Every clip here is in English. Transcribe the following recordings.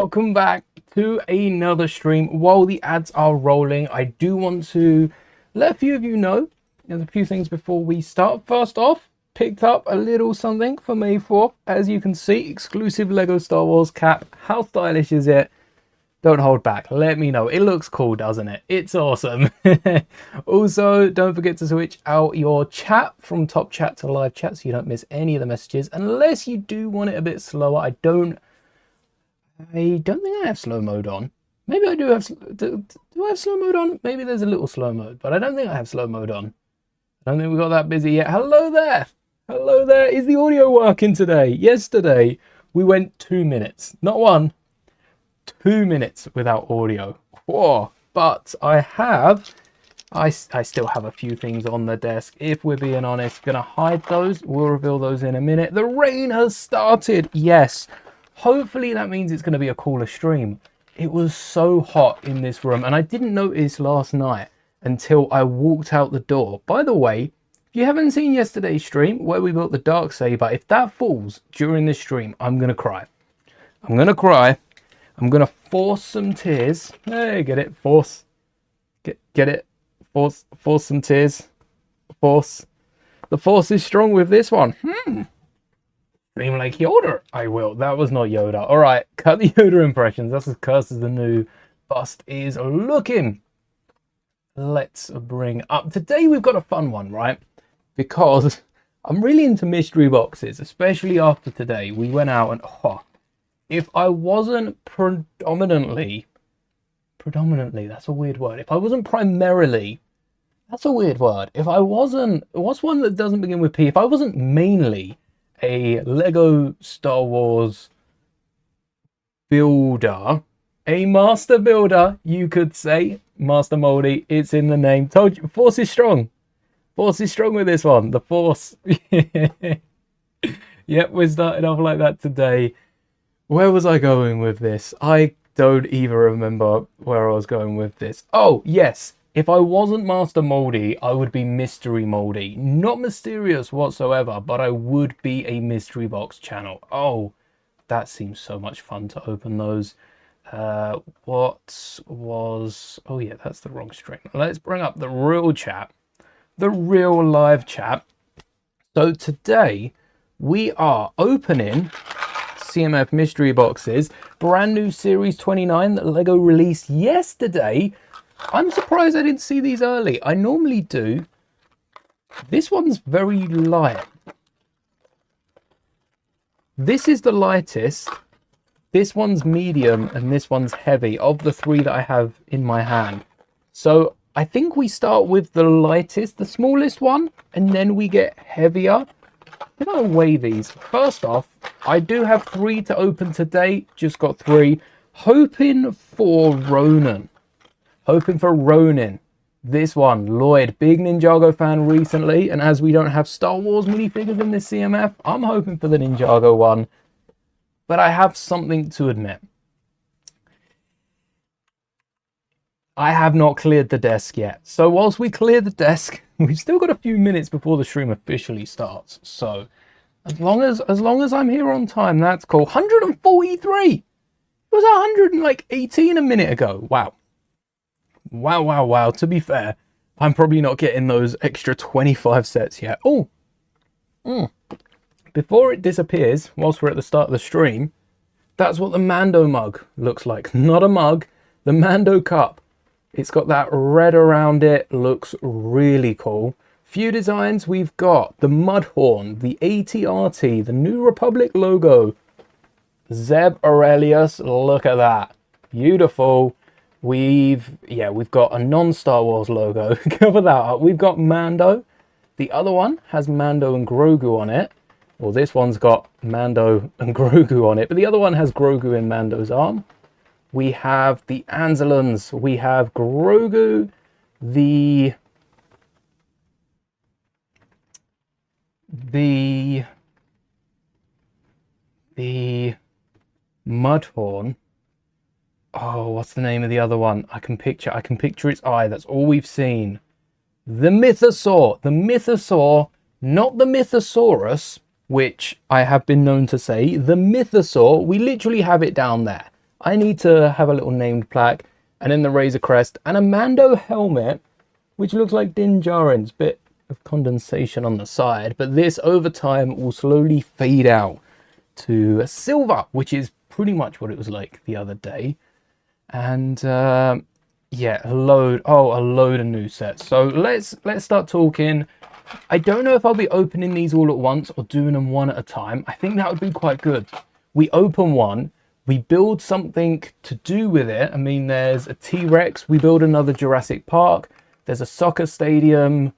welcome back to another stream. While the ads are rolling, I do want to let a few of you know there's a few things before we start. First off, picked up a little something for May 4th. As you can see, exclusive Lego Star Wars cap. How stylish is it? Don't hold back. Let me know. It looks cool, doesn't it? It's awesome. Also, don't forget to switch out your chat from top chat to live chat so you don't miss any of the messages. Unless you do want it a bit slower. I don't think I have slow mode on. Maybe I do have. Do I have slow mode on? Maybe there's a little slow mode, but I don't think I have slow mode on. I don't think we got that busy yet. Hello there. Hello there. Is the audio working today? Yesterday, we went 2 minutes. Not one. 2 minutes without audio. Whoa. But I still have a few things on the desk. If we're being honest, gonna hide those. We'll reveal those in a minute. The rain has started. Yes. Hopefully that means it's going to be a cooler stream. It was so hot in this room, and I didn't notice last night until I walked out the door. By the way, if you haven't seen yesterday's stream where we built the Darksaber, if that falls during this stream, I'm going to cry. I'm going to cry. I'm going to force some tears. Hey, get it? Force. Get it? Force some tears. Force. The force is strong with this one. Scream like Yoda. I will. That was not Yoda. All right, cut the Yoda impressions. That's as cursed as the new bust is looking. Let's bring up. Today we've got a fun one, right? Because I'm really into mystery boxes, especially after today. We went out and if I wasn't predominantly, that's a weird word. If I wasn't primarily, that's a weird word. If I wasn't, what's one that doesn't begin with P? If I wasn't mainly a Lego Star Wars builder, a master builder, you could say, Master Mouldie, it's in the name. Told you, Force is strong. Force is strong with this one. The Force. Yep, we're starting off like that today. Where was I going with this? I don't even remember where I was going with this. Oh, yes. If I wasn't Master Mouldie, I would be Mystery Mouldie. Not mysterious whatsoever, but I would be a mystery box channel. Oh, that seems so much fun to open those. What was... Oh yeah, that's the wrong string. Let's bring up the real chat. The real live chat. So today, we are opening CMF mystery boxes. Brand new Series 29 that LEGO released yesterday. I'm surprised I didn't see these early. I normally do. This one's very light. This is the lightest. This one's medium and this one's heavy of the three that I have in my hand. So I think we start with the lightest, the smallest one, and then we get heavier. I'm going to weigh these. First off, I do have 3 to open today. Just got 3. Hoping for Ronin. Hoping for Ronin. This one, Lloyd, big Ninjago fan recently, and as we don't have Star Wars minifigures in this CMF, I'm hoping for the Ninjago one. But I have something to admit. I have not cleared the desk yet. So whilst we clear the desk, we've still got a few minutes before the stream officially starts. So as long as I'm here on time, that's cool. 143! It was 118 a minute ago. Wow. Wow. To be fair, I'm probably not getting those extra 25 sets yet. Oh. Before it disappears, whilst we're at the start of the stream, that's what the Mando mug looks like. Not a mug, the Mando cup. It's got that red around it. Looks really cool. Few designs. We've got the Mudhorn, the ATRT, the New Republic logo. Zeb Aurelius, look at that. Beautiful. We've got a non-Star Wars logo. Cover that up. We've got Mando. The other one has Mando and Grogu on it. Well, this one's got Mando and Grogu on it, but the other one has Grogu in Mando's arm. We have the Anzellans. We have Grogu, the Mudhorn. Oh, what's the name of the other one? I can picture its eye. That's all we've seen. The Mythosaur. The Mythosaur, not the Mythosaurus, which I have been known to say. The Mythosaur, we literally have it down there. I need to have a little named plaque, and then the Razor Crest, and a Mando helmet, which looks like Din Djarin's, bit of condensation on the side, but this over time will slowly fade out to silver, which is pretty much what it was like the other day. And yeah, a load of new sets. So let's start talking. I don't know if I'll be opening these all at once or doing them one at a time. I think that would be quite good. We open one, we build something to do with it. I mean, there's a T-Rex, we build another Jurassic Park, there's a soccer stadium,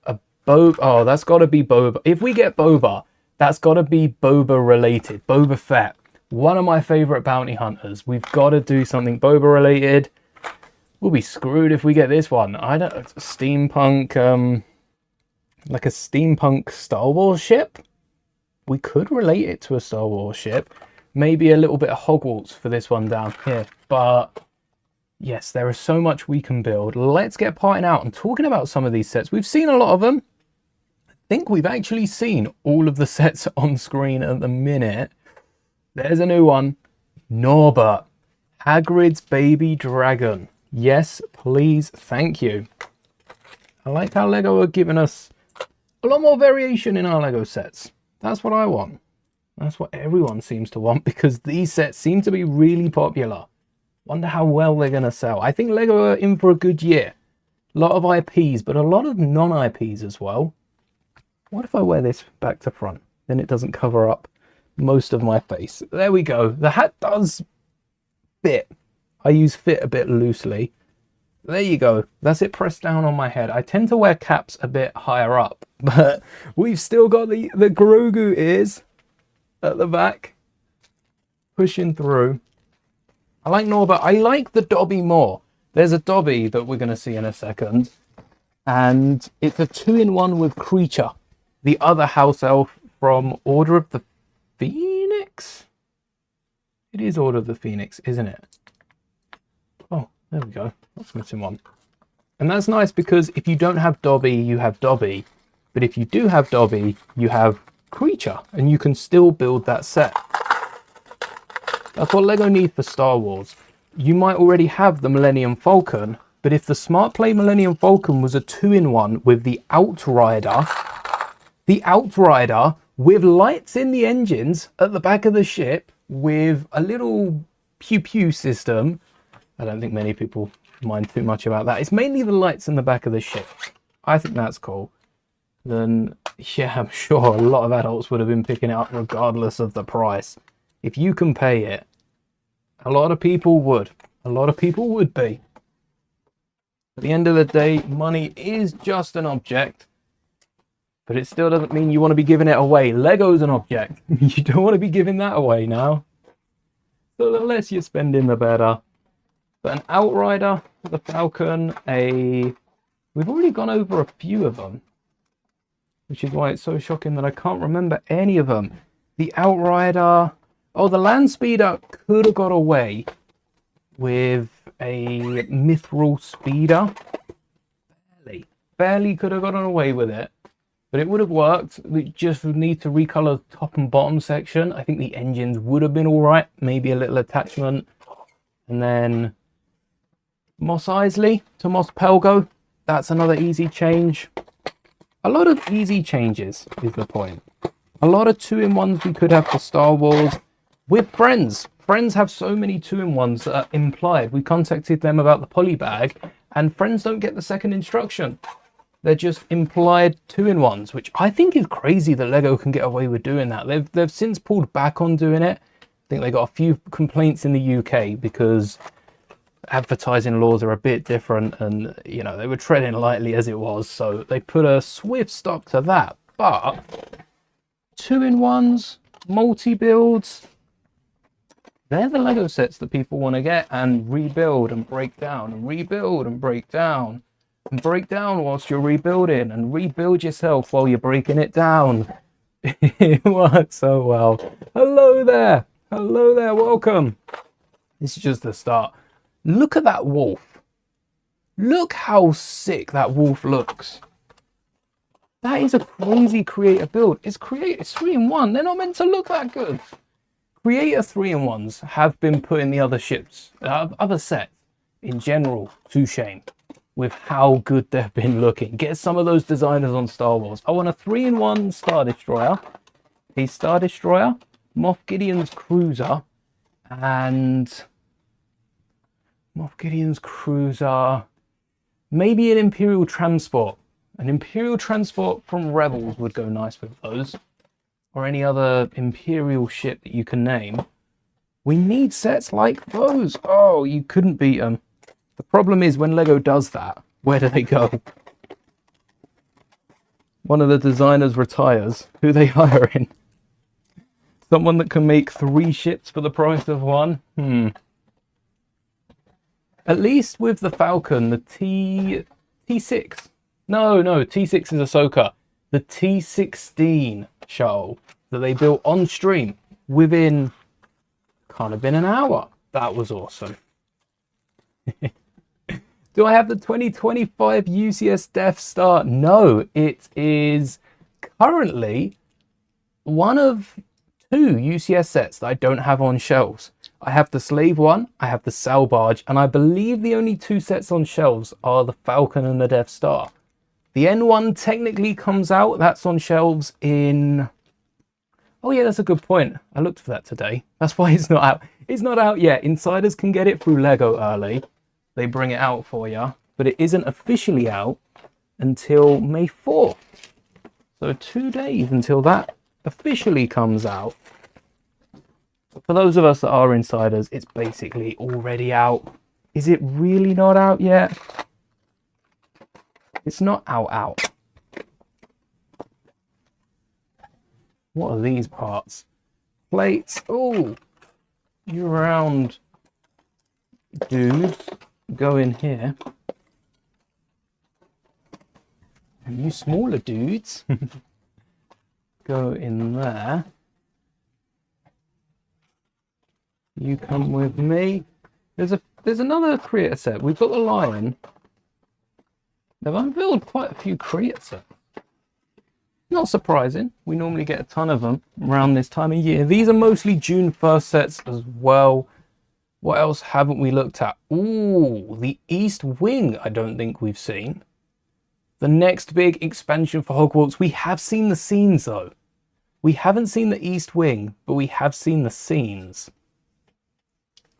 a Boba. Oh, that's got to be Boba. If we get Boba, that's got to be Boba related. Boba Fett, one of my favorite bounty hunters. We've got to do something Boba related. We'll be screwed if we get this one. I don't steampunk, like a steampunk Star Wars ship. We could relate it to a Star Wars ship. Maybe a little bit of Hogwarts for this one down here. But yes, there is so much we can build. Let's get parting out and talking about some of these sets. We've seen a lot of them. I think we've actually seen all of the sets on screen at the minute. There's a new one. Norbert, Hagrid's baby dragon. Yes, please, thank you. I like how Lego are giving us a lot more variation in our Lego sets. That's what I want. That's what everyone seems to want, because these sets seem to be really popular. Wonder how well they're going to sell. I think Lego are in for a good year. A lot of IPs, but a lot of non-IPs as well. What if I wear this back to front? Then it doesn't cover up most of my face. There we go. The hat does fit. I use fit a bit loosely. There you go. That's it pressed down on my head. I tend to wear caps a bit higher up, but we've still got the Grogu ears at the back pushing through. I like Norbert. I like the Dobby more. There's a Dobby that we're going to see in a second, and it's a 2-in-1 with Creature, the other house elf from Order of the Phoenix. It is Order of the Phoenix, isn't it? Oh, there we go. That's missing one. And that's nice because if you don't have Dobby, you have Dobby. But if you do have Dobby, you have Creature, and you can still build that set. That's what Lego need for Star Wars. You might already have the Millennium Falcon, but if the Smart Play Millennium Falcon was a 2-in-1 with the Outrider with lights in the engines at the back of the ship with a little pew-pew system. I don't think many people mind too much about that. It's mainly the lights in the back of the ship. I think that's cool. Then, yeah, I'm sure a lot of adults would have been picking it up regardless of the price. If you can pay it, a lot of people would. A lot of people would be. At the end of the day, money is just an object, but it still doesn't mean you want to be giving it away. Lego's an object. You don't want to be giving that away now. So the less you're spending, the better. But an Outrider, the Falcon, we've already gone over a few of them, which is why it's so shocking that I can't remember any of them. The Outrider, oh, the Land Speeder could have got away with a Mithril Speeder. Barely could have gotten away with it, but it would have worked. We just would need to recolor the top and bottom section. I think the engines would have been all right, maybe a little attachment. And then Mos Eisley to Mos Pelgo, that's another easy change. A lot of easy changes is the point. A lot of 2-in-1s we could have for Star Wars with Friends. Friends have so many 2-in-1s that are implied. We contacted them about the polybag, and Friends don't get the second instruction. They're just implied 2-in-1s, which I think is crazy that Lego can get away with doing that. They've since pulled back on doing it. I think they got a few complaints in the UK because advertising laws are a bit different, and you know, they were treading lightly as it was, so they put a swift stop to that. But 2-in-1s, multi-builds, they're the Lego sets that people want to get and rebuild and break down and rebuild and break down and break down whilst you're rebuilding and rebuild yourself while you're breaking it down. It works so well. Hello there, welcome. This is just the start. Look at that wolf. Look how sick that wolf looks. That is a crazy creative build. It's 3-in-1. They're not meant to look that good. Creator 3-in-1s have been putting the other ships, other sets in general, to shame with how good they've been looking. Get some of those designers on Star Wars. I want a 3-in-1 Star Destroyer, a Star Destroyer, Moff Gideon's Cruiser, and Moff Gideon's Cruiser, maybe an Imperial Transport. An Imperial Transport from Rebels would go nice with those. Or any other Imperial ship that you can name. We need sets like those. Oh, you couldn't beat them. The problem is when Lego does that, where do they go? One of the designers retires. Who are they hiring? Someone that can make 3 ships for the price of 1? At least with the Falcon, the T6. No, T6 is Ahsoka. The T16 shuttle that they built on stream within kind of been an hour. That was awesome. Do I have the 2025 UCS Death Star? No, it is currently one of 2 UCS sets that I don't have on shelves. I have the Slave one, I have the Salvage, and I believe the only 2 sets on shelves are the Falcon and the Death Star. The N1 technically comes out. That's on shelves in... Oh yeah, that's a good point. I looked for that today. That's why it's not out. It's not out yet. Insiders can get it through Lego early. They bring it out for you. But it isn't officially out until May 4th. So 2 days until that officially comes out. For those of us that are insiders, it's basically already out. Is it really not out yet? It's not out. What are these parts? Plates. Oh, you round dudes. Go in here. And you smaller dudes. Go in there. You come with me. There's another creator set. We've got the Lion. They've unveiled quite a few creator sets. Not surprising. We normally get a ton of them around this time of year. These are mostly June 1st sets as well. What else haven't we looked at? Ooh, the East Wing I don't think we've seen. The next big expansion for Hogwarts. We have seen the scenes though. We haven't seen the East Wing, but we have seen the scenes.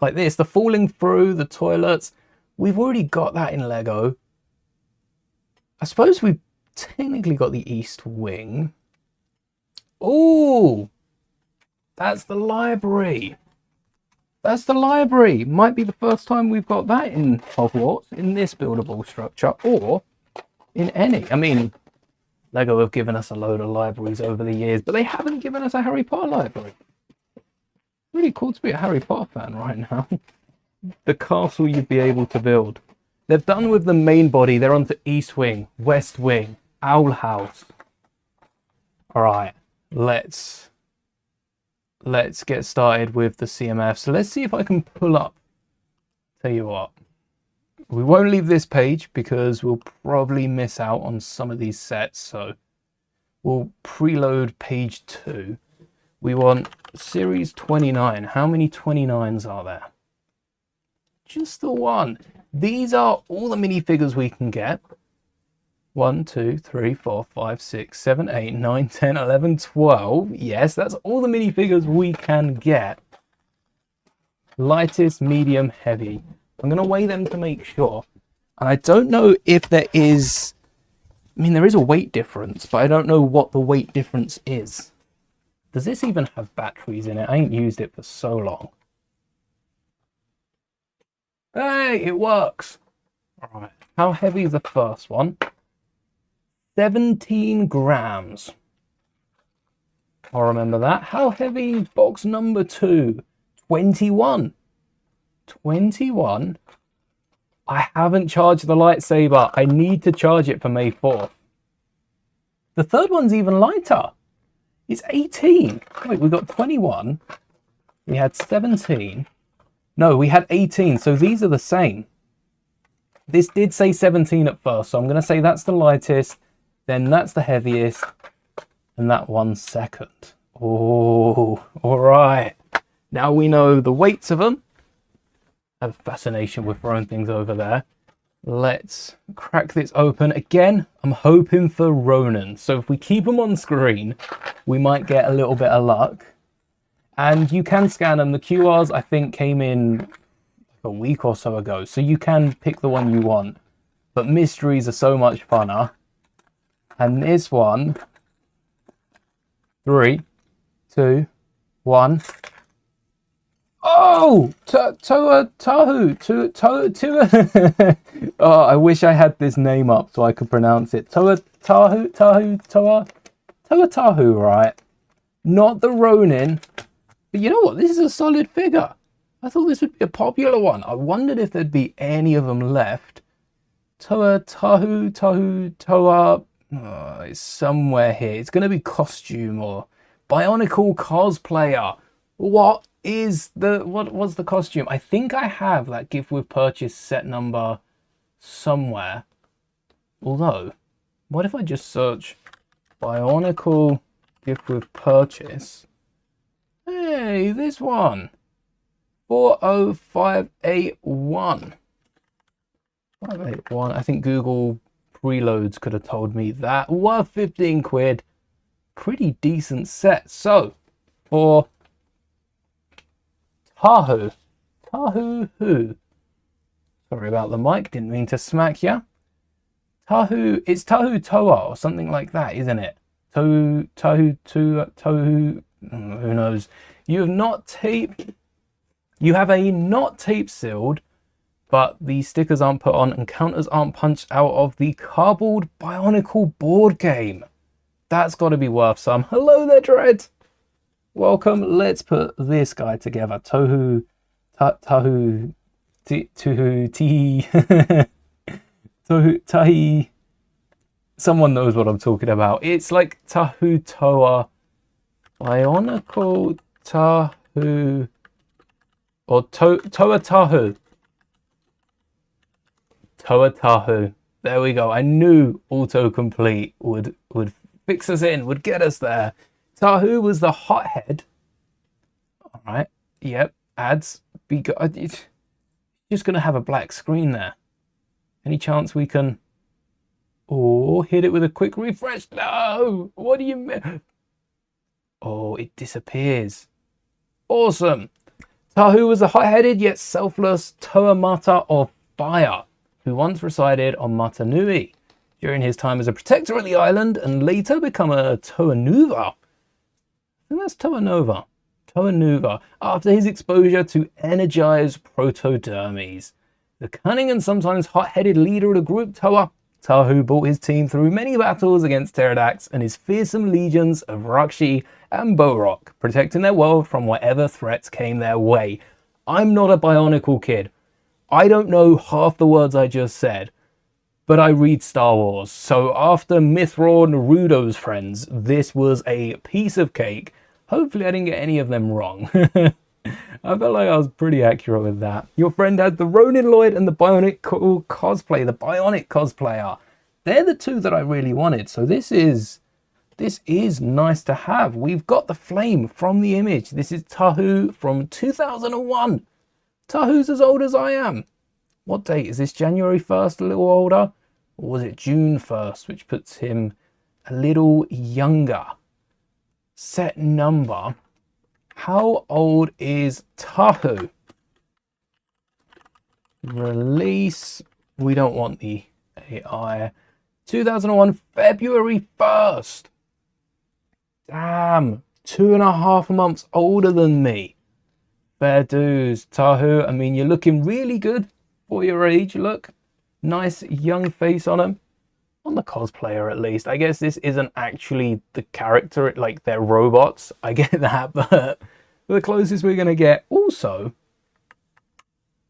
Like this, the falling through, the toilets. We've already got that in Lego. I suppose we've technically got the East Wing. Oh, that's the library. That's the library. Might be the first time we've got that in Hogwarts, in this buildable structure, or in any. I mean, Lego have given us a load of libraries over the years, but they haven't given us a Harry Potter library. Really cool to be a Harry Potter fan right now. The castle you'd be able to build. They've done with the main body. They're onto East Wing, West Wing, Owl House. All right, let's get started with the CMF. So let's see if I can pull up. Tell you what, we won't leave this page because we'll probably miss out on some of these sets. So we'll preload page 2. We want series 29. How many 29s are there? Just the one. These are all the minifigures we can get. 1, 2, 3, 4, 5, 6, 7, 8, 9, 10, 11, 12. Yes, that's all the minifigures we can get. Lightest, medium, heavy. I'm going to weigh them to make sure. And I don't know if there is... I mean, there is a weight difference, but I don't know what the weight difference is. Does this even have batteries in it? I ain't used it for so long. Hey, it works. All right. How heavy is the first one? 17 grams. I'll remember that. How heavy is box number 2? 21. 21. I haven't charged the lightsaber. I need to charge it for May 4th. The third one's even lighter. It's 18. Wait, we got 21. We had 17. No, we had 18. So these are the same. This did say 17 at first. So I'm going to say that's the lightest. Then that's the heaviest. And that one's second. Oh, all right. Now we know the weights of them. I have a fascination with throwing things over there. Let's crack this open. Again, I'm hoping for Ronin. So if we keep them on screen, we might get a little bit of luck. And you can scan them. The QRs, I think, came in a week or so ago. So you can pick the one you want. But mysteries are so much funner. And this one, 3, 2, 1. Oh! Toa Tahu. Oh, I wish I had this name up so I could pronounce it. Toa Tahu, right? Not the Ronin. But you know what? This is a solid figure. I thought this would be a popular one. I wondered if there'd be any of them left. Toa Tahu. Oh, it's somewhere here. It's going to be costume or Bionicle cosplayer. What was the costume? I think I have that gift with purchase set number somewhere. Although, what if I just search Bionicle gift with purchase? Hey, this one. 40581. 581. I think Google preloads could have told me that. Worth 15 quid. Pretty decent set. So, for Tahu who? Sorry about the mic, didn't mean to smack ya. Tahu, it's Tahu Toa or something like that, isn't it? Tahu, who knows? You have a not tape sealed, but the stickers aren't put on and counters aren't punched out of the cardboard Bionicle board game. That's got to be worth some. Hello there, Dread. Welcome. Let's put this guy together. Tahu, Tahi. Someone knows what I'm talking about. It's like Tahu Toa, Bionicle Tahu, or Toa Tahu. Toa Tahu. There we go. I knew autocomplete would fix us in, would get us there. Tahu was the hothead. All right. Yep. Ads. Just going to have a black screen there. Any chance we can... Oh, hit it with a quick refresh. No. What do you mean? Oh, it disappears. Awesome. Tahu was the hot-headed yet selfless Toa Mata of Fire, who once resided on Mata Nui during his time as a protector of the island and later become a Toa Nuva. I think that's Toa Nova. Toa Nuva, after his exposure to energized protodermies. The cunning and sometimes hot-headed leader of the group Toa, Tahu brought his team through many battles against pterodax and his fearsome legions of Rakshi and Borok, protecting their world from whatever threats came their way. I'm not a Bionicle kid. I don't know half the words I just said, but I read Star Wars. So after Mithril and Naruto's friends, this was a piece of cake. Hopefully I didn't get any of them wrong. I felt like I was pretty accurate with that. Your friend had the Ronin Lloyd and the Bionic cosplay, the Bionic cosplayer. They're the two that I really wanted. So this is nice to have. We've got the flame from the image. This is Tahu from 2001. Tahu's as old as I am. What date is this? January 1st, a little older? Or was it June 1st, which puts him a little younger? Set number. How old is Tahu? Release. We don't want the AI. 2001, February 1st. Damn. 2.5 months older than me. Fair dues. Tahu, I mean, you're looking really good for your age. Look. Nice young face on him. On the cosplayer, at least. I guess this isn't actually the character, like they're robots. I get that, but the closest we're going to get. Also,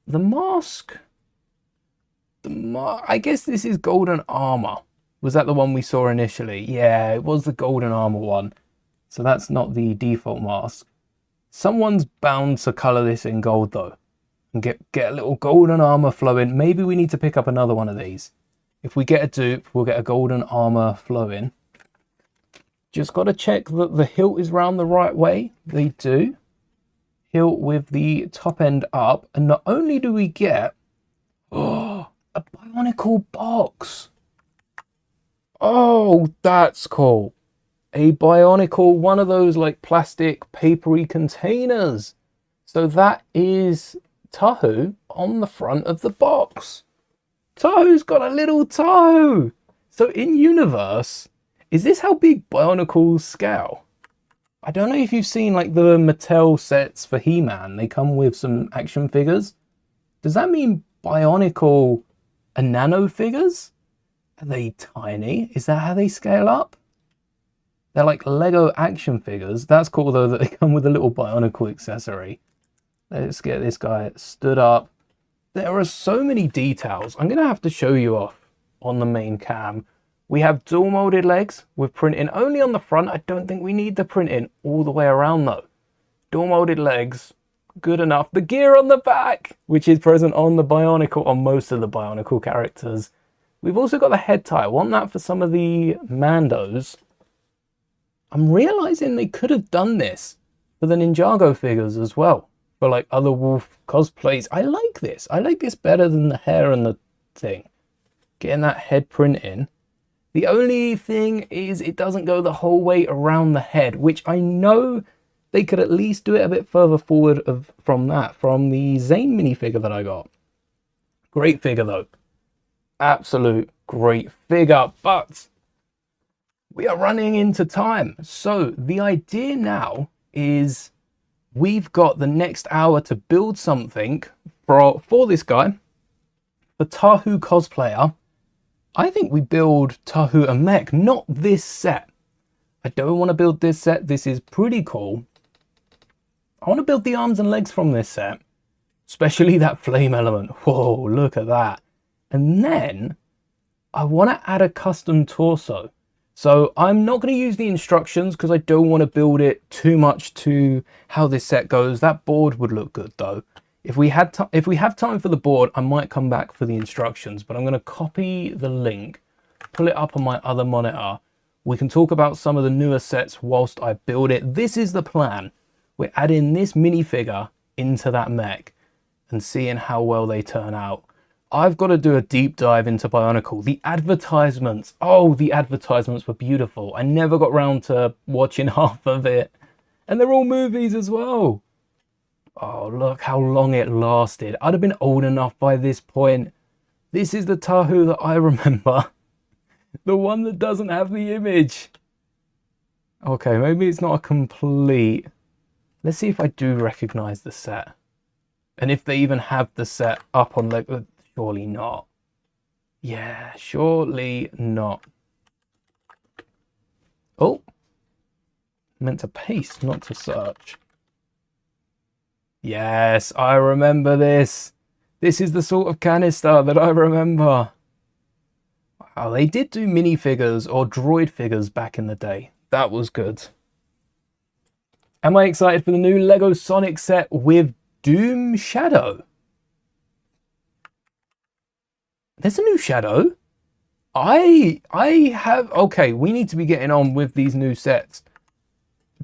the mask. I guess this is golden armor. Was that the one we saw initially? Yeah, it was the golden armor one. So that's not the default mask. Someone's bound to color this in gold, though. And get a little golden armor flowing. Maybe we need to pick up another one of these. If we get a dupe, we'll get a golden armor flowing. Just got to check that the hilt is round the right way. They do. hilt with the top end up, and not only do we get a Bionicle box. Oh, that's cool. A Bionicle, one of those like plastic papery containers. So that is Tahu on the front of the box. Tahu's got a little toe. So in universe, is this how big Bionicles scale? I don't know if you've seen like the Mattel sets for He-Man. They come with some action figures. Does that mean Bionicle are nano figures? Are they tiny? Is that how they scale up? They're like Lego action figures. That's cool though that they come with a little Bionicle accessory. Let's get this guy stood up. There are so many details. I'm going to have to show you off on the main cam. We have dual molded legs with printing only on the front. I don't think we need the printing all the way around though. Dual molded legs, good enough. The gear on the back, which is present on the Bionicle, on most of the Bionicle characters. We've also got the head tie. I want that for some of the Mandos. I'm realizing they could have done this for the Ninjago figures as well. For like other Wolf cosplays. I like this. I like this better than the hair and the thing. Getting that head print in. The only thing is it doesn't go the whole way around the head, which I know they could at least do it a bit further forward from the Zane minifigure that I got. Great figure though. Absolute great figure, but we are running into time. So the idea now is we've got the next hour to build something for this guy, the Tahu cosplayer. I think we build Tahu a mech, not this set. I don't want to build this set. This is pretty cool. I want to build the arms and legs from this set, especially that flame element. Whoa, look at that. And then I want to add a custom torso. So I'm not going to use the instructions because I don't want to build it too much to how this set goes. That board would look good though. If we have time for the board, I might come back for the instructions, but I'm going to copy the link, pull it up on my other monitor. We can talk about some of the newer sets whilst I build it. This is the plan. We're adding this minifigure into that mech and seeing how well they turn out. I've got to do a deep dive into Bionicle. The advertisements. Oh, the advertisements were beautiful. I never got round to watching half of it. And they're all movies as well. Oh, look how long it lasted. I'd have been old enough by this point. This is the Tahu that I remember. The one that doesn't have the image. Okay, maybe it's not a complete... Let's see if I do recognize the set. And if they even have the set up on Lego. Surely not. Yeah, surely not. Oh. Meant to paste, not to search. Yes, I remember this. This is the sort of canister that I remember. Wow, they did do minifigures or droid figures back in the day. That was good. Am I excited for the new Lego Sonic set with Doom Shadow? There's a new Shadow. I have... Okay, we need to be getting on with these new sets.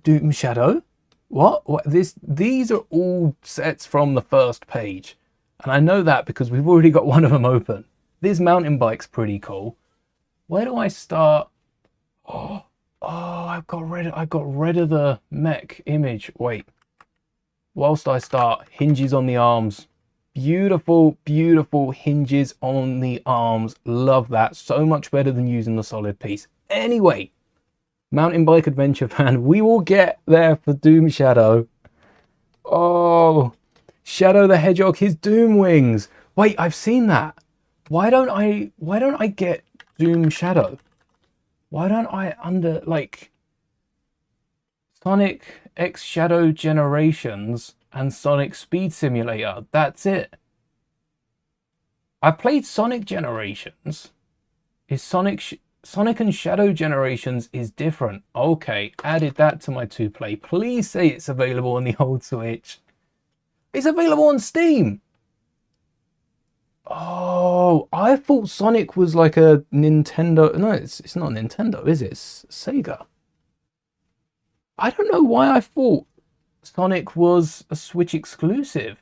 Doom Shadow? What? These are all sets from the first page. And I know that because we've already got one of them open. This mountain bike's pretty cool. Where do I start? Oh, I got rid of the mech image. Wait. Whilst I start, hinges on the arms. Beautiful, beautiful hinges on the arms. Love that. So much better than using the solid piece. Anyway, mountain bike adventure fan, we will get there for Doom Shadow. Oh, Shadow the Hedgehog, his Doom wings. Wait, I've seen that. Why don't I get Doom Shadow? Why don't I like Sonic X Shadow Generations and Sonic Speed Simulator? That's it. I've played Sonic Generations. Is Sonic and Shadow Generations is different. Okay, added that to my to play. Please say it's available on the old Switch. It's available on Steam. Oh, I thought Sonic was like a Nintendo. No, it's not Nintendo, is it? It's Sega. I don't know why I thought Sonic was a Switch exclusive.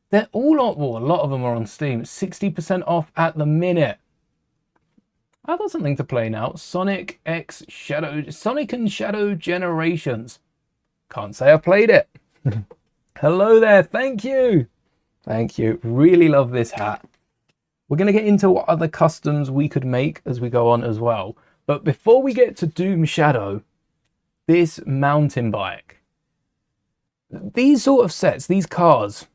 They're all on, well, a lot of them are on Steam. 60% off at the minute. I've got something to play now. Sonic and Shadow Generations. Can't say I've played it. Hello there, thank you. Thank you, really love this hat. We're gonna get into what other customs we could make as we go on as well. But before we get to Doom Shadow, this mountain bike. These sort of sets, these cars,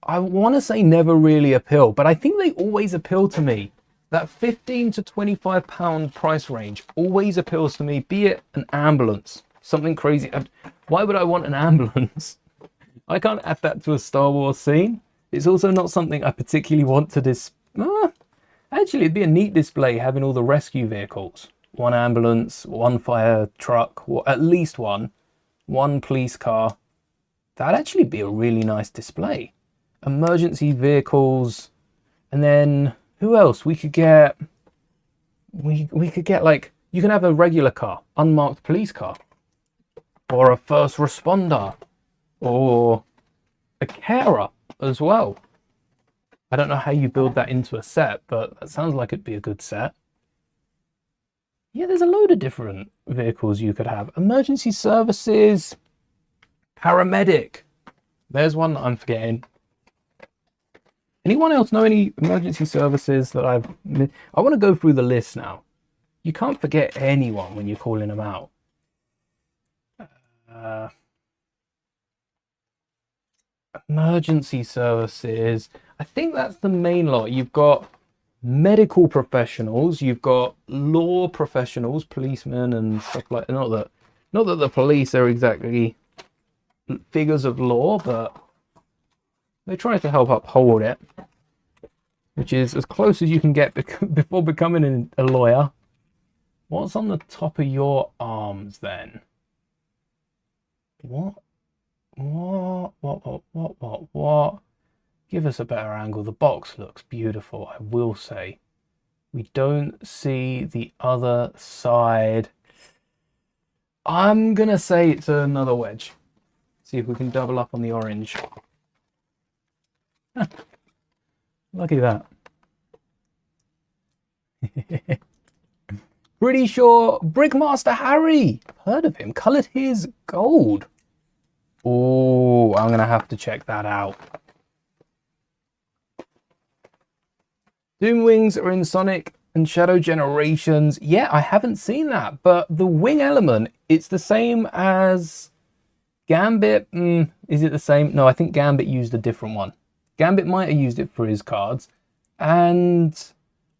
I wanna say never really appeal, but I think they always appeal to me. That £15 to £25 price range always appeals to me, be it an ambulance, something crazy. Why would I want an ambulance? I can't add that to a Star Wars scene. It's also not something I particularly want to actually, it'd be a neat display having all the rescue vehicles. One ambulance, one fire truck, or at least one police car. That'd actually be a really nice display. Emergency vehicles, and then who else? We could get like, you can have a regular car, unmarked police car, or a first responder, or a carer as well. I don't know how you build that into a set, but that sounds like it'd be a good set. Yeah, there's a load of different vehicles you could have. Emergency services, paramedic. There's one that I'm forgetting. Anyone else know any emergency services that I want to go through the list now. You can't forget anyone when you're calling them out. Emergency services. I think that's the main lot. You've got medical professionals, you've got law professionals, policemen and stuff like that. Not that the police are exactly figures of law, but they try to help uphold it, which is as close as you can get before becoming a lawyer. What's on the top of your arms then? What? Give us a better angle. The box looks beautiful, I will say. We don't see the other side. I'm gonna say it's another wedge. See if we can double up on the orange. Lucky that. Pretty sure Brickmaster Harry. Heard of him. Coloured his gold. Oh, I'm gonna have to check that out. Doom wings are in Sonic and Shadow Generations. Yeah, I haven't seen that, but the wing element, it's the same as Gambit. Is it the same? No, I think Gambit used a different one. Gambit might have used it for his cards, and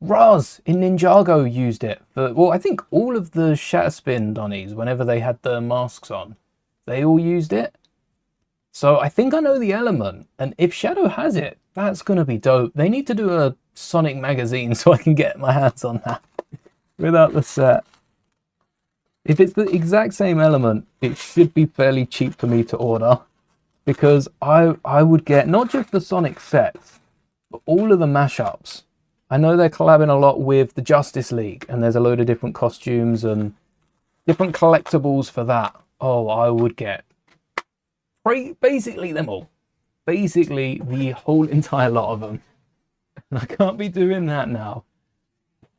Raz in Ninjago used it for, well, I think all of the Shatterspin Donnies, whenever they had the masks on, they all used it. So I think I know the element, and if Shadow has it, that's gonna be dope. They need to do a Sonic magazine so I can get my hands on that without the set. If it's the exact same element, it should be fairly cheap for me to order, because I would get not just the Sonic sets, but all of the mashups. I know they're collabing a lot with the Justice League, and there's a load of different costumes and different collectibles for that. Oh, I would get basically them all. Basically the whole entire lot of them. I can't be doing that now.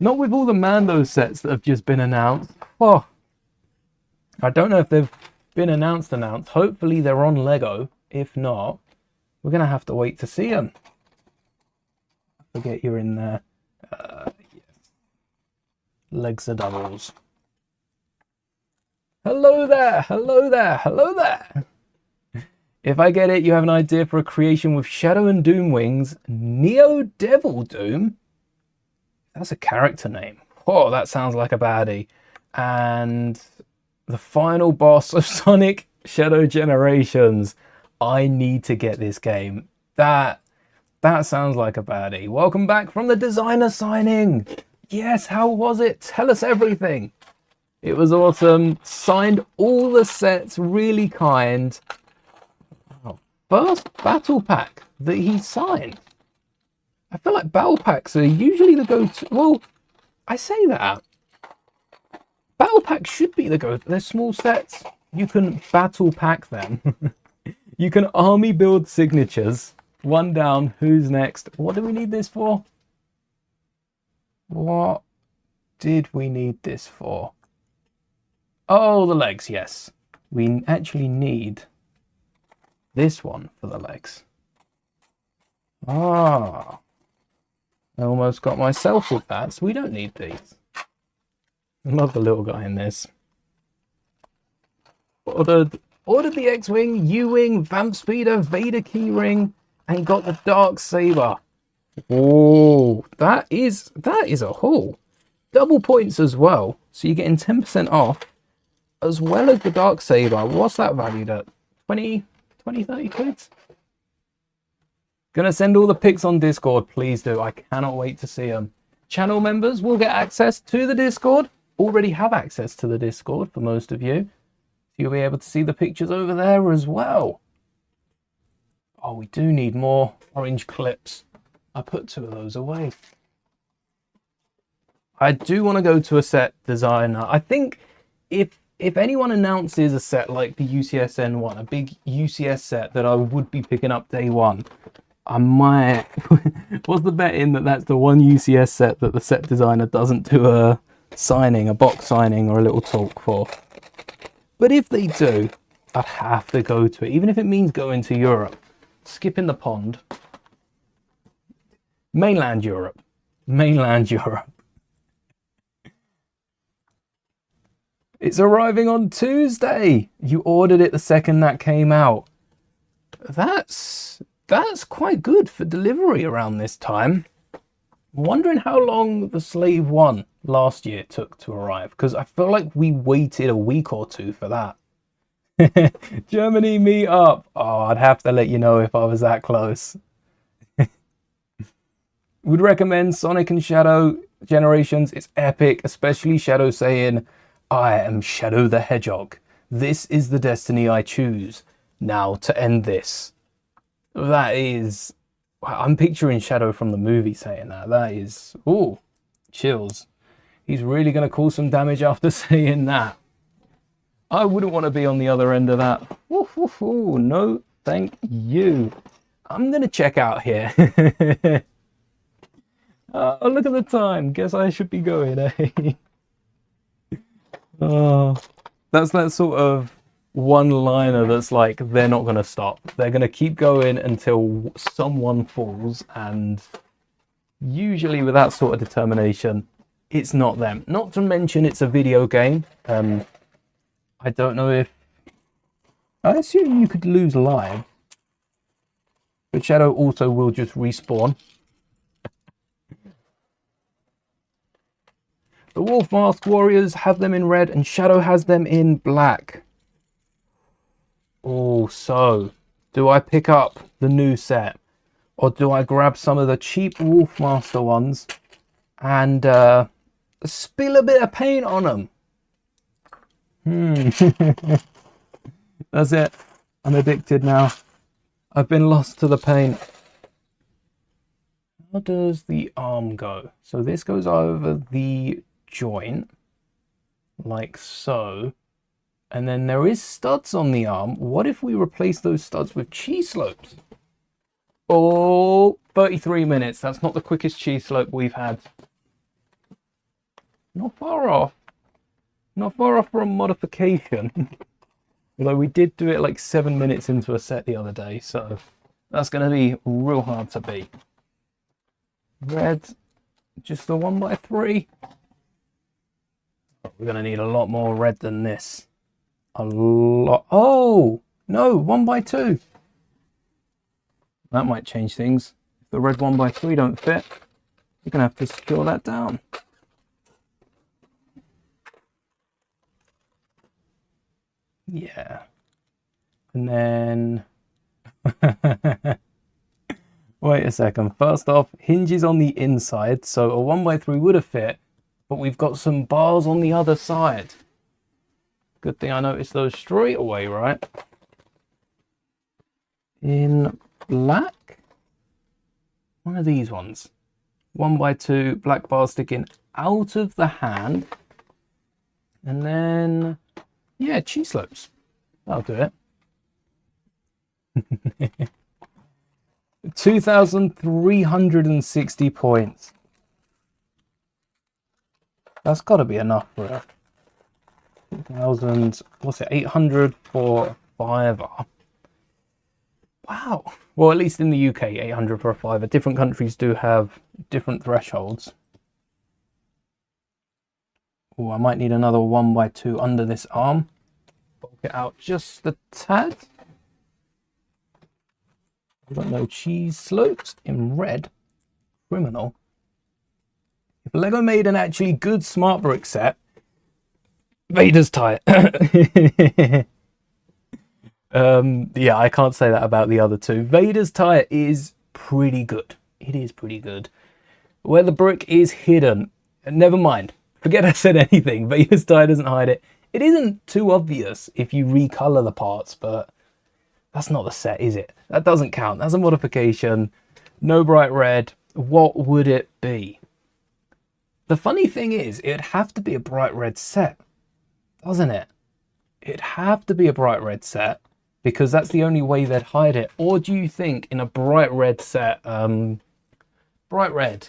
Not with all the Mando sets that have just been announced. Oh, I don't know if they've been announced. Hopefully they're on Lego. If not, we're going to have to wait to see them. I forget you're in there. Yes. Legs are doubles. Hello there, hello there, hello there. If I get it, you have an idea for a creation with Shadow and Doom wings. Neo Devil Doom? That's a character name. Oh, that sounds like a baddie. And the final boss of Sonic Shadow Generations. I need to get this game. That sounds like a baddie. Welcome back from the designer signing. Yes, how was it? Tell us everything. It was awesome. Signed all the sets, really kind. First battle pack that he signed. I feel like battle packs are usually the go-to. Well, I say that. Battle packs should be the go-to. They're small sets. You can battle pack them. You can army build signatures. One down. Who's next? What do we need this for? What did we need this for? Oh, the legs, yes. We actually need this one for the legs. Ah. I almost got myself with that, so we don't need these. I love the little guy in this. Ordered the X-Wing, U-Wing, Vamp Speeder, Vader Keyring, and got the Dark Saber. Oh, that is a haul. Double points as well, so you're getting 10% off, as well as the Dark Saber. What's that valued at? 20, 30 quid? Gonna send all the pics on Discord, please do. I cannot wait to see them. Channel members will get access to the Discord. Already have access to the Discord for most of you. You'll be able to see the pictures over there as well. Oh, we do need more orange clips. I put 2 of those away. I do want to go to a set designer. I think if anyone announces a set like the UCSN one, a big UCS set that I would be picking up day one, I might... What's the bet in that that's the one UCS set that the set designer doesn't do a signing, a box signing or a little talk for? But if they do, I'd have to go to it, even if it means going to Europe. Skipping the pond. Mainland Europe. Mainland Europe. It's arriving on Tuesday. You ordered it the second that came out. That's quite good for delivery around this time. I'm wondering how long the Slave 1 last year took to arrive, because I feel like we waited a week or 2 for that. Germany, meet up. Oh, I'd have to let you know if I was that close. Would recommend Sonic and Shadow Generations. It's epic, especially Shadow saying, "I am Shadow the Hedgehog. This is the destiny I choose. Now to end this." That is... I'm picturing Shadow from the movie saying that. That is... Ooh, chills. He's really going to cause some damage after saying that. I wouldn't want to be on the other end of that. Woof, woof, woof. No, thank you. I'm going to check out here. Oh, look at the time. Guess I should be going, eh? Oh, that's that sort of one-liner that's like, they're not going to stop. They're going to keep going until someone falls, and usually with that sort of determination, it's not them. Not to mention it's a video game. I don't know if... I assume you could lose live. But Shadow also will just respawn. The Wolf Mask Warriors have them in red and Shadow has them in black. Oh, so do I pick up the new set, or do I grab some of the cheap Wolfmaster ones and spill a bit of paint on them? That's it. I'm addicted now. I've been lost to the paint. How does the arm go? So this goes over the joint like so, and then there is studs on the arm. What if we replace those studs with cheese slopes? Oh, 33 minutes. That's not the quickest cheese slope we've had. Not far off. Not far off for a modification. Although we did do it like 7 minutes into a set the other day, so that's going to be real hard to beat. Red, just the 1x3. We're going to need a lot more red than this. A lot. Oh, no, 1x2. That might change things. If the red 1x3 don't fit, you're going to have to secure that down. Yeah. And then... Wait a second. First off, hinges on the inside. So a 1x3 would have fit, but we've got some bars on the other side. Good thing I noticed those straight away, right? In black? One of these ones. 1x2, black bar sticking out of the hand. And then... yeah, cheese slopes. That'll do it. 2,360 points. That's got to be enough for it. 2,000, what's it, 800 for a fiver. Wow. Well, at least in the UK, 800 for a fiver. Different countries do have different thresholds. Oh, I might need another 1x2 under this arm. Bulk it out just a tad. We've got no cheese slopes in red. Criminal. If Lego made an actually good smart brick set, Vader's tire. Yeah, I can't say that about the other two. Vader's tire is pretty good. It is pretty good. Where the brick is hidden, never mind. Forget I said anything. Vader's tire doesn't hide it. It isn't too obvious if you recolor the parts, but that's not the set, is it? That doesn't count. That's a modification. No bright red. What would it be? The funny thing is, it'd have to be a bright red set, doesn't it? It'd have to be a bright red set because that's the only way they'd hide it. Or do you think in a bright red set, bright red,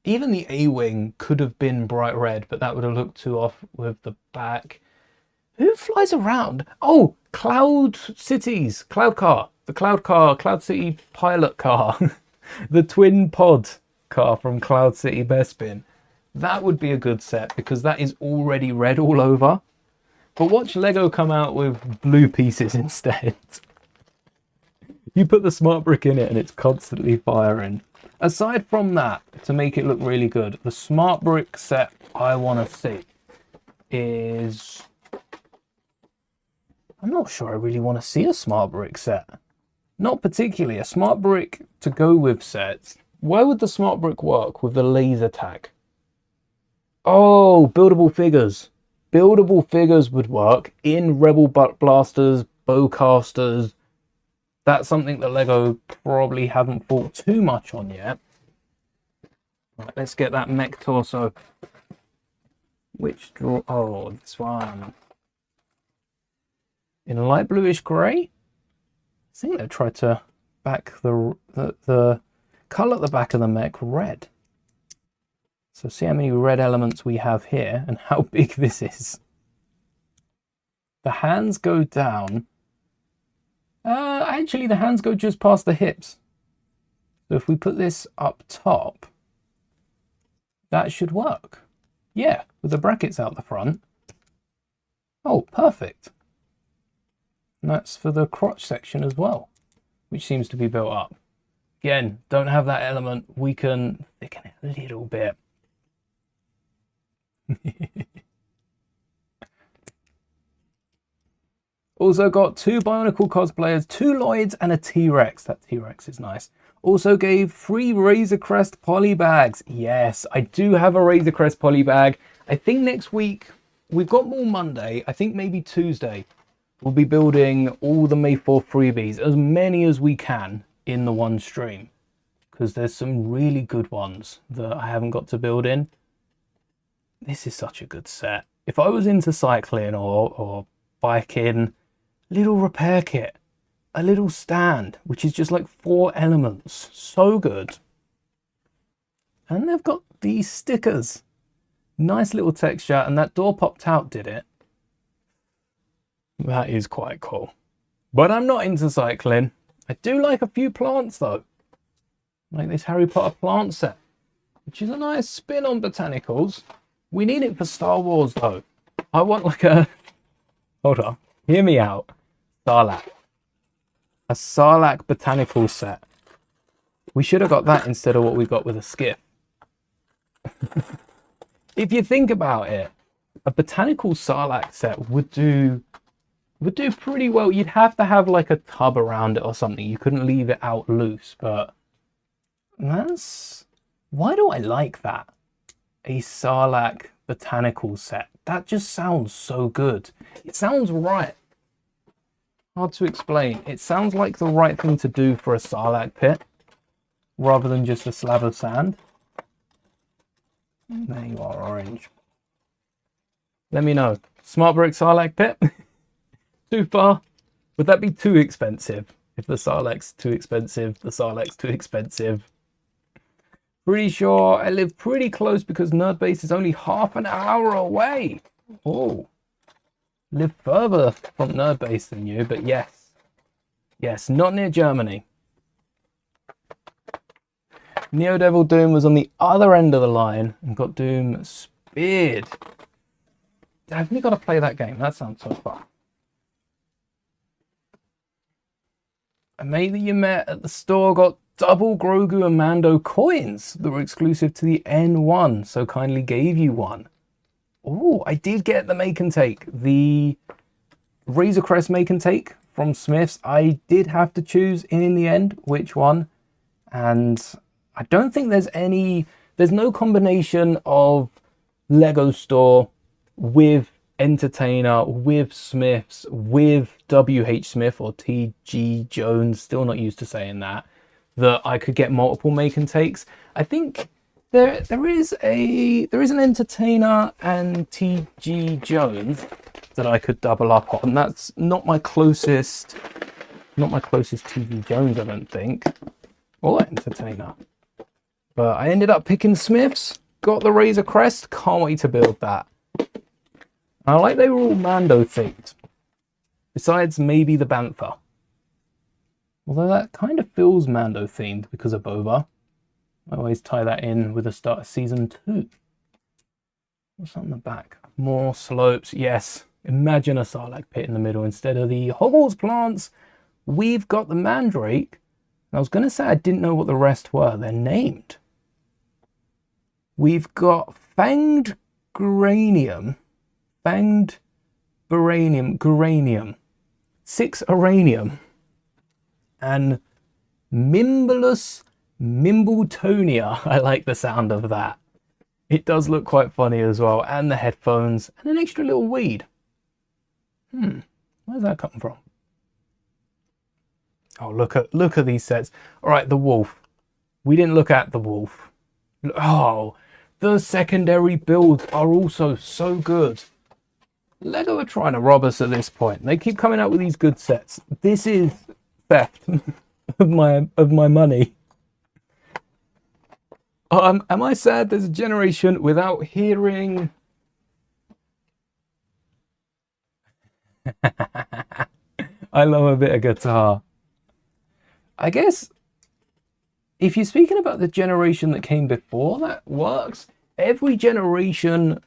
even the A-wing could have been bright red, but that would have looked too off with the back. Who flies around? Oh, Cloud Cities, Cloud Car, the Cloud Car, Cloud City pilot car, the twin pod car from Cloud City Bespin. That would be a good set because that is already red all over. But watch Lego come out with blue pieces instead. You put the smart brick in it and it's constantly firing. Aside from that, to make it look really good, the smart brick set I want to see is... I'm not sure I really want to see a smart brick set. Not particularly. A smart brick to go with sets. Where would the smart brick work with the laser tag? Oh, buildable figures. Buildable figures would work in Rebel Butt Blasters, Bowcasters. That's something that Lego probably haven't thought too much on yet. Right, let's get that mech torso. Which draw? Oh, this one. In light bluish grey. I think they tried to back the colour at the back of the mech red. So see how many red elements we have here and how big this is. The hands go down. Actually, the hands go just past the hips. So if we put this up top, that should work. Yeah, with the brackets out the front. Oh, perfect. And that's for the crotch section as well, which seems to be built up. Again, don't have that element. We can thicken it a little bit. Also got 2 Bionicle cosplayers, 2 Lloyds and a T-Rex. That T-Rex is nice. Also gave 3 Razor Crest poly bags. Yes, I do have a Razor Crest poly bag. I think next week, we've got more Monday. I think maybe Tuesday, we'll be building all the May 4 freebies, as many as we can in the one stream. Because there's some really good ones that I haven't got to build in. This is such a good set. If I was into cycling or biking, little repair kit, a little stand, which is just like 4 elements. So good. And they've got these stickers. Nice little texture, and that door popped out, did it? That is quite cool. But I'm not into cycling. I do like a few plants though. Like this Harry Potter plant set, which is a nice spin on botanicals. We need it for Star Wars though. I want like a... Hold on. Hear me out. Sarlacc. A Sarlacc botanical set. We should have got that instead of what we got with a skiff. If you think about it, a botanical Sarlacc set would do pretty well. You'd have to have like a tub around it or something. You couldn't leave it out loose, but that's... Why do I like that? A Sarlacc botanical set. That just sounds so good. It sounds right. Hard to explain. It sounds like the right thing to do for a Sarlacc pit rather than just a slab of sand. There you are, orange. Let me know. Smart brick Sarlacc pit? Too far? Would that be too expensive? If the Sarlac's too expensive, the Sarlac's too expensive. Pretty sure I live pretty close because Nerd Base is only half an hour away. Oh, live further from Nerd Base than you, but yes. Yes, not near Germany. Neo Devil Doom was on the other end of the line and got Doom speared. I've definitely got to play that game. That sounds so fun. A mate that you met at the store got double Grogu and Mando coins that were exclusive to the N1, so kindly gave you one. Oh, I did get the make and take. The Razor Crest make and take from Smith's. I did have to choose in the end which one. And I don't think there's no combination of Lego Store with Entertainer, with Smiths, with WH Smith or TG Jones, still not used to saying that I could get multiple make and takes. I think there is an Entertainer and TG Jones that I could double up on. That's not my closest TG Jones, I don't think, or Entertainer. But I ended up picking Smiths, got the Razor Crest, can't wait to build that. I like they were all Mando themed, besides maybe the Bantha. Although that kind of feels Mando themed because of Boba. I always tie that in with the start of season 2. What's on the back? More slopes, yes. Imagine a Sarlacc pit in the middle instead of the Hogwarts plants. We've got the Mandrake. I was going to say I didn't know what the rest were. They're named. We've got Fanged Geranium. Fanged Geranium. 6 Uranium. And Mimblus Mimbletonia. I like the sound of that. It does look quite funny as well. And the headphones. And an extra little weed. Where's that coming from? Oh, look at these sets. All right, the wolf. We didn't look at the wolf. Oh, the secondary builds are also so good. Lego are trying to rob us at this point. They keep coming out with these good sets. This is theft of my money. Am I sad there's a generation without hearing? I love a bit of guitar. I guess if you're speaking about the generation that came before, that works. Every generation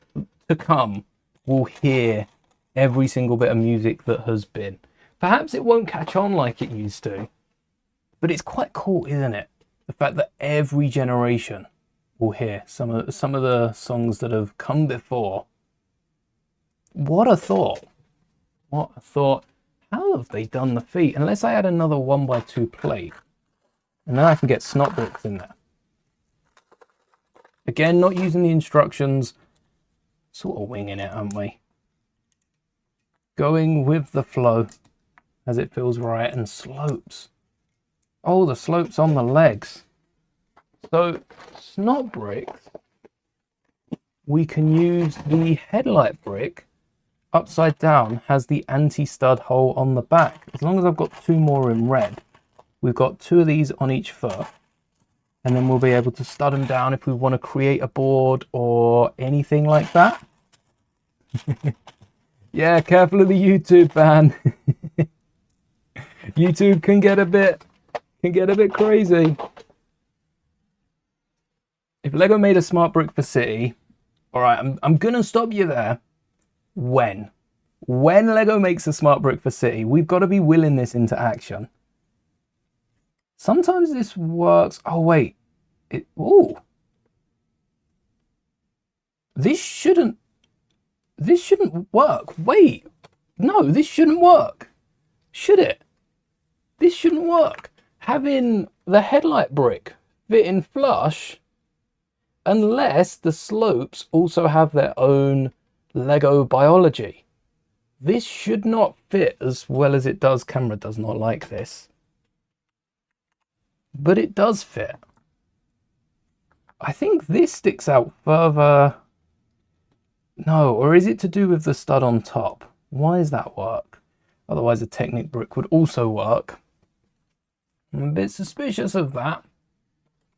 to come will hear every single bit of music that has been. Perhaps it won't catch on like it used to, but it's quite cool, isn't it? The fact that every generation will hear some of the songs that have come before. What a thought. What a thought. How have they done the feat? Unless I add another 1x2 plate. And then I can get snot bricks in there. Again, not using the instructions. Sort of winging it, aren't we? Going with the flow as it feels right. And slopes. Oh, the slopes on the legs. So, snot bricks. We can use the headlight brick. Upside down has the anti-stud hole on the back. As long as I've got 2 more in red, we've got 2 of these on each foot, and then we'll be able to stud them down if we want to create a board or anything like that. Yeah, careful of the YouTube ban. YouTube can get a bit crazy. If Lego made a smart brick for City, all right, I'm gonna stop you there. When Lego makes a smart brick for City, we've got to be willing this into action. Sometimes this works. Oh wait, this shouldn't work. Wait, no, this shouldn't work. Should it? This shouldn't work. Having the headlight brick fit in flush, unless the slopes also have their own Lego biology. This should not fit as well as it does. Camera does not like this. But it does fit. I think this sticks out further. No, or is it to do with the stud on top? Why does that work? Otherwise a Technic brick would also work. I'm a bit suspicious of that.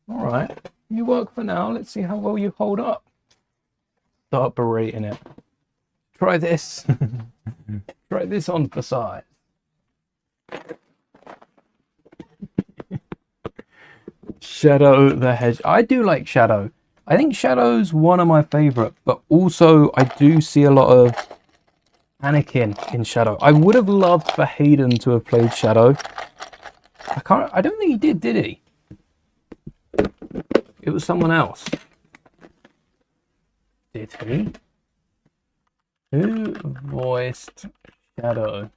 All right, you work for now. Let's see how well you hold up. Start berating it. Try this. Try this on for size. Shadow the Hedge. I do like Shadow. I think Shadow's one of my favorite, but also I do see a lot of Anakin in Shadow. I would have loved for Hayden to have played Shadow. I don't think he did he? It was someone else. Did he? Who voiced Shadow?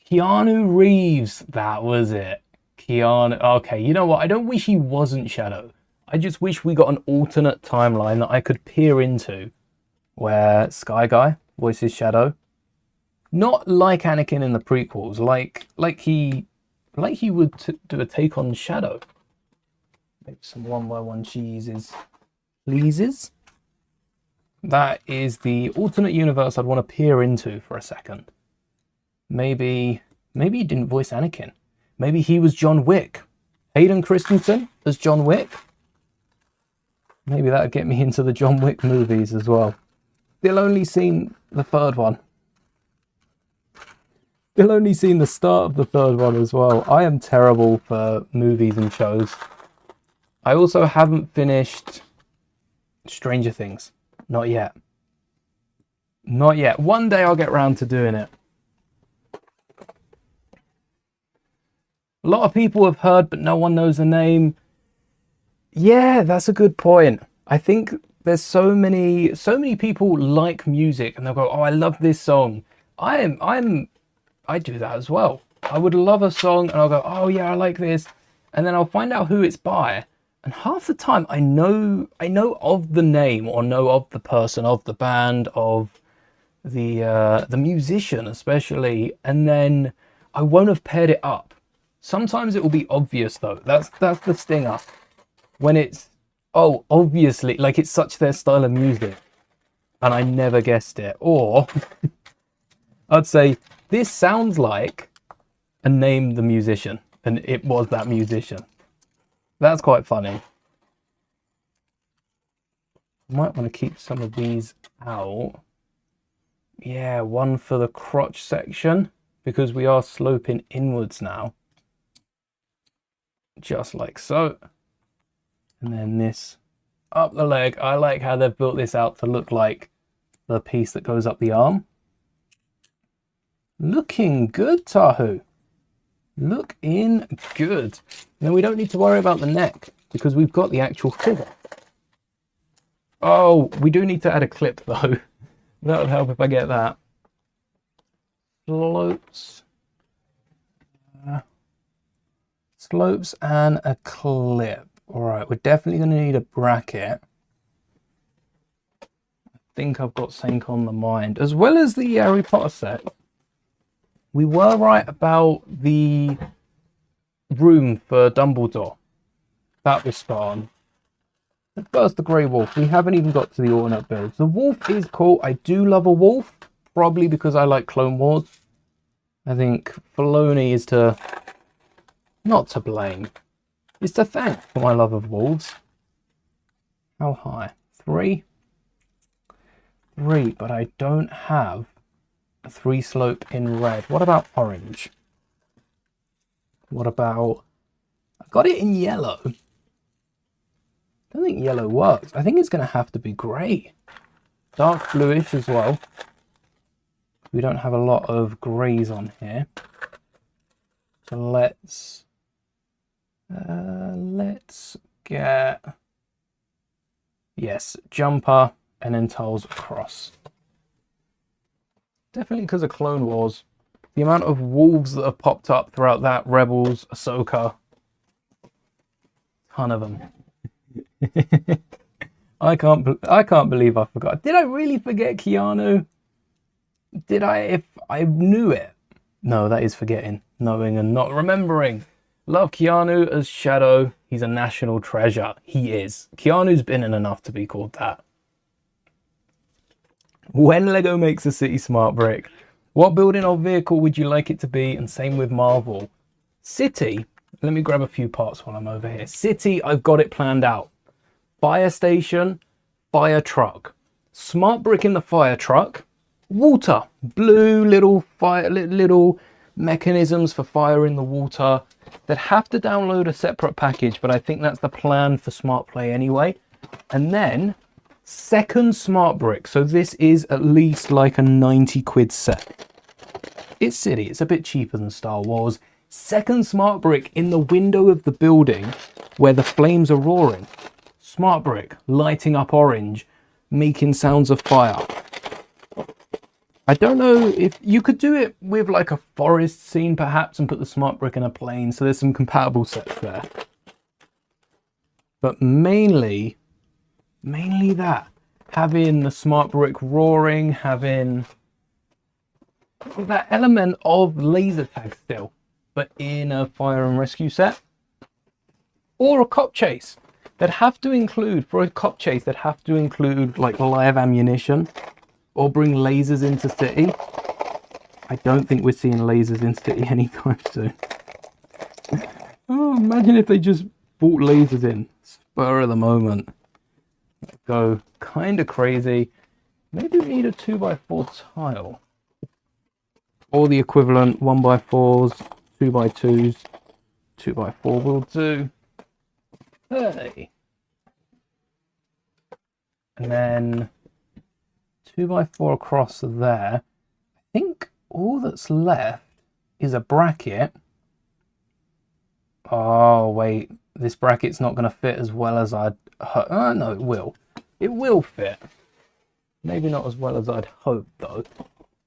Keanu Reeves. That was it. Keanu. Okay, you know what? I don't wish he wasn't Shadow. I just wish we got an alternate timeline that I could peer into where Sky Guy voices Shadow. Not like Anakin in the prequels, like he would do a take on Shadow. Maybe some 1x1 cheeses, pleases. That is the alternate universe I'd want to peer into for a second. Maybe he didn't voice Anakin. Maybe he was John Wick. Hayden Christensen as John Wick. Maybe that would get me into the John Wick movies as well. Still only seen the third one. Still only seen the start of the third one as well. I am terrible for movies and shows. I also haven't finished Stranger Things. Not yet. Not yet. One day I'll get round to doing it. A lot of people have heard, but no one knows the name. Yeah, that's a good point. I think there's so many people like music and they'll go, oh, I love this song. I do that as well. I would love a song and I'll go, oh yeah, I like this. And then I'll find out who it's by. And half the time I know of the name or know of the person, of the band, of the musician especially, and then I won't have paired it up. Sometimes it will be obvious though. That's the stinger. When it's, oh, obviously, like it's such their style of music and I never guessed it. Or I'd say, this sounds like a name the musician, and it was that musician. That's quite funny. Might want to keep some of these out. Yeah, one for the crotch section, because we are sloping inwards now. Just like so. And then this up the leg. I like how they've built this out to look like the piece that goes up the arm. Looking good, Tahu. Looking good. Now we don't need to worry about the neck because we've got the actual figure. Oh, we do need to add a clip though. That would help if I get that. Slopes. Slopes and a clip. All right, we're definitely going to need a bracket. I think I've got something on the mind, as well as the Harry Potter set. We were right about the room for Dumbledore. That was spot on. But first, the Grey Wolf. We haven't even got to the alternate builds. The wolf is cool. I do love a wolf, probably because I like Clone Wars. I think Filoni is not to blame. Is to thank for my love of wolves. How high? 3? 3, but I don't have a 3 slope in red. What about orange? What about... I got it in yellow. I don't think yellow works. I think it's going to have to be grey. Dark bluish as well. We don't have a lot of greys on here. So let's get, yes, jumper and then tiles across. Definitely because of Clone Wars. The amount of wolves that have popped up throughout that, Rebels, Ahsoka, ton of them. I can't believe I forgot. Did I really forget Keanu? Did I? If I knew it. No, that is forgetting, knowing and not remembering. Love Keanu as Shadow. He's a national treasure. He is. Keanu's been in enough to be called that. When Lego makes a city smart brick, What building or vehicle would you like it to be? And same with Marvel. City, let me grab a few parts while I'm over here. City, I've got it planned out. Fire station, fire truck. Smart brick in the fire truck. Water, blue little fire, little mechanisms for fire in the water. They'd have to download a separate package, but I think that's the plan for Smart Play anyway. And then second smart brick. So this is at least like a 90 quid set. It's City, it's a bit cheaper than Star Wars. Second smart brick in the window of the building where the flames are roaring. Smart brick lighting up orange, making sounds of fire. I don't know if you could do it with like a forest scene perhaps and put the smart brick in a plane. So there's some compatible sets there. But mainly that. Having the smart brick roaring, having that element of laser tag still, but in a fire and rescue set. Or a cop chase. They'd have to include, for a cop chase, they'd have to include like live ammunition or bring lasers into City. I don't think we're seeing lasers in City anytime soon. Oh, imagine if they just brought lasers in, spur of the moment. Go kind of crazy. Maybe we need a 2x4 tile. Or the equivalent 1x4s, 2x2s, 2x4 will do. Hey. And then 2x4 across there. I think all that's left is a bracket. Oh, wait. This bracket's not going to fit as well as I'd... no, it will. It will fit. Maybe not as well as I'd hope, though.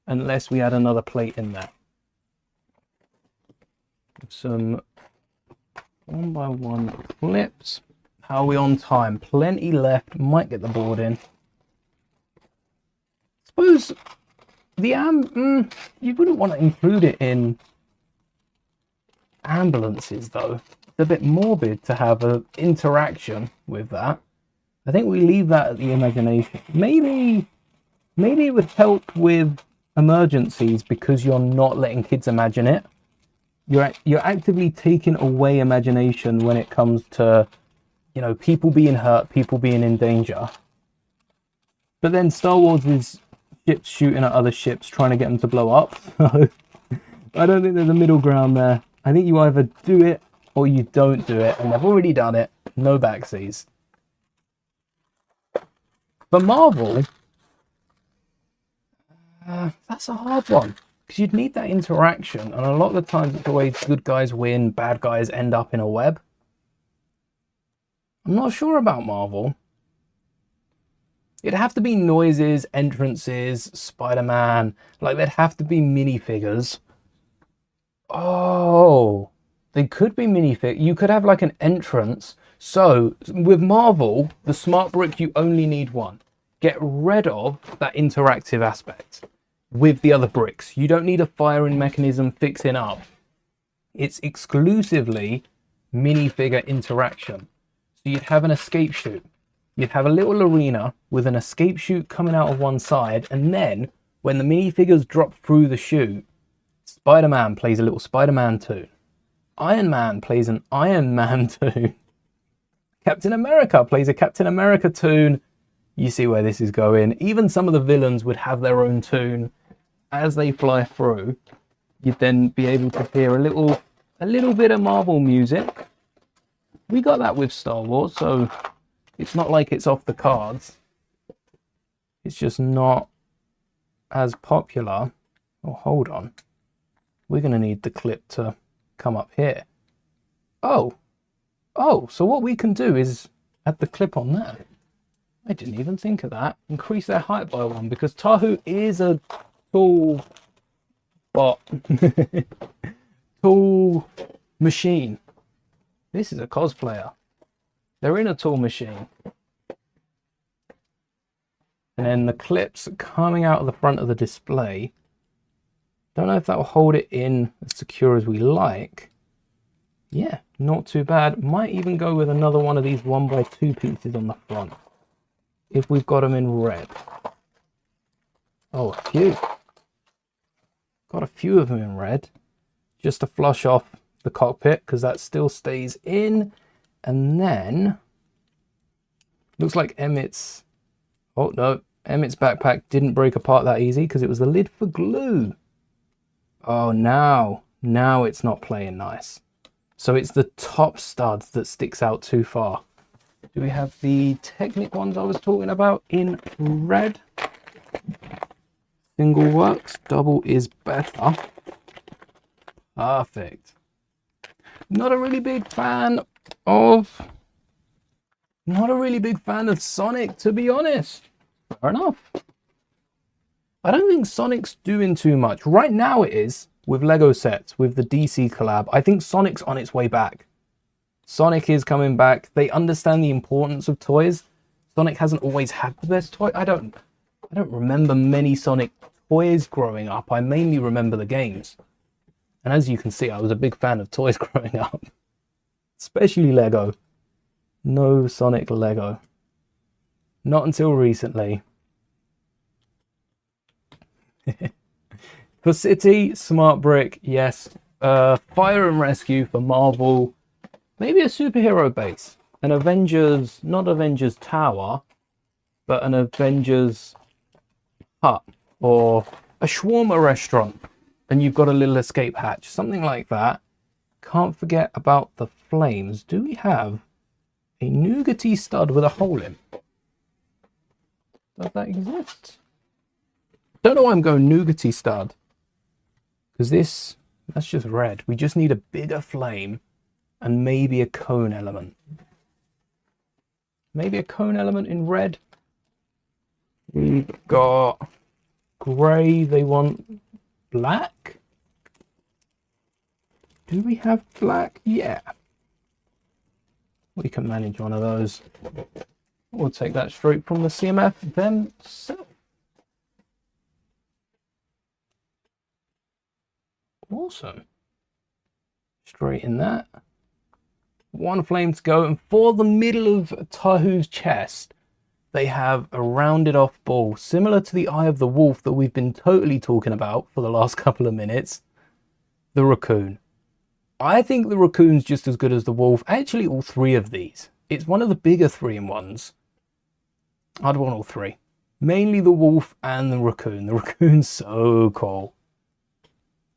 Unless we add another plate in there. Some 1x1 clips. How are we on time? Plenty left. Might get the board in. Suppose the you wouldn't want to include it in ambulances, though. It's a bit morbid to have an interaction with that. I think we leave that at the imagination. Maybe it would help with emergencies because you're not letting kids imagine it. You're actively taking away imagination when it comes to, you know, people being hurt, people being in danger. But then Star Wars is ships shooting at other ships, trying to get them to blow up. So I don't think there's a middle ground there. I think you either do it or you don't do it, and they've already done it. No backseas. For Marvel, that's a hard one. Because you'd need that interaction, and a lot of the times it's always good guys win, bad guys end up in a web. I'm not sure about Marvel. It'd have to be noises, entrances, Spider-Man. Like, there'd have to be minifigures. Oh, they could be minifigures. You could have like an entrance. So with Marvel, the smart brick, you only need one. Get rid of that interactive aspect with the other bricks. You don't need a firing mechanism fixing up. It's exclusively minifigure interaction. So you'd have an escape chute. You'd have a little arena with an escape chute coming out of one side, and then when the minifigures drop through the chute, Spider-Man plays a little Spider-Man tune. Iron Man plays an Iron Man tune. Captain America plays a Captain America tune. You see where this is going. Even some of the villains would have their own tune. As they fly through, you'd then be able to hear a little bit of Marvel music. We got that with Star Wars, so it's not like it's off the cards. It's just not as popular. Oh, hold on. We're going to need the clip to come up here. Oh, so what we can do is add the clip on there. I didn't even think of that. Increase their height by 1, because Tahu is a tall bot. Tall machine. This is a cosplayer. They're in a tall machine. And then the clips coming out of the front of the display. Don't know if that will hold it in as secure as we like. Yeah, not too bad. Might even go with another one of these 1x2 pieces on the front, if we've got them in red. Oh, a few. Got a few of them in red, just to flush off the cockpit, because that still stays in. And then, looks like Emmett's, oh no, Emmett's backpack didn't break apart that easy, because it was the lid for glue. Oh, now it's not playing nice. So it's the top stud that sticks out too far. Do we have the Technic ones I was talking about in red? Single works, double is better. Perfect. Not a really big fan of Sonic, to be honest. Fair enough. I don't think Sonic's doing too much. Right now it is, with Lego sets, with the DC collab. I think Sonic's on its way back. Sonic is coming back. They understand the importance of toys. Sonic hasn't always had the best toy. I don't remember many Sonic toys growing up. I mainly remember the games. And as you can see, I was a big fan of toys growing up. Especially Lego. No Sonic Lego. Not until recently. For City, Smart Brick, yes. Fire and Rescue for Marvel. Maybe a superhero base. An Avengers, not Avengers Tower, but an Avengers hut. Or a shawarma restaurant. And you've got a little escape hatch. Something like that. Can't forget about the flames. Do we have a nougaty stud with a hole in? Does that exist? Don't know why I'm going nougaty stud. Because that's just red. We just need a bigger flame and maybe a cone element. Maybe a cone element in red. We've got grey. They want black. Do we have black? Yeah. We can manage one of those. We'll take that straight from the CMF themselves. Awesome. Straight in that. One flame to go. And for the middle of Tahu's chest, they have a rounded off ball, similar to the Eye of the Wolf that we've been totally talking about for the last couple of minutes. The raccoon. I think the raccoon's just as good as the wolf. Actually, all three of these. It's one of the bigger 3-in-1s. I'd want all three. Mainly the wolf and the raccoon. The raccoon's so cool.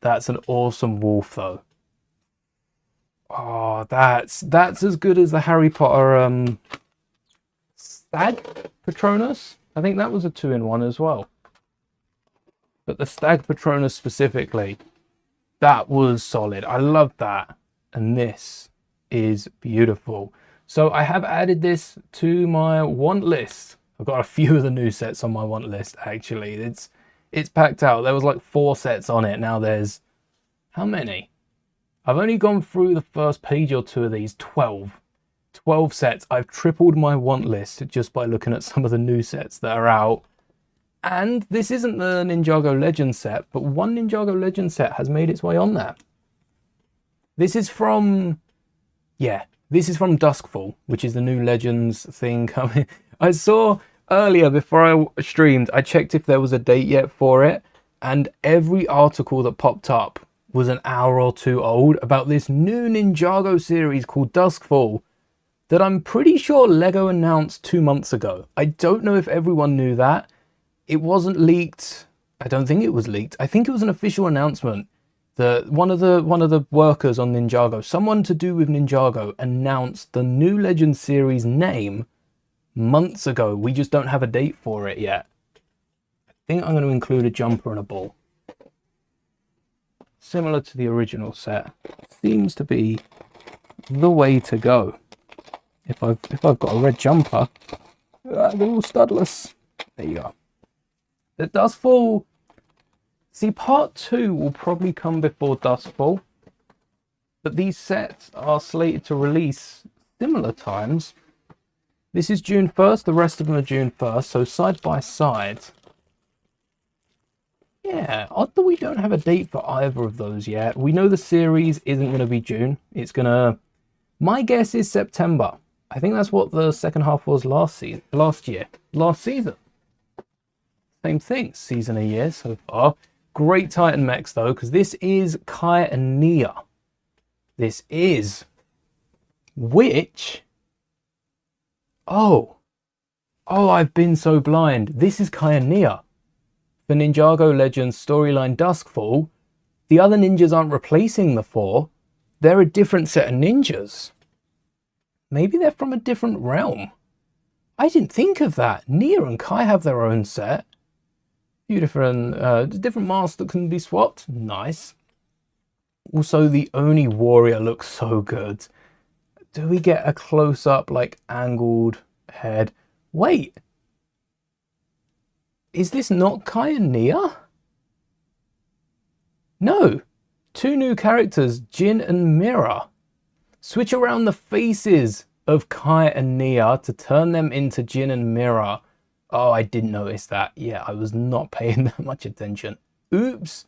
That's an awesome wolf, though. Oh, that's as good as the Harry Potter Stag Patronus. I think that was a 2-in-1 as well. But the Stag Patronus specifically, that was solid. I love that. And this is beautiful. So I have added this to my want list. I've got a few of the new sets on my want list, actually. It's packed out. There was like 4 sets on it. Now there's, how many? I've only gone through the first page or 2 of these. 12 sets. I've tripled my want list just by looking at some of the new sets that are out. And this isn't the Ninjago Legend set, but one Ninjago Legend set has made its way on there. This is from, yeah, this is from Duskfall, which is the new Legends thing coming. I saw earlier before I streamed, I checked if there was a date yet for it, and every article that popped up was an hour or 2 old about this new Ninjago series called Duskfall that I'm pretty sure Lego announced 2 months ago. I don't know if everyone knew that. It wasn't leaked. I don't think it was leaked. I think it was an official announcement that one of the workers on Ninjago, someone to do with Ninjago, announced the new Legend series name months ago. We just don't have a date for it yet. I think I'm going to include a jumper and a ball. Similar to the original set. Seems to be the way to go. If I've got a red jumper, they're all studless. There you go. The Duskfall, see, part 2 will probably come before Duskfall, but these sets are slated to release similar times. This is June 1st, the rest of them are June 1st, so side by side. Yeah, odd that we don't have a date for either of those yet. We know the series isn't going to be June. It's going to, my guess is September. I think that's what the second half was last season. Same thing, season a year so far. Great Titan mechs though, because this is Kai and Nia. This is. Which... Oh, I've been so blind. This is Kai and Nia. For Ninjago Legends storyline Duskfall, the other ninjas aren't replacing the four. They're a different set of ninjas. Maybe they're from a different realm. I didn't think of that. Nia and Kai have their own set. A few different masks that can be swapped. Nice. Also, the Oni warrior looks so good. Do we get a close-up, like, angled head? Wait. Is this not Kai and Nia? No. Two new characters, Jin and Mira. Switch around the faces of Kai and Nia to turn them into Jin and Mira. Oh, I didn't notice that. Yeah, I was not paying that much attention. Oops.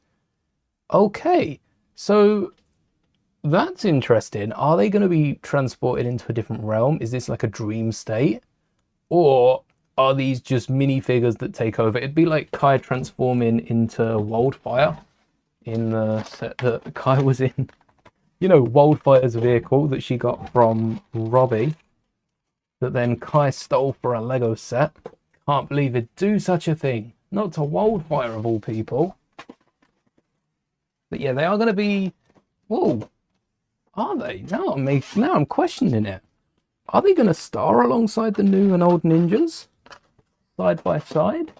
Okay, so that's interesting. Are they going to be transported into a different realm? Is this like a dream state? Or are these just minifigures that take over? It'd be like Kai transforming into Wildfire in the set that Kai was in. You know, Wildfire's vehicle that she got from Robbie, that then Kai stole for a Lego set. Can't believe it'd do such a thing. Not to Wildfire of all people. But yeah, they are going to be... Whoa. Are they? Now I'm questioning it. Are they going to star alongside the new and old ninjas? Side by side?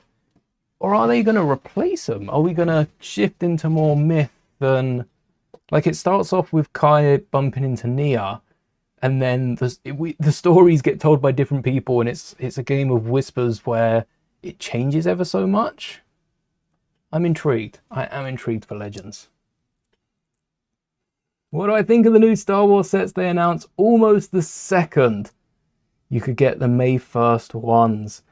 Or are they going to replace them? Are we going to shift into more myth than... Like, it starts off with Kai bumping into Nia, and then the stories get told by different people, and it's a game of whispers where it changes ever so much. I'm intrigued. I am intrigued for Legends. What do I think of the new Star Wars sets they announced almost the second you could get the May 1st ones?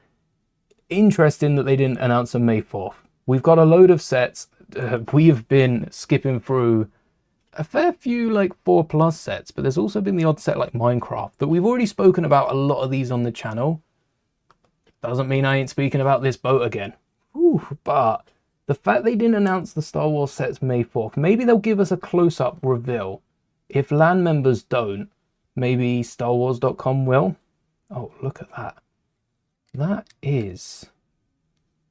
Interesting that they didn't announce them May 4th. We've got a load of sets. We have been skipping through a fair few like 4+ sets, but there's also been the odd set like Minecraft that we've already spoken about a lot of these on the channel. Doesn't mean I ain't speaking about this boat again. Ooh, but the fact they didn't announce the Star Wars sets May 4th, maybe they'll give us a close-up reveal. If LAN members don't, maybe StarWars.com will. Oh, look at that.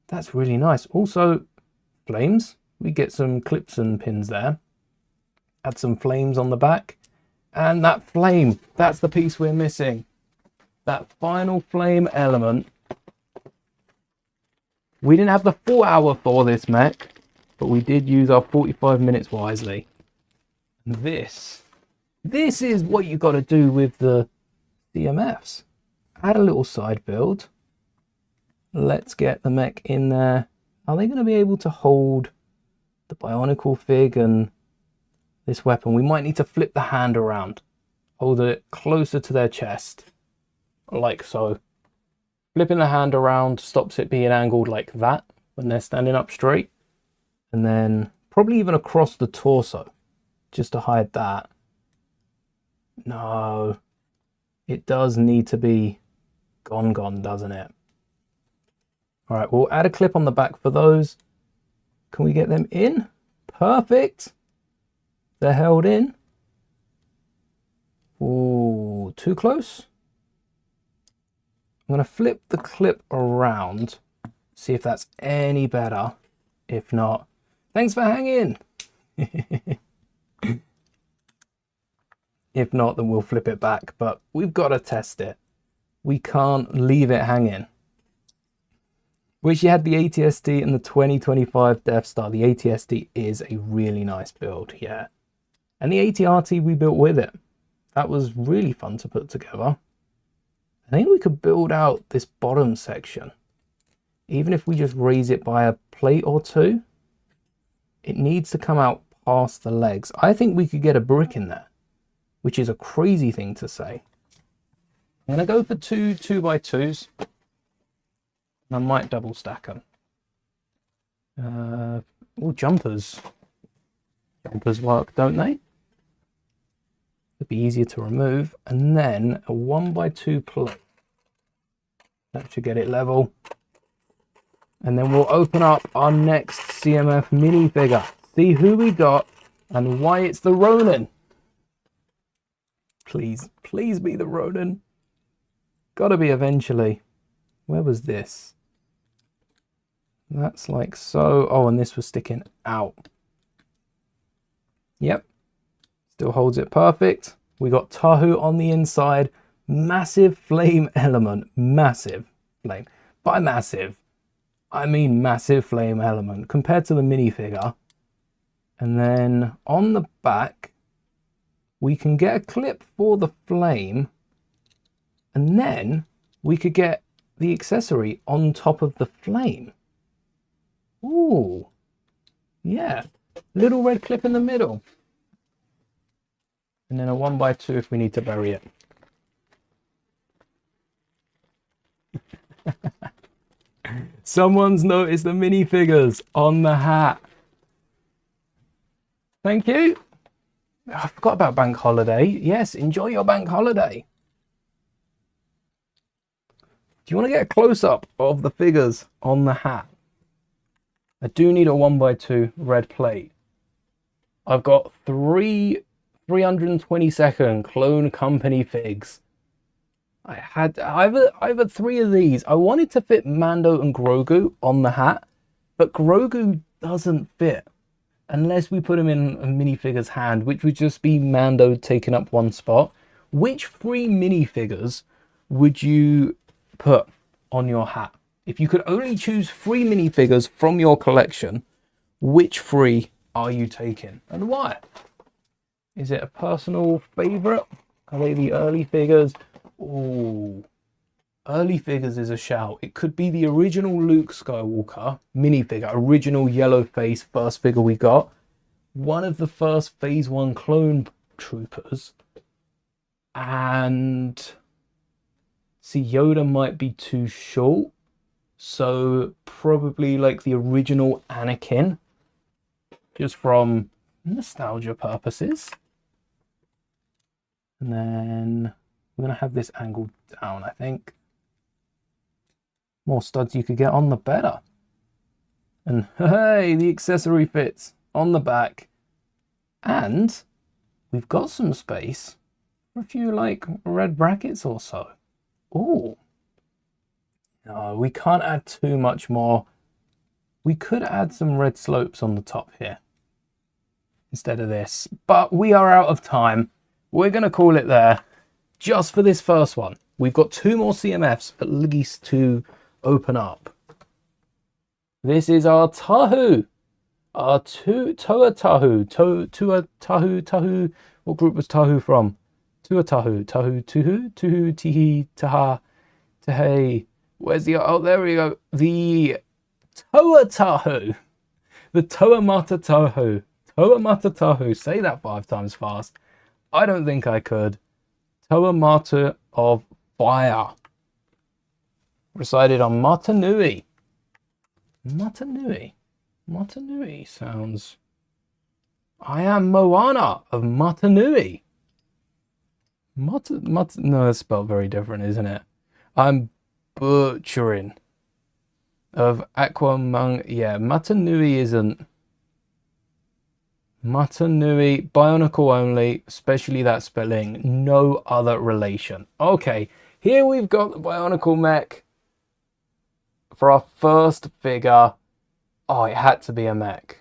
That's really nice. Also, flames. We get some clips and pins there. Add some flames on the back. And that flame, that's the piece we're missing. That final flame element. We didn't have the 4 hour for this mech, but we did use our 45 minutes wisely. And this is what you got to do with the CMFs. Add a little side build. Let's get the mech in there. Are they going to be able to hold the Bionicle Fig and this weapon? We might need to flip the hand around. Hold it closer to their chest. Like so. Flipping the hand around stops it being angled like that when they're standing up straight. And then probably even across the torso. Just to hide that. No. It does need to be gone, doesn't it? Alright, we'll add a clip on the back for those. Can we get them in? Perfect. They're held in. Ooh, too close. I'm going to flip the clip around, see if that's any better. If not, thanks for hanging. If not, then we'll flip it back, but we've got to test it. We can't leave it hanging. Wish you had the ATST and the 2025 Death Star. The ATST is a really nice build, yeah. And the ATRT we built with it. That was really fun to put together. I think we could build out this bottom section. Even if we just raise it by a plate or two, it needs to come out past the legs. I think we could get a brick in there, which is a crazy thing to say. I'm going to go for two 2x2s. And I might double stack them. Oh, jumpers. Jumpers work, don't they? It'd be easier to remove. And then a 1x2 plate. That should get it level. And then we'll open up our next CMF minifigure. See who we got and why it's the Ronin. Please, please be the Ronin. Gotta be eventually. Where was this? That's like so. Oh, and this was sticking out. Yep. Still holds it perfect. We got Tahu on the inside. Massive flame element. Massive flame. By massive, I mean massive flame element compared to the minifigure. And then on the back, we can get a clip for the flame. And then we could get the accessory on top of the flame. Ooh. Yeah. Little red clip in the middle. And then a 1x2 if we need to bury it. Someone's noticed the minifigures on the hat. Thank you. I forgot about bank holiday. Yes, enjoy your bank holiday. Do you want to get a close-up of the figures on the hat? I do need a 1x2 red plate. I've got 322nd Clone Company figs. I've had 3 of these. I wanted to fit Mando and Grogu on the hat, but Grogu doesn't fit unless we put him in a minifigure's hand, which would just be Mando taking up one spot. Which 3 minifigures would you put on your hat? If you could only choose 3 minifigures from your collection, which 3 are you taking and why? Is it a personal favorite? Are they the early figures? Oh, early figures is a shout. It could be the original Luke Skywalker minifigure, original yellow face, first figure we got. One of the first Phase 1 clone troopers. And see, Yoda might be too short. So probably like the original Anakin. Just from nostalgia purposes. And then we're going to have this angled down, I think. More studs you could get on, the better. And hey, the accessory fits on the back. And we've got some space for a few like red brackets or so. Oh. No, we can't add too much more. We could add some red slopes on the top here instead of this. But we are out of time. We're going to call it there. Just for this first one. We've got 2 more CMFs at least to open up. This is our Tahu. Our Toa Tahu. Toa Tahu. What group was Tahu from? Toa Tahu. Tahu Tuhu. Tuhu Tihi Taha. Tahei. Where's the... Oh, there we go. The Toa Tahu. The Toa Mata Tahu. Toa Mata Tahu. Say that 5 times fast. I don't think I could. Toa Mata of Fire. Recited on Matanui. Matanui. Matanui sounds... I am Moana of Matanui. No, that's spelled very different, isn't it? I'm butchering. Of Aquamang... Yeah, Matanui isn't... Matanui, Bionicle only, especially that spelling, no other relation. Okay, here we've got the Bionicle mech for our first figure. Oh, it had to be a mech.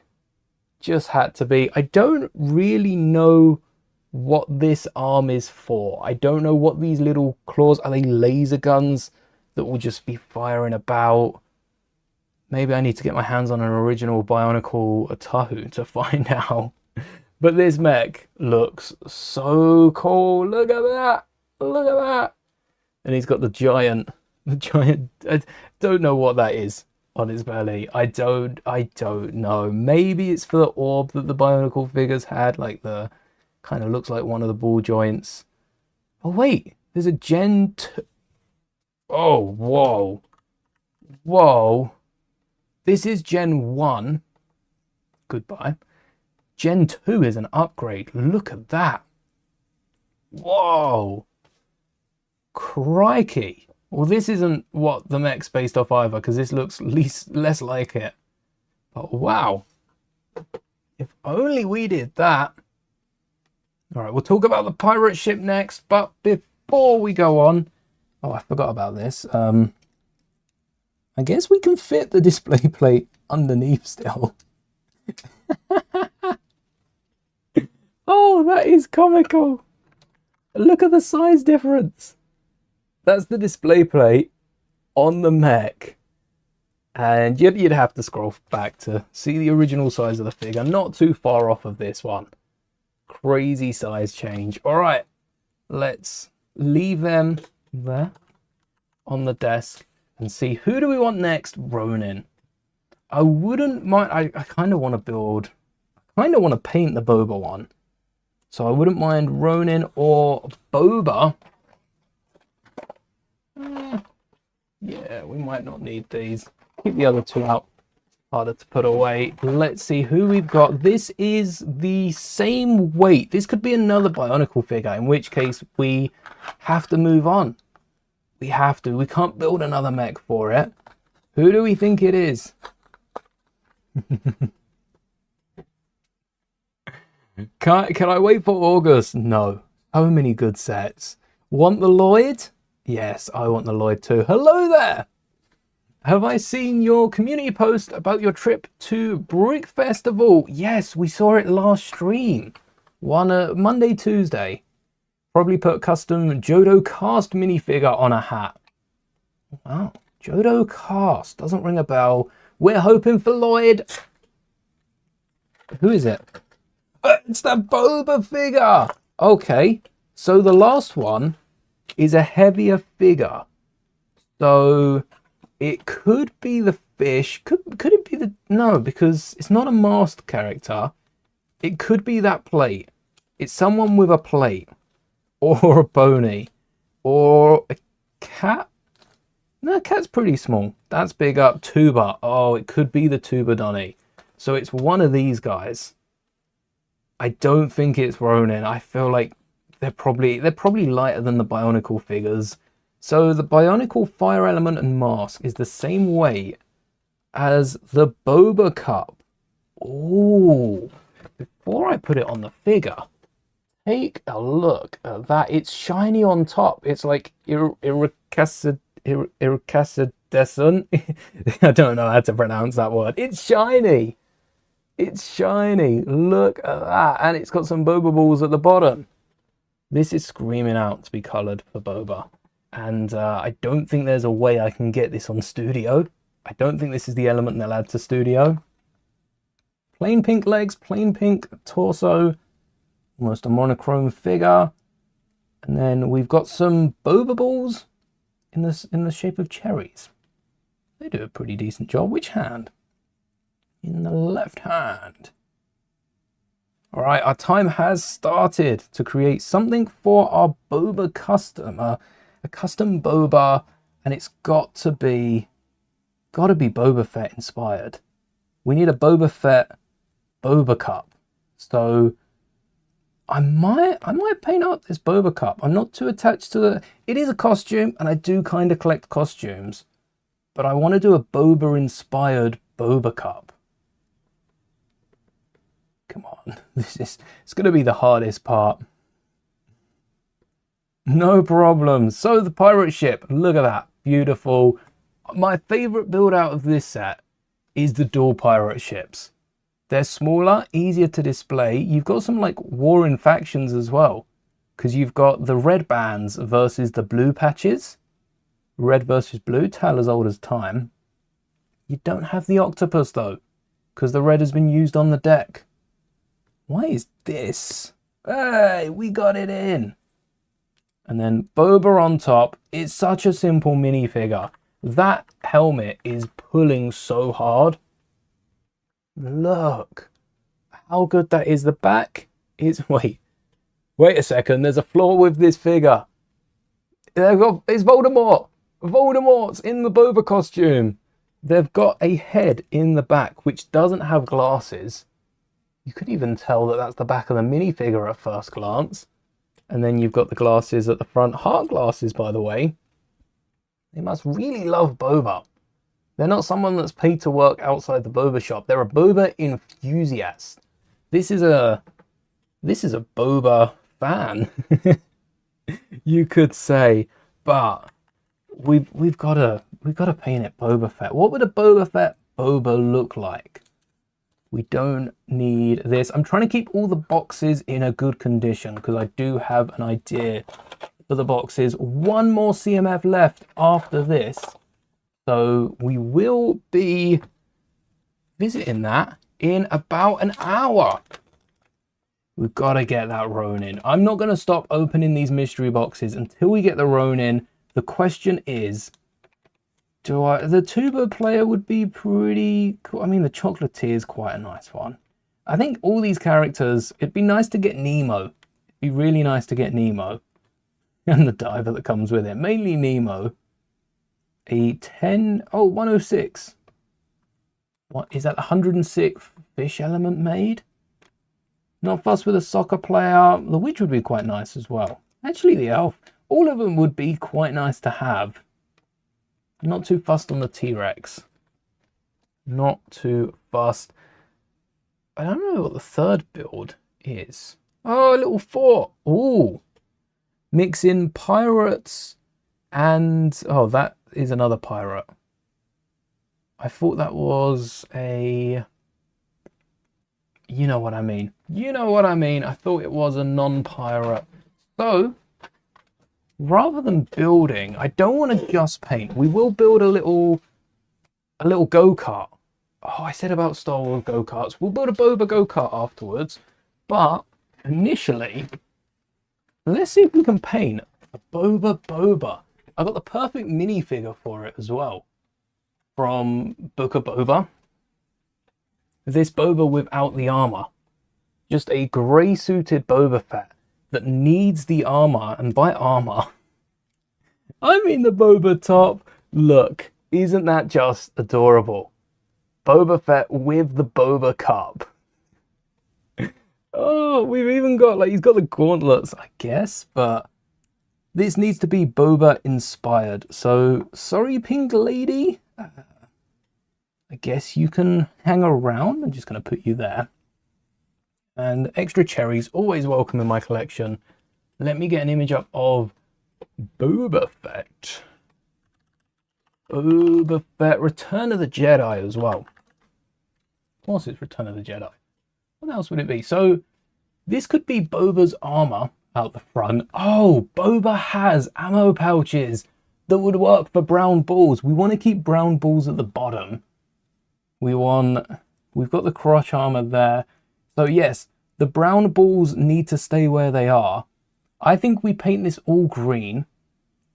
Just had to be. I don't really know what this arm is for. I don't know what these little claws, are they laser guns that will just be firing about? Maybe I need to get my hands on an original Bionicle Tahu to find out. But this mech looks so cool. Look at that. Look at that. And he's got the giant, I don't know what that is on his belly. I don't know. Maybe it's for the orb that the Bionicle figures had, like the, kind of looks like one of the ball joints. Oh wait, there's a Gen 2. Oh, whoa. Whoa. This is Gen 1. Goodbye. Gen 2 is an upgrade. Look at that. Whoa. Crikey. Well, this isn't what the mech's based off either, because this looks less like it. But wow, if only we did that. All right, we'll talk about the pirate ship next, but before we go on, oh, I forgot about this. I guess we can fit the display plate underneath still. Oh, that is comical. Look at the size difference. That's the display plate on the mech. And you'd have to scroll back to see the original size of the figure. Not too far off of this one. Crazy size change. All right, let's leave them there on the desk and see who do we want next. Ronin. I wouldn't mind. I kind of want to build. I kind of want to paint the Boba one. So I wouldn't mind Ronin or Boba. Yeah, we might not need these. Keep the other two out. Harder to put away. Let's see who we've got. This is the same weight. This could be another Bionicle figure, in which case we have to move on. We have to. We can't build another mech for it. Who do we think it is? Can I wait for August? No. So many good sets. Want the Lloyd? Yes, I want the Lloyd too. Hello there! Have I seen your community post about your trip to Brick Festival? Yes, we saw it last stream. One Monday, Tuesday. Probably put custom Jodo cast minifigure on a hat. Wow, Jodo cast. Doesn't ring a bell. We're hoping for Lloyd. Who is it? It's the Boba figure. Okay, so the last one is a heavier figure. So it could be the fish. Could it be the... No, because it's not a masked character. It could be that plate. It's someone with a plate. Or a pony. Or a cat. No, cat's pretty small. That's big up. Tuba. Oh, it could be the Tuba Donny. So it's one of these guys. I don't think it's Ronin. I feel like they're probably lighter than the Bionicle figures. So the Bionicle Fire Element and Mask is the same weight as the Boba Cup. Ooh. Before I put it on the figure, take a look at that. It's shiny on top. It's like iridescent. I don't know how to pronounce that word. It's shiny. It's shiny. Look at that. And it's got some Boba balls at the bottom. This is screaming out to be coloured for Boba. And I don't think there's a way I can get this on Studio. I don't think this is the element they'll add to Studio. Plain pink legs, plain pink torso. Almost a monochrome figure. And then we've got some Boba balls in the shape of cherries. They do a pretty decent job. Which hand? In the left hand. All right, our time has started to create something for our Boba custom, a custom Boba, and it's got to be Boba Fett inspired. We need a Boba Fett Boba Cup. So I might paint up this Boba Cup. I'm not too attached to the... It is a costume, and I do kind of collect costumes, but I want to do a Boba inspired Boba Cup. Come on, it's going to be the hardest part. No problem. So the pirate ship, look at that, beautiful. My favorite build out of this set is the dual pirate ships. They're smaller, easier to display. You've got some like warring factions as well, because you've got the red bands versus the blue patches. Red versus blue, tale as old as time. You don't have the octopus though, because the red has been used on the deck. Why is this? Hey, we got it in. And then Boba on top. It's such a simple minifigure. That helmet is pulling so hard. Look how good that is. The back is... Wait a second. There's a flaw with this figure. It's Voldemort. Voldemort's in the Boba costume. They've got a head in the back which doesn't have glasses. You could even tell that that's the back of the minifigure at first glance. And then you've got the glasses at the front. Heart glasses, by the way. They must really love boba. They're not someone that's paid to work outside the boba shop. They're a boba enthusiast. This is a boba fan, you could say. But we've got to paint it Boba Fett. What would a Boba Fett boba look like? We don't need this. I'm trying to keep all the boxes in a good condition because I do have an idea for the boxes. One more CMF left after this. So we will be visiting that in about an hour. We've got to get that Ronin. I'm not going to stop opening these mystery boxes until we get the Ronin. The question is, the tuba player would be pretty cool. I mean, the chocolatier is quite a nice one. I think all these characters, it'd be nice to get Nemo. It'd be really nice to get Nemo. And the diver that comes with it. Mainly Nemo. A 106. What is that? 106 fish element made? Not fussed with a soccer player. The witch would be quite nice as well. Actually, the elf. All of them would be quite nice to have. Not too fussed on the T-Rex. Not too fussed. I don't know what the third build is. Oh, a little fort. Ooh. Mix in pirates and... Oh, that is another pirate. I thought that was a... You know what I mean. You know what I mean. I thought it was a non-pirate. So... rather than building, I don't want to just paint. We will build a little go-kart. Oh, I said about Star Wars go-karts. We'll build a boba go-kart afterwards. But initially, let's see if we can paint a boba. I got the perfect minifigure for it as well. From Book of Boba. This boba without the armor. Just a grey-suited Boba Fett that needs the armor, and by armor, I mean the boba top. Look, isn't that just adorable? Boba Fett with the boba cup. Oh, we've even got, like, he's got the gauntlets, I guess, but this needs to be boba inspired. So, sorry, pink lady. I guess you can hang around. I'm just going to put you there. And extra cherries, always welcome in my collection. Let me get an image up of Boba Fett. Boba Fett, Return of the Jedi as well. Of course it's Return of the Jedi. What else would it be? So this could be Boba's armor out the front. Oh, Boba has ammo pouches that would work for brown balls. We want to keep brown balls at the bottom. We've got the crotch armor there. So yes, the brown balls need to stay where they are. I think we paint this all green.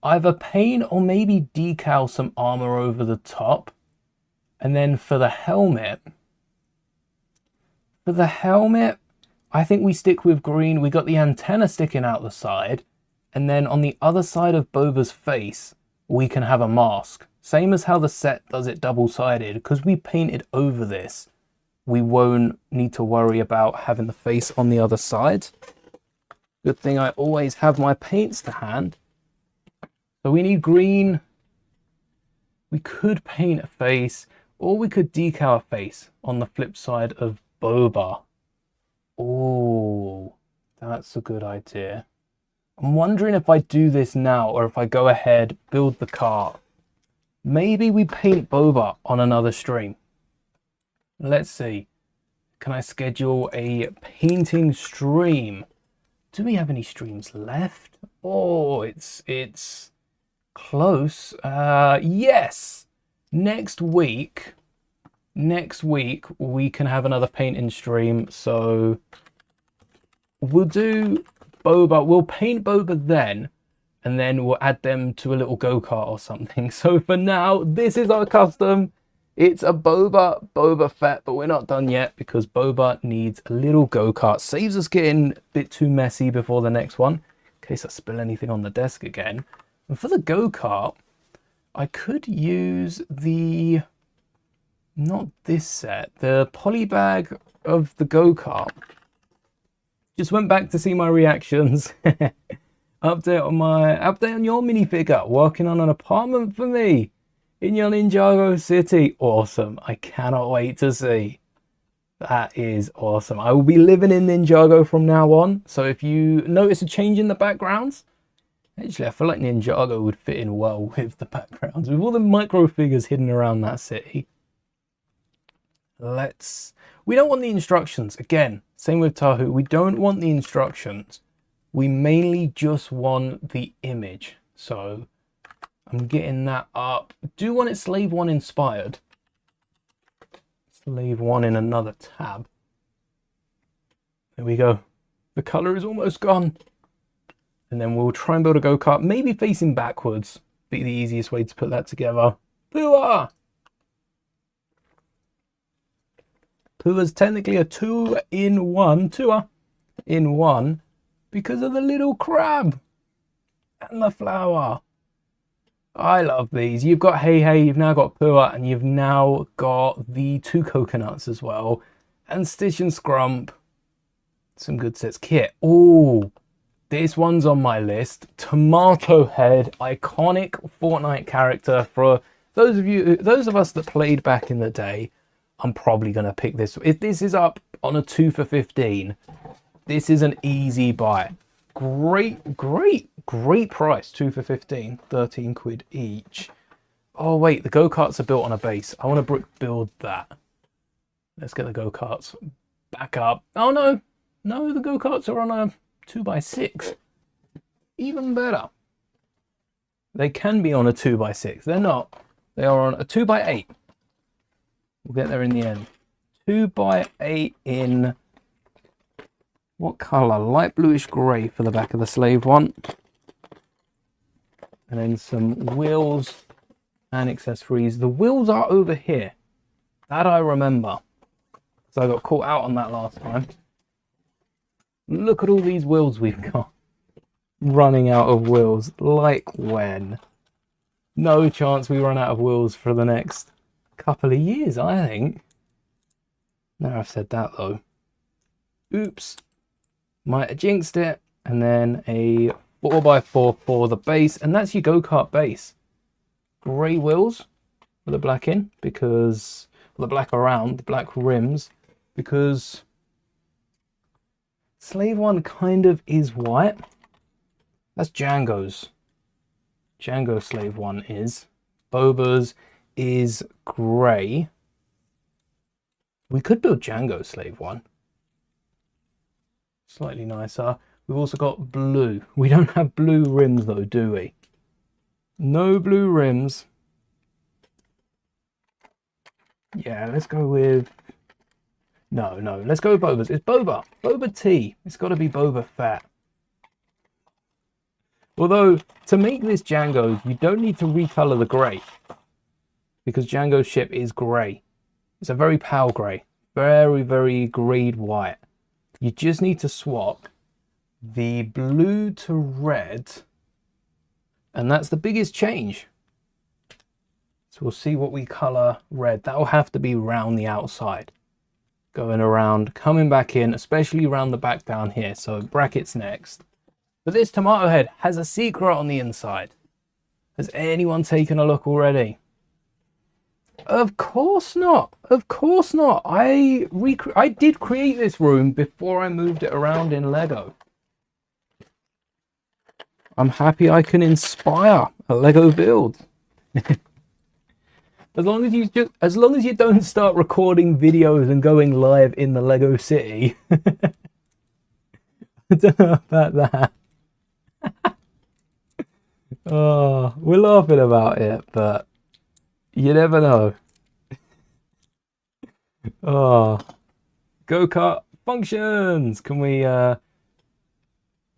Either paint or maybe decal some armor over the top. And then for the helmet, I think we stick with green. We got the antenna sticking out the side. And then on the other side of Boba's face, we can have a mask. Same as how the set does it double-sided. Because we painted over this, we won't need to worry about having the face on the other side. Good thing I always have my paints to hand. So we need green. We could paint a face, or we could decal a face on the flip side of Boba. Oh, that's a good idea. I'm wondering if I do this now, or if I go ahead, build the car. Maybe we paint Boba on another stream. Let's see. Can I schedule a painting stream? Do we have any streams left? Oh, it's close. Yes. Next week we can have another painting stream. So we'll do Boba. We'll paint Boba then, and then we'll add them to a little go-kart or something. So for now, this is our custom. It's a Boba Fett, but we're not done yet because Boba needs a little go-kart. Saves us getting a bit too messy before the next one, in case I spill anything on the desk again. And for the go-kart, I could use the, not this set, the poly bag of the go-kart. Just went back to see my reactions. Update on your minifigure. Working on an apartment for me in your Ninjago city. Awesome. I cannot wait to see. That is awesome. I will be living in Ninjago from now on. So if you notice a change in the backgrounds, actually I feel like Ninjago would fit in well with the backgrounds, with all the micro figures hidden around that city. We don't want the instructions. Again, same with Tahu. We don't want the instructions. We mainly just want the image. So I'm getting that up. Do want it Slave 1 inspired. Slave 1 in another tab. There we go. The color is almost gone. And then we'll try and build a go-kart, maybe facing backwards. Be the easiest way to put that together. Pua! Pua's technically a 2-in-1, two-in-1, because of the little crab and the flower. I love these. You've got Hey Hey, you've now got Pua, and you've now got the 2 coconuts as well. And Stitch and Scrump. Some good sets. Kit. Oh, this one's on my list. Tomato Head, iconic Fortnite character. For those of us that played back in the day, I'm probably going to pick this. If this is up on a 2 for 15, this is an easy buy. Great price. 2 for 15, 13 quid each. Oh wait, the go-karts are built on a base. I want to build that. Let's get the go-karts back up. Oh no, the go-karts are on a 2x6. Even better. They can be on a 2x6. They're not. They are on a 2x8. We'll get there in the end. 2x8 in what color? Light bluish grey for the back of the Slave 1. And then some wheels and accessories. The wheels are over here. That I remember. So I got caught out on that last time. Look at all these wheels we've got. Running out of wheels. Like when? No chance we run out of wheels for the next couple of years, I think. Now I've said that though. Oops. Might have jinxed it. And then a 4x4 for the base. And that's your go-kart base. Grey wheels with the black in, because the black around, the black rims, because Slave 1 kind of is white. That's Django's. Django Slave 1 is. Boba's is grey. We could build Django Slave 1. Slightly nicer. We've also got blue. We don't have blue rims though, do we? No blue rims. Yeah, let's go with... No, let's go with Boba's. It's Boba. Boba T. It's got to be Boba Fett. Although, to make this Django, you don't need to recolor the grey. Because Django's ship is grey. It's a very pale grey. Very, very greyed white. You just need to swap the blue to red. And that's the biggest change. So we'll see what we colour red. That will have to be round the outside. Going around, coming back in, especially around the back down here. So brackets next. But this tomato head has a secret on the inside. Has anyone taken a look already? Of course not. Of course not. I did create this room before I moved it around in Lego. I'm happy I can inspire a Lego build. As long as you don't start recording videos and going live in the Lego city. I don't know about that. Oh, we're laughing about it, but you never know. Oh, go-kart functions. Can we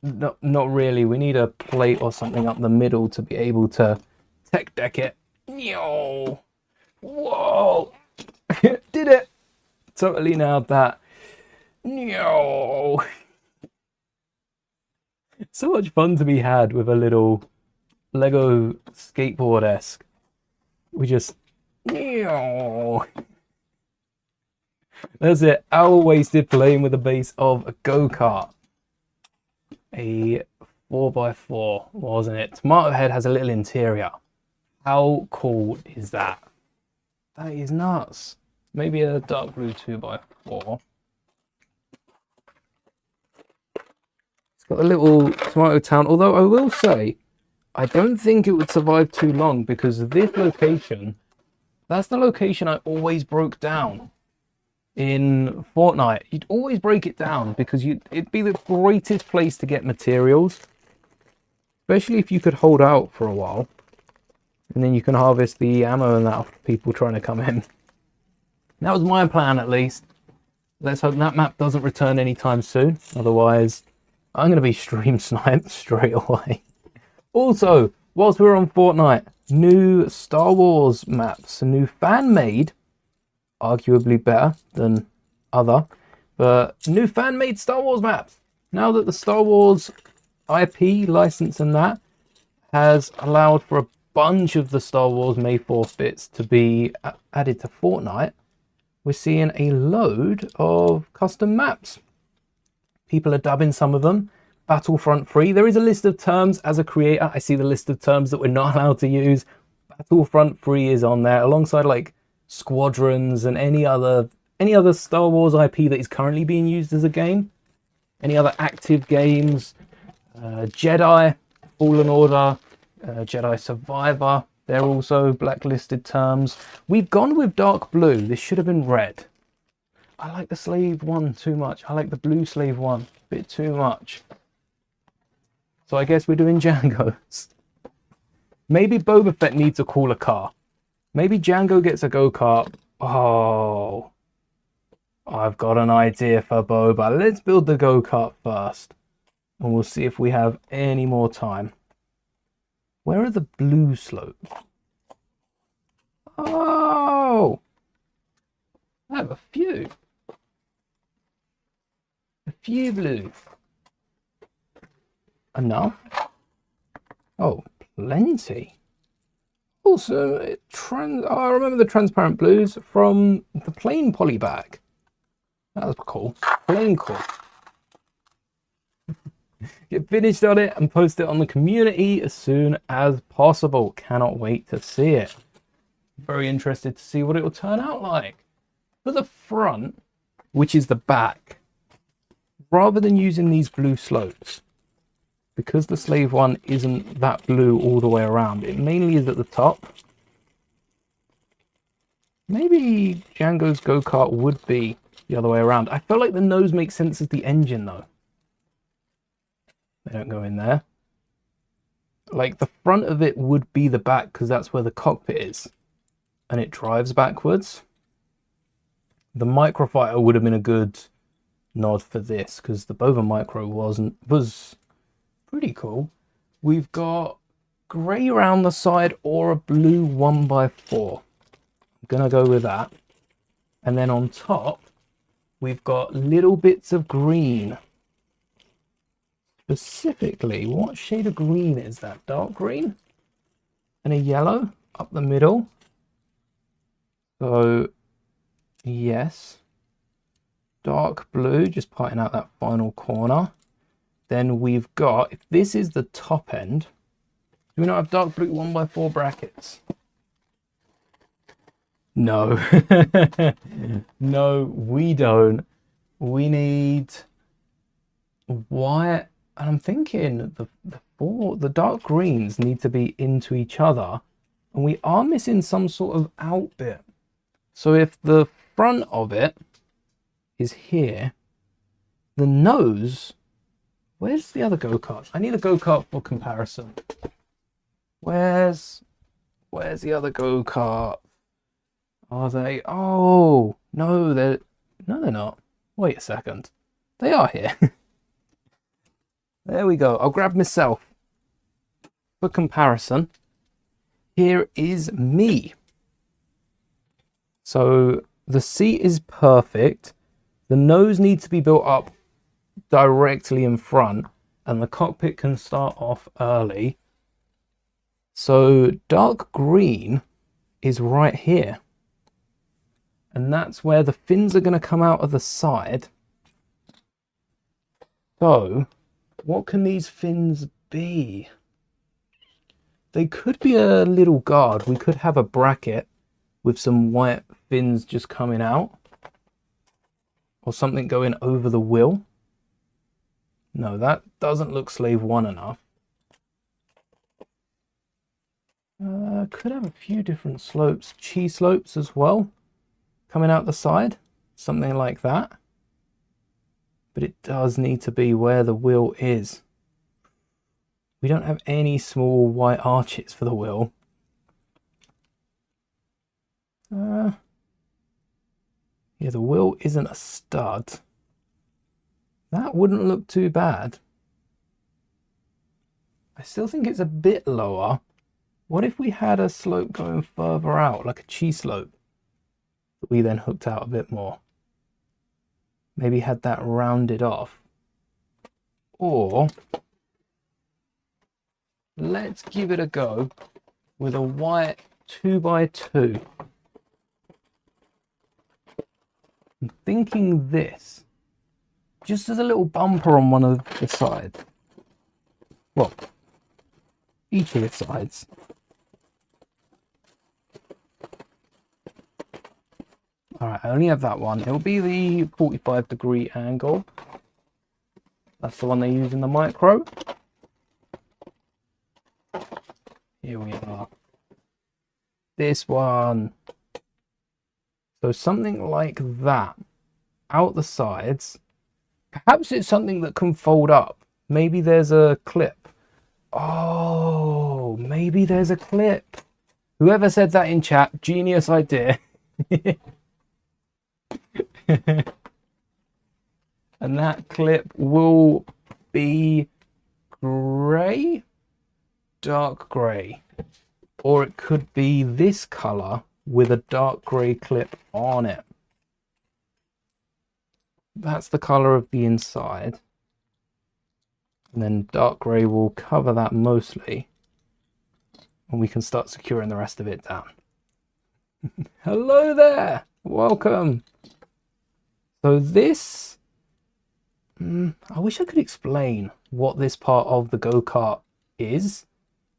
not really. We need a plate or something up the middle to be able to tech deck it. Whoa. Did it. Totally nailed that. No. So much fun to be had with a little Lego skateboard-esque. We just... That's it. Hour wasted playing with the base of a go-kart. A 4x4, wasn't it? Tomato Head has a little interior. How cool is that? That is nuts. Maybe a dark blue 2x4. It's got a little tomato town, although I will say, I don't think it would survive too long because this location, that's the location I always broke down in Fortnite. You'd always break it down because it'd be the greatest place to get materials, especially if you could hold out for a while. And then you can harvest the ammo and that off people trying to come in. That was my plan, at least. Let's hope that map doesn't return anytime soon. Otherwise, I'm going to be stream sniped straight away. Also, whilst we're on Fortnite, new Star Wars maps. A new fan-made, arguably better than other, but new fan-made Star Wars maps. Now that the Star Wars IP license and that has allowed for a bunch of the Star Wars May 4th bits to be added to Fortnite, we're seeing a load of custom maps. People are dubbing some of them Battlefront free. There is a list of terms as a creator. I see the list of terms that we're not allowed to use. Battlefront free is on there alongside like Squadrons and any other Star Wars IP that is currently being used as a game. Any other active games, Jedi, Fallen Order, Jedi Survivor, they're also blacklisted terms. We've gone with dark blue. This should have been red. I like the slave one too much. I like the blue slave one a bit too much. So I guess we're doing Django's. Maybe Boba Fett needs a cooler car. Maybe Django gets a go-kart. Oh, I've got an idea for Boba. Let's build the go-kart first. And we'll see if we have any more time. Where are the blue slopes? Oh! I have a few. A few blue. Enough? Oh, plenty. Also, I remember the transparent blues from the plain poly bag. That was cool. Plain cool. Get finished on it and post it on the community as soon as possible. Cannot wait to see it. Very interested to see what it will turn out like. For the front, which is the back, rather than using these blue slopes, because the slave one isn't that blue all the way around, it mainly is at the top. Maybe Django's go-kart would be the other way around. I feel like the nose makes sense as the engine though. They don't go in there. Like the front of it would be the back because that's where the cockpit is. And it drives backwards. The Microfighter would have been a good nod for this because the Boba Micro was pretty cool. We've got grey around the side or a blue 1x4. I'm gonna go with that. And then on top, we've got little bits of green. Specifically, what shade of green is that? Dark green? And a yellow up the middle. So, yes. Dark blue, just pointing out that final corner. Then we've got, if this is the top end, do we not have dark blue 1x4 brackets? No. No, we don't. We need white. And I'm thinking the dark greens need to be into each other. And we are missing some sort of out bit. So if the front of it is here, the nose, where's the other go-kart? I need a go-kart for comparison. Where's the other go-kart? Are they? Oh, no, they're not. Wait a second. They are here. There we go. I'll grab myself. For comparison, here is me. So the seat is perfect. The nose needs to be built up directly in front and the cockpit can start off early. So dark green is right here. And that's where the fins are going to come out of the side. So what can these fins be? They could be a little guard. We could have a bracket with some white fins just coming out. Or something going over the wheel. No, that doesn't look slave 1 enough. Could have a few different slopes. Chi slopes as well. Coming out the side. Something like that. But it does need to be where the wheel is. We don't have any small white arches for the wheel. Yeah, the wheel isn't a stud. That wouldn't look too bad. I still think it's a bit lower. What if we had a slope going further out, like a chi slope, that we then hooked out a bit more? Maybe had that rounded off. Or let's give it a go with a white 2x2. I'm thinking this, just as a little bumper on one of the sides. Well, each of the sides. All right, I only have that one. It'll be the 45-degree angle. That's the one they use in the micro. Here we are. This one. So something like that. Out the sides. Perhaps it's something that can fold up. Maybe there's a clip. Oh, maybe there's a clip. Whoever said that in chat, genius idea. And that clip will be grey, dark grey, or it could be this color with a dark grey clip on it. That's the color of the inside, and then dark grey will cover that mostly, and we can start securing the rest of it down. Hello there, welcome. So this, I wish I could explain what this part of the go-kart is.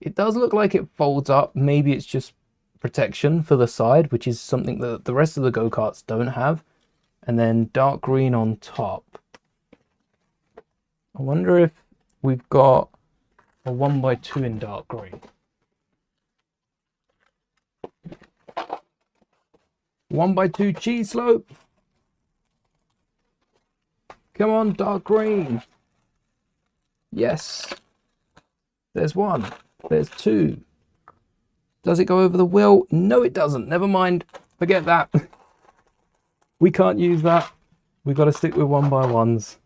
It does look like it folds up. Maybe it's just protection for the side, which is something that the rest of the go-karts don't have. And then dark green on top. I wonder if we've got a 1x2 in dark green. 1x2 cheese slope. Come on, dark green. Yes. There's one. There's two. Does it go over the wheel? No, it doesn't. Never mind. Forget that. We can't use that. We've got to stick with 1x1s.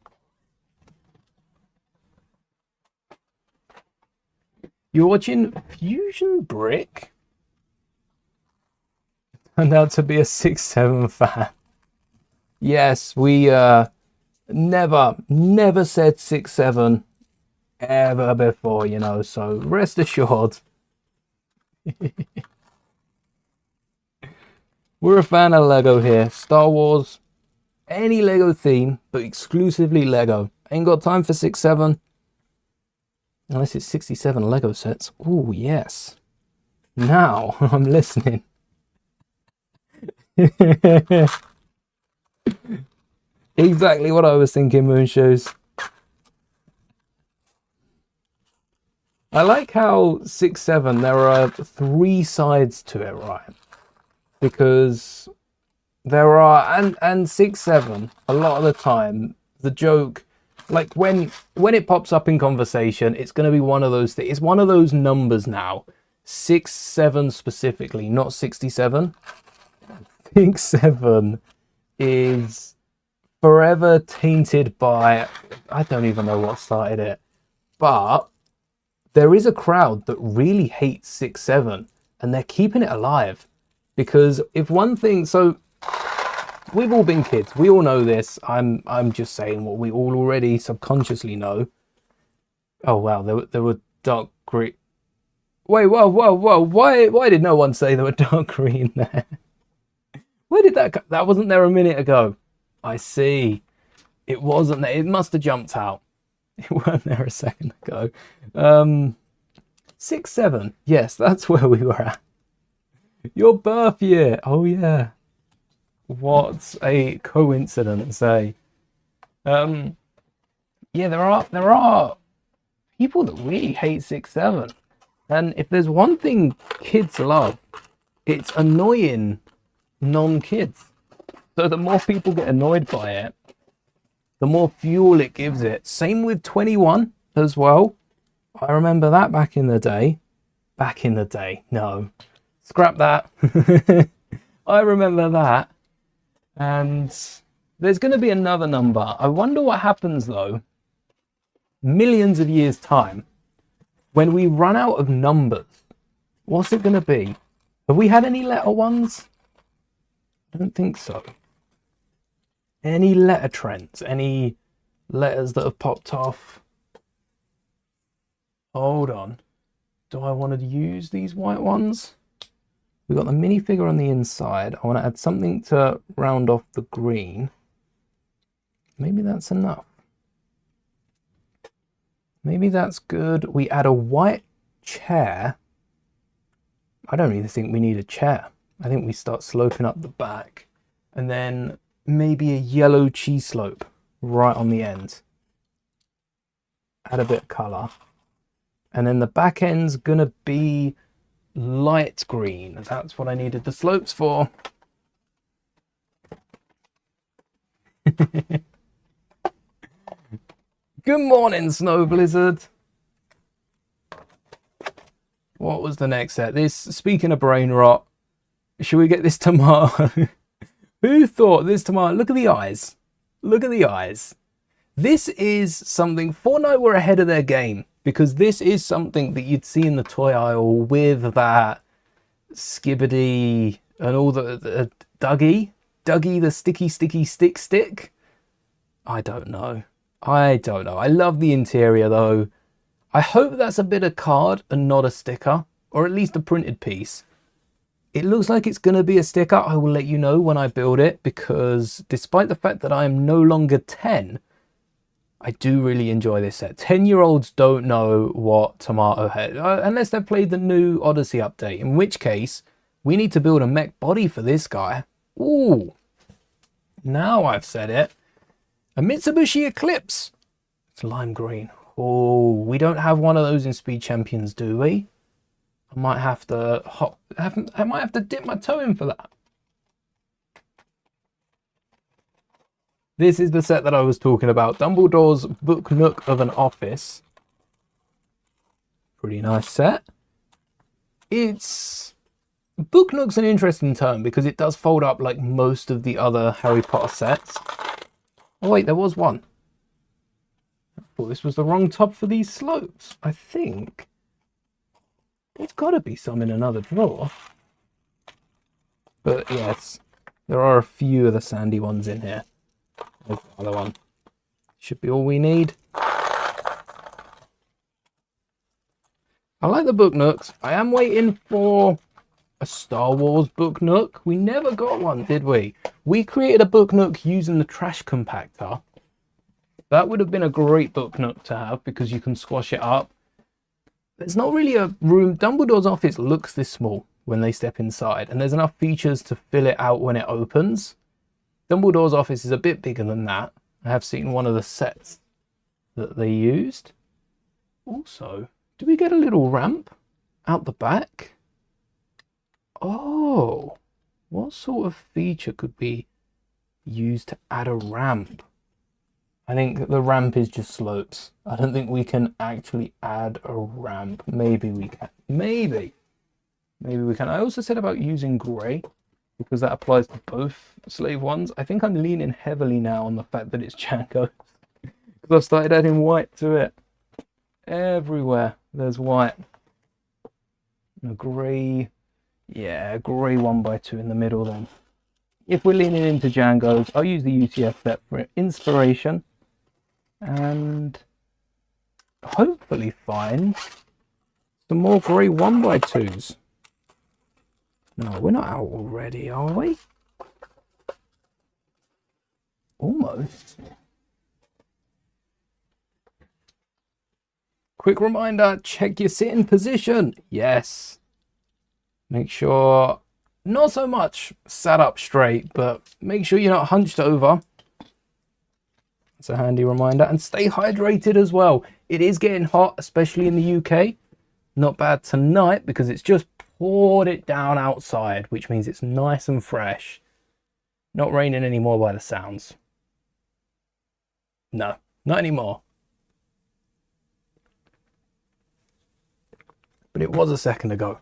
You're watching Fusion Brick? Turned out to be a 6-7 fan. Yes, we never said 6-7 ever before, you know, so rest assured. We're a fan of Lego here. Star Wars, any Lego theme, but exclusively Lego. Ain't got time for 6-7. Unless it's 67 Lego sets. Oh, yes. Now I'm listening. Exactly what I was thinking, Moonshoes. I like how 6-7, there are 3 sides to it, right? Because there are, and 6-7, a lot of the time, the joke, like when it pops up in conversation, it's going to be one of those things. It's one of those numbers now. 6-7 specifically, not 67. 6-7 is forever tainted by, I don't even know what started it, but there is a crowd that really hates 6-7, and they're keeping it alive. Because if one thing, so we've all been kids, we all know this. I'm just saying what we all already subconsciously know. Oh wow, there were dark green. Wait, whoa. Why did no one say there were dark green there? Where did that wasn't there a minute ago? I see. It wasn't there. It must have jumped out. It weren't there a second ago. 6, 7. Yes, that's where we were at. Your birth year. Oh yeah. What a coincidence, eh? Yeah, there are people that really hate 6, 7. And if there's one thing kids love, it's annoying non-kids. So the more people get annoyed by it, the more fuel it gives it. Same with 21 as well. I remember that back in the day. Back in the day, no. Scrap that. I remember that. And there's going to be another number. I wonder what happens, though, millions of years' time, when we run out of numbers. What's it going to be? Have we had any letter ones? I don't think so. Any letter trends? Any letters that have popped off? Hold on. Do I want to use these white ones? We've got the minifigure on the inside. I want to add something to round off the green. Maybe that's enough. Maybe that's good. We add a white chair. I don't even think we need a chair. I think we start sloping up the back. And then maybe a yellow cheese slope right on the end. Add a bit of colour. And then the back end's going to be light green. That's what I needed the slopes for. Good morning, Snow Blizzard. What was the next set? This, speaking of brain rot, should we get this tomato? Who thought this tomato? Look at the eyes. Look at the eyes. This is something, Fortnite were ahead of their game, because this is something that you'd see in the toy aisle with that Skibbity and all the Dougie, the sticky stick. I don't know. I love the interior though. I hope that's a bit of card and not a sticker, or at least a printed piece. It looks like it's going to be a sticker. I will let you know when I build it, because despite the fact that I am no longer 10, I do really enjoy this set. 10-year-olds don't know what Tomato Head, unless they've played the new Odyssey update, in which case we need to build a mech body for this guy. Ooh, now I've said it. A Mitsubishi Eclipse. It's lime green. Oh, we don't have one of those in Speed Champions, do we? I might have to dip my toe in for that. This is the set that I was talking about. Dumbledore's Book Nook of an Office. Pretty nice set. It's... Book Nook's an interesting term because it does fold up like most of the other Harry Potter sets. Oh wait, there was one. I thought this was the wrong top for these slopes. I think there's got to be some in another drawer. But yes, there are a few of the sandy ones in here. There's the other one. Should be all we need. I like the Book Nooks. I am waiting for a Star Wars Book Nook. We never got one, did we? We created a Book Nook using the trash compactor. That would have been a great Book Nook to have because you can squash it up. There's not really a room. Dumbledore's office looks this small when they step inside, and there's enough features to fill it out when it opens. Dumbledore's office is a bit bigger than that. I have seen one of the sets that they used. Also, do we get a little ramp out the back? Oh, what sort of feature could we use to add a ramp? I think the ramp is just slopes. I don't think we can actually add a ramp. Maybe we can. Maybe we can. I also said about using grey because that applies to both slave ones. I think I'm leaning heavily now on the fact that it's Django because I've started adding white to it. Everywhere there's white. And a grey. Yeah, grey 1x2 in the middle then. If we're leaning into Django's, I'll use the UTF set for inspiration. And hopefully find some more grey 1x2s. No, we're not out already, are we? Almost. Quick reminder, check your sitting position. Yes. Make sure, not so much sat up straight, but make sure you're not hunched over. That's a handy reminder. And stay hydrated as well. It is getting hot, especially in the UK. Not bad tonight because it's just poured it down outside, which means it's nice and fresh. Not raining anymore by the sounds. No, not anymore. But it was a second ago.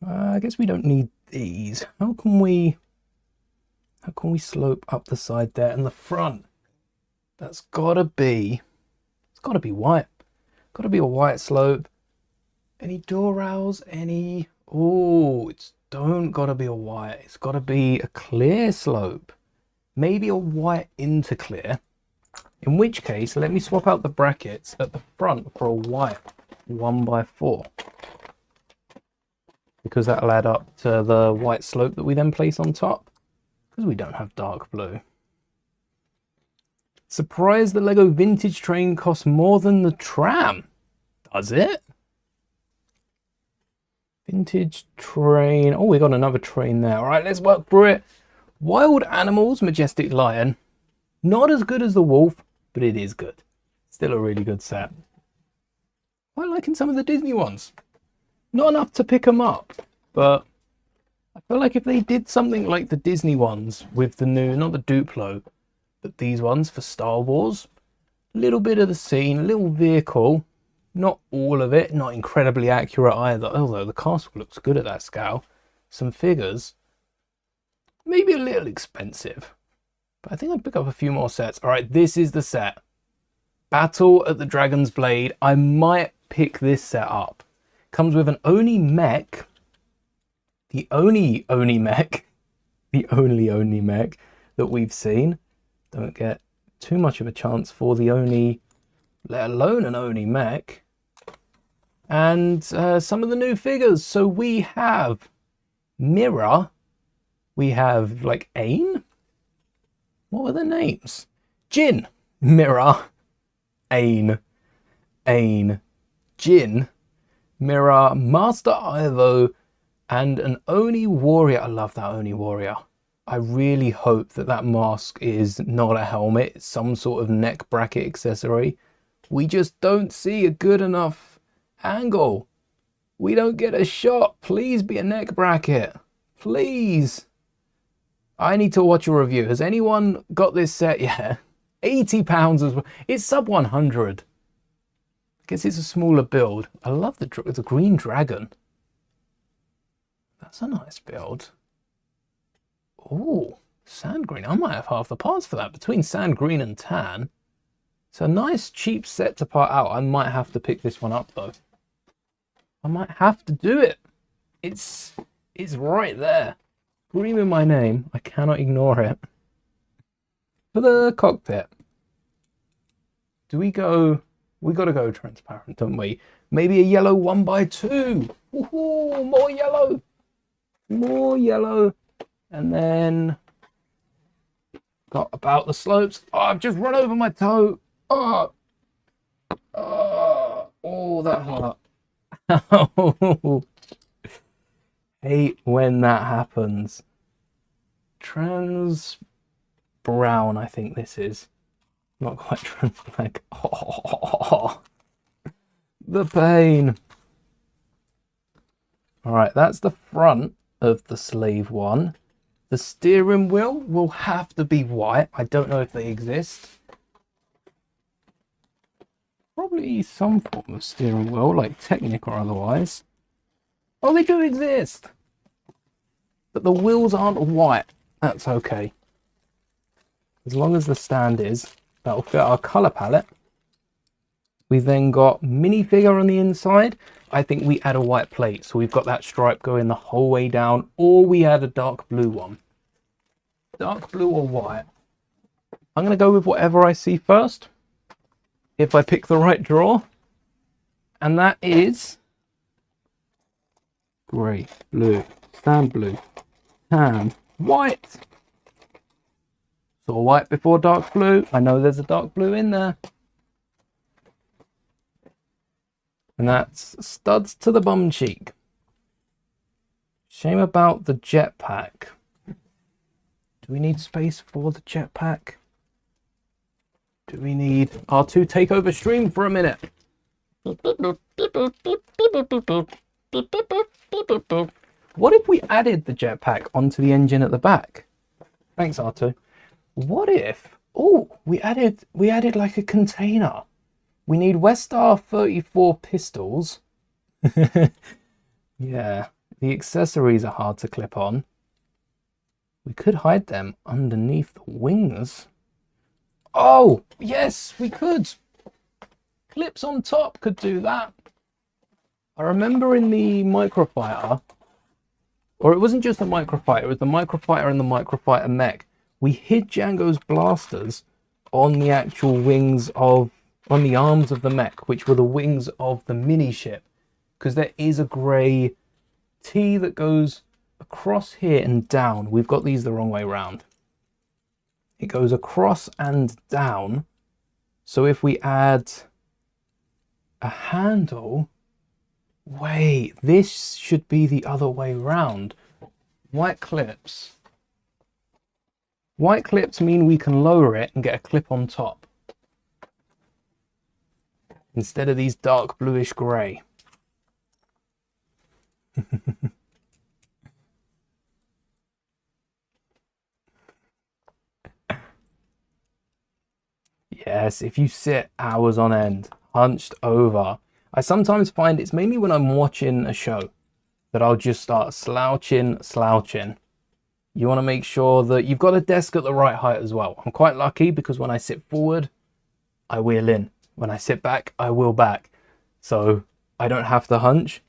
I guess we don't need these. How can we slope up the side there and the front? That's gotta be, it's gotta be white. Gotta be a white slope. Any door rails? Any? Oh, it's don't gotta be a white. It's gotta be a clear slope. Maybe a white into clear. In which case, let me swap out the brackets at the front for a white 1x4. Because that'll add up to the white slope that we then place on top. Because we don't have dark blue. Surprised the Lego vintage train costs more than the tram. Does it? Vintage train. Oh, we got another train there. All right, let's work through it. Wild Animals, Majestic Lion. Not as good as the Wolf, but it is good. Still a really good set. Quite liking some of the Disney ones. Not enough to pick them up, but I feel like if they did something like the Disney ones with the new, not the Duplo, but these ones for Star Wars, a little bit of the scene, a little vehicle, not all of it, not incredibly accurate either, although the castle looks good at that scale. Some figures, maybe a little expensive, but I think I'd pick up a few more sets. All right, this is the set. Battle at the Dragon's Blade. I might pick this set up. Comes with an Oni mech. The only mech. The only mech that we've seen. Don't get too much of a chance for the Oni, let alone an Oni mech. And some of the new figures. So we have Mira. We have like Ain. What were the names? Jin, Mira, Ain, Jin, Mira, Master Ivo, and an Oni warrior. I love that Oni warrior. I really hope that that mask is not a helmet. It's some sort of neck bracket accessory. We just don't see a good enough angle. We don't get a shot. Please be a neck bracket. Please. I need to watch a review. Has anyone got this set yet? £80 as well. It's sub 100. I guess it's a smaller build. I love the green dragon. That's a nice build. Oh, sand green. I might have half the parts for that. Between sand green and tan. It's a nice cheap set to part out. I might have to pick this one up though. I might have to do it. It's right there. Screaming my name. I cannot ignore it. For the cockpit. Do we go? We got to go transparent, don't we? Maybe a yellow 1x2. Ooh, more yellow. More yellow. And then got about the slopes. Oh, I've just run over my toe. Oh, that hurt. Hate when that happens. Trans brown, I think this is. Not quite trans black. Oh, the pain. All right, that's the front of the slave one. The steering wheel will have to be white. I don't know if they exist. Probably some form of steering wheel, like Technic or otherwise. Oh, they do exist. But the wheels aren't white. That's okay. As long as the stand is, that'll fit our color palette. We've then got minifigure on the inside. I think we add a white plate. So we've got that stripe going the whole way down, or we add a dark blue one. Dark blue or white. I'm going to go with whatever I see first. If I pick the right draw. And that is grey, blue, sand blue, tan, white. Saw white before dark blue. I know there's a dark blue in there. And that's studs to the bum cheek. Shame about the jetpack. Do we need space for the jetpack? Do we need R2 take over stream for a minute? What if we added the jetpack onto the engine at the back? Thanks, R2. What if... Oh, we added like a container. We need Westar 34 pistols. Yeah, the accessories are hard to clip on. We could hide them underneath the wings. Oh, yes, we could. Clips on top could do that. I remember in the Microfighter, or it wasn't just the Microfighter, it was the Microfighter and the Microfighter mech. We hid Django's blasters on the actual wings of, on the arms of the mech, which were the wings of the mini ship. Because there is a grey T that goes across here and down. We've got these the wrong way round. It goes across and down. So if we add a handle, wait, this should be the other way round. White clips. White clips mean we can lower it and get a clip on top, instead of these dark bluish grey. Yes, if you sit hours on end, hunched over. I sometimes find it's mainly when I'm watching a show that I'll just start slouching. You want to make sure that you've got a desk at the right height as well. I'm quite lucky because when I sit forward, I wheel in. When I sit back, I wheel back. So I don't have to hunch.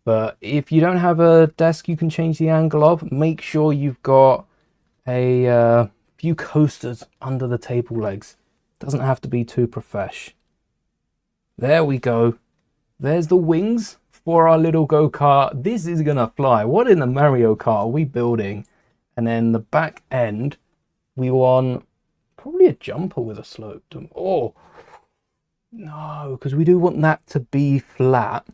But if you don't have a desk you can change the angle of, make sure you've got a few coasters under the table legs. Doesn't have to be too profesh. There we go. There's the wings for our little go-kart. This is gonna fly. What in the Mario Kart are we building? And then the back end, we want probably a jumper with a slope. Oh, no, because we do want that to be flat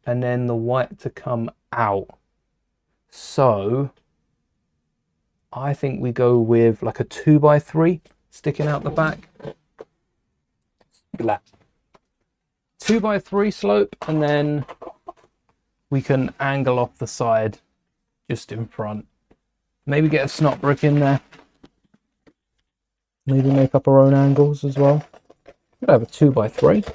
and then the white to come out. So I think we go with like a 2x3 sticking out the back. Flat. 2x3 slope, and then we can angle off the side just in front. Maybe get a snot brick in there. Maybe make up our own angles as well. Could have a 2x3.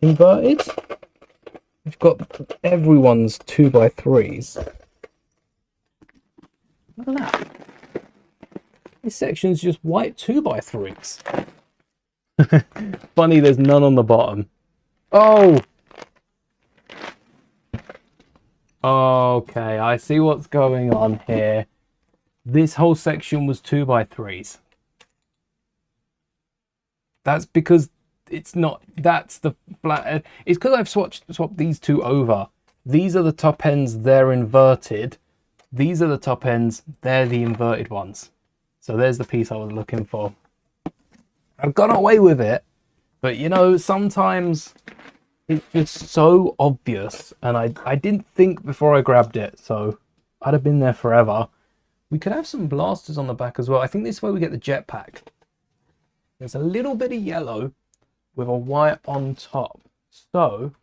Inverted. We've got everyone's 2x3s. Look at that. This section's just white 2x3s. Funny there's none on the bottom. Oh! Okay, I see what's going on here. This whole section was 2x3s. That's because it's not, that's the flat. It's because I've swapped these two over. These are the top ends, they're inverted. These are the top ends, they're the inverted ones. So there's the piece I was looking for. I've got away with it, but you know, sometimes it's just so obvious, and I didn't think before I grabbed it, so I'd have been there forever. We could have some blasters on the back as well. I think this is where we get the jetpack. There's a little bit of yellow with a white on top. So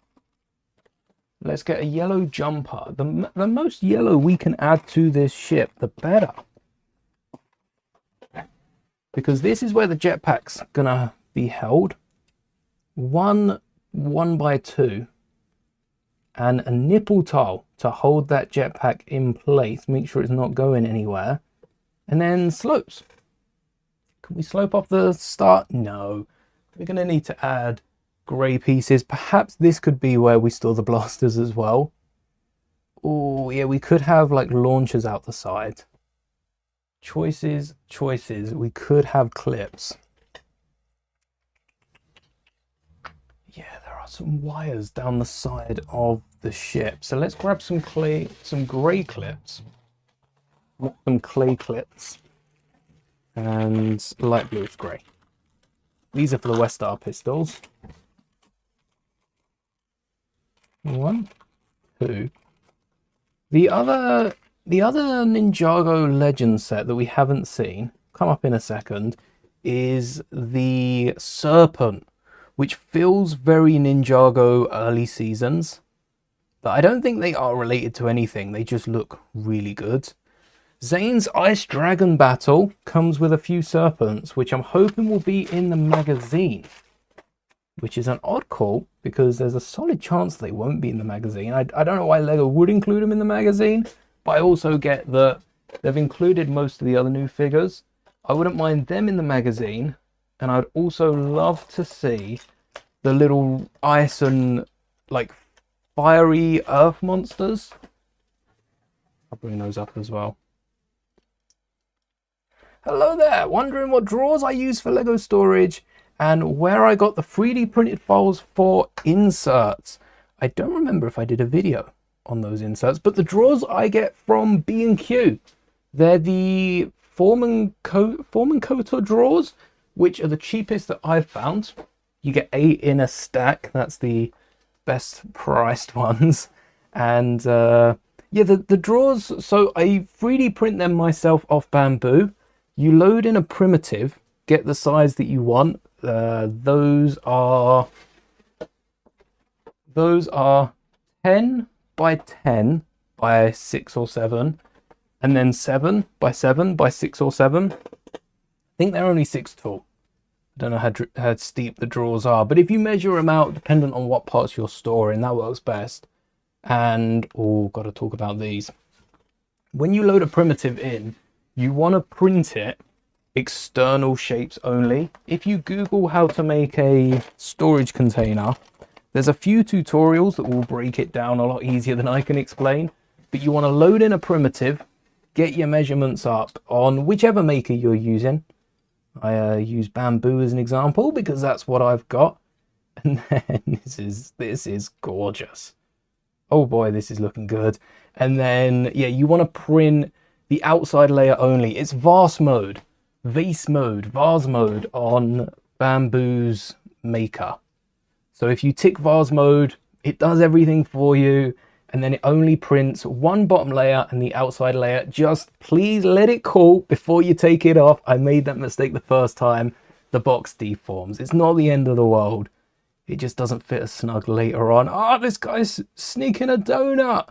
let's get a yellow jumper. The most yellow we can add to this ship, the better. Because this is where the jetpack's gonna be held. One 1x2 and a nipple tile to hold that jetpack in place, make sure it's not going anywhere, and then slopes. Can we slope off the start? No, we're gonna need to add grey pieces. Perhaps this could be where we store the blasters as well. Oh yeah, we could have like launchers out the side. Choices. We could have clips. Yeah, there are some wires down the side of the ship. So let's grab some grey clips. Some clay clips. And light bluish grey. These are for the West Star pistols. 1, 2. The other Ninjago Legend set that we haven't seen, come up in a second, is the Serpent, which feels very Ninjago early seasons. But I don't think they are related to anything. They just look really good. Zane's Ice Dragon Battle comes with a few serpents, which I'm hoping will be in the magazine. Which is an odd call, because there's a solid chance they won't be in the magazine. I don't know why LEGO would include them in the magazine, but I also get that they've included most of the other new figures. I wouldn't mind them in the magazine, and I'd also love to see the little ice and, like, fiery earth monsters. I'll bring those up as well. Hello there, wondering what drawers I use for LEGO storage and where I got the 3D printed files for inserts. I don't remember if I did a video on those inserts, but the drawers I get from B&Q. They're the Foreman Coater drawers, which are the cheapest that I've found. You get 8 in a stack. That's the best priced ones. And yeah, the drawers, so I 3D print them myself off bamboo. You load in a primitive, get the size that you want. Those are 10 by 10 by 6 or 7, and then 7 by 7 by 6 or 7. I think they're only 6 tall. I don't know how steep the drawers are, but if you measure them out, dependent on what parts you're storing, that works best. And, oh, got to talk about these. When you load a primitive in, you want to print it external shapes only. If you Google how to make a storage container, there's a few tutorials that will break it down a lot easier than I can explain. But you want to load in a primitive, get your measurements up on whichever maker you're using. I use bamboo as an example because that's what I've got. And then this is gorgeous. Oh boy, this is looking good. And then, yeah, you want to print the outside layer only. It's vase mode on Bamboo's maker. So if you tick vase mode, it does everything for you, and then it only prints one bottom layer and the outside layer. Just please let it cool before you take it off. I made that mistake the first time. The box deforms. It's not the end of the world. It just doesn't fit as snug later on. Oh, this guy's sneaking a donut.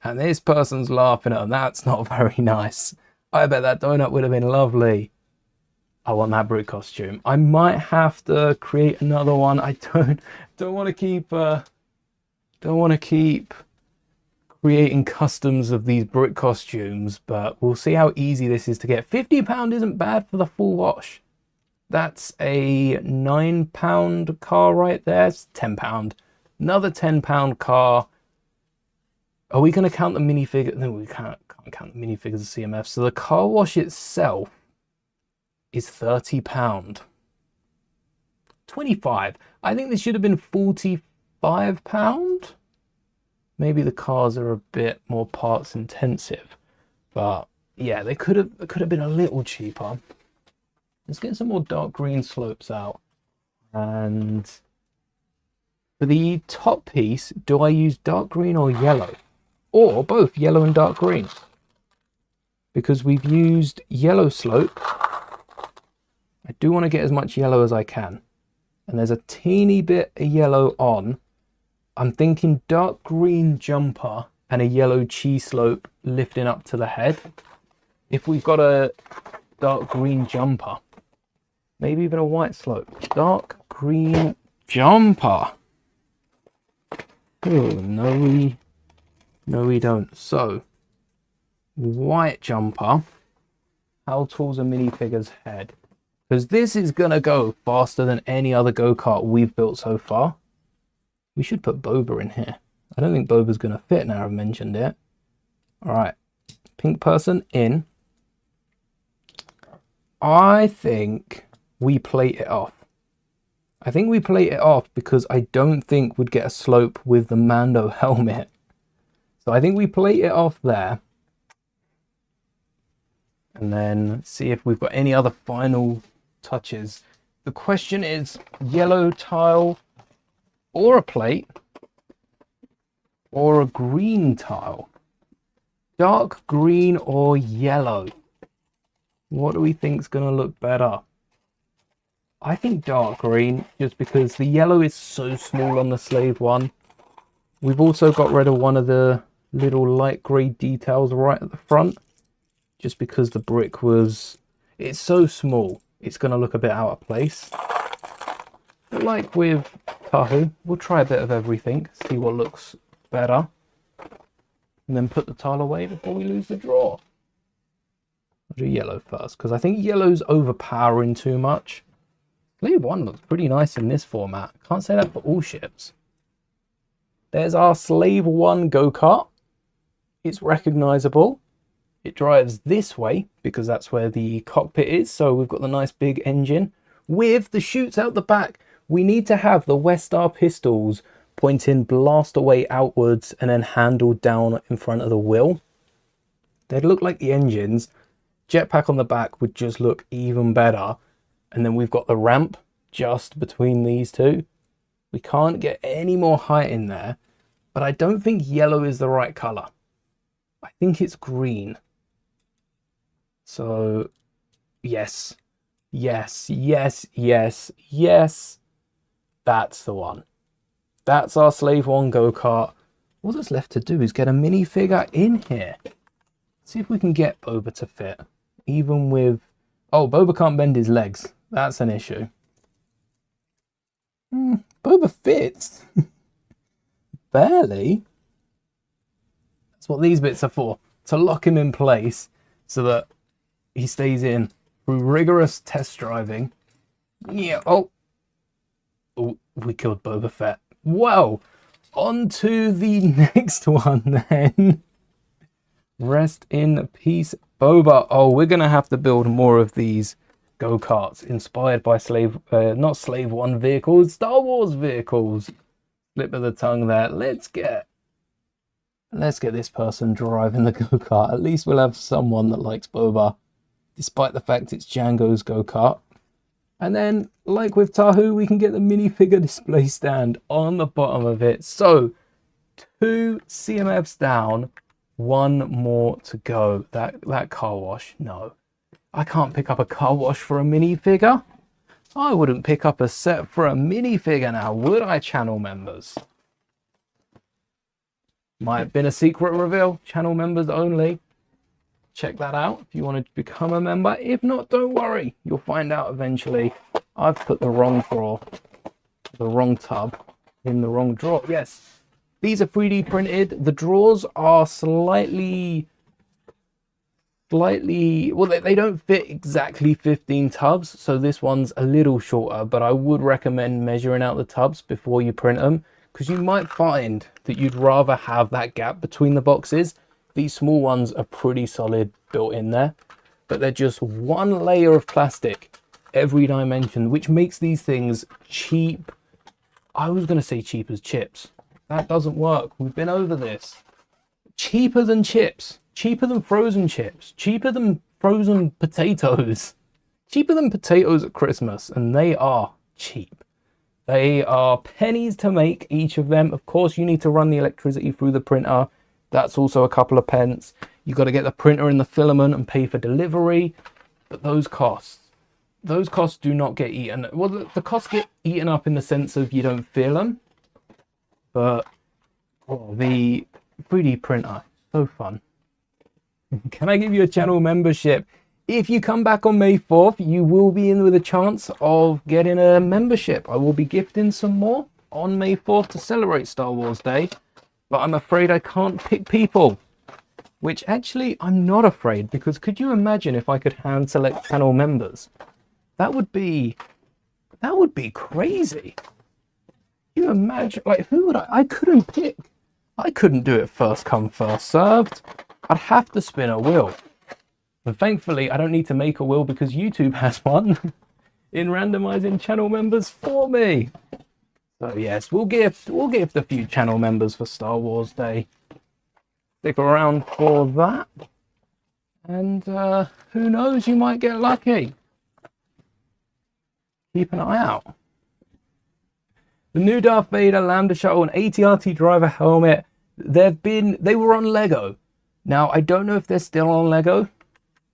And this person's laughing at him. That's not very nice. I bet that donut would have been lovely. I want that brick costume. I might have to create another one. I don't want to keep creating customs of these brick costumes, but we'll see how easy this is to get. £50 isn't bad for the full wash. That's a £9 car right there. It's £10. Another £10 car. Are we going to count the minifigure? No, we can't count the minifigures as CMF. So the car wash itself is £30. 25. I think this should have been £45. Maybe the cars are a bit more parts intensive, but yeah, they could have been a little cheaper. Let's get some more dark green slopes out. And for the top piece, do I use dark green or yellow? Or both yellow and dark green? Because we've used yellow slope. I do want to get as much yellow as I can. And there's a teeny bit of yellow on. I'm thinking dark green jumper and a yellow cheese slope lifting up to the head. If we've got a dark green jumper, maybe even a white slope. Dark green jumper. Oh, no we don't. So, white jumper. How tall's a minifigure's head? Because this is going to go faster than any other go-kart we've built so far. We should put Boba in here. I don't think Boba's going to fit now I've mentioned it. Alright, pink person in. I think we plate it off. I think we plate it off because I don't think we'd get a slope with the Mando helmet. So I think we plate it off there. And then see if we've got any other final touches. the question is yellow tile or a plate or a green tile. Dark green or yellow? What do we think is going to look better? I think dark green, just because the yellow is so small on the slave one. We've also got rid of one of the little light grey details right at the front, just because the brick was, it's so small, it's going to look a bit out of place. But like with Tahoe, we'll try a bit of everything, see what looks better, and then put the tile away before we lose the draw. I'll do yellow first, because I think yellow's overpowering too much. Slave 1 looks pretty nice in this format. Can't say that for all ships. There's our Slave 1 go-kart. It's recognizable. It drives this way because that's where the cockpit is. So we've got the nice big engine with the chutes out the back. We need to have the Westar pistols pointing blast away outwards and then handled down in front of the wheel. They'd look like the engines. Jetpack on the back would just look even better. And then we've got the ramp just between these two. We can't get any more height in there, but I don't think yellow is the right color. I think it's green. So yes, yes, yes, yes, yes. That's the one. That's our Slave 1 go-kart. All that's left to do is get a minifigure in here. See if we can get Boba to fit. Even with... Oh, Boba can't bend his legs. That's an issue. Boba fits. Barely. That's what these bits are for. To lock him in place so that he stays in through rigorous test driving. Yeah. Oh, we killed Boba Fett. Well, on to the next one then. Rest in peace, Boba. Oh, we're going to have to build more of these go-karts inspired by not Slave 1 vehicles, Star Wars vehicles. Slip of the tongue there. Let's get this person driving the go-kart. At least we'll have someone that likes Boba, despite the fact it's Django's go-kart. And then, like with Tahoe, we can get the minifigure display stand on the bottom of it. So, 2 CMFs down, 1 more to go. That car wash, no. I can't pick up a car wash for a minifigure. I wouldn't pick up a set for a minifigure now, would I, channel members? Might have been a secret reveal, channel members only. Check that out if you want to become a member. If not, don't worry, you'll find out eventually. I've put the wrong drawer, the wrong tub in the wrong drawer. Yes, these are 3D printed. The drawers are slightly, well, they don't fit exactly 15 tubs, so this one's a little shorter, but I would recommend measuring out the tubs before you print them, because you might find that you'd rather have that gap between the boxes. These small ones are pretty solid built in there, but they're just one layer of plastic every dimension, which makes these things cheap. I was going to say cheap as chips. That doesn't work. We've been over this. Cheaper than chips. Cheaper than frozen chips. Cheaper than frozen potatoes. Cheaper than potatoes at Christmas, and they are cheap. They are pennies to make, each of them. Of course, you need to run the electricity through the printer. That's also a couple of pence. You've got to get the printer and the filament and pay for delivery. But those costs do not get eaten. Well, the costs get eaten up in the sense of you don't feel them. But the 3D printer, so fun. Can I give you a channel membership? If you come back on May 4th, you will be in with a chance of getting a membership. I will be gifting some more on May 4th to celebrate Star Wars Day. But I'm afraid I can't pick people. Which actually, I'm not afraid, because could you imagine if I could hand select channel members? That would be crazy. You imagine, like, who would I couldn't pick. I couldn't do it first come, first served. I'd have to spin a wheel. And thankfully, I don't need to make a wheel because YouTube has one in randomizing channel members for me. So yes, we'll gift a few channel members for Star Wars Day. Stick around for that. And who knows, you might get lucky. keep an eye out. The new Darth Vader Lambda Shuttle and AT-RT driver helmet, they were on Lego. Now, I don't know if they're still on Lego.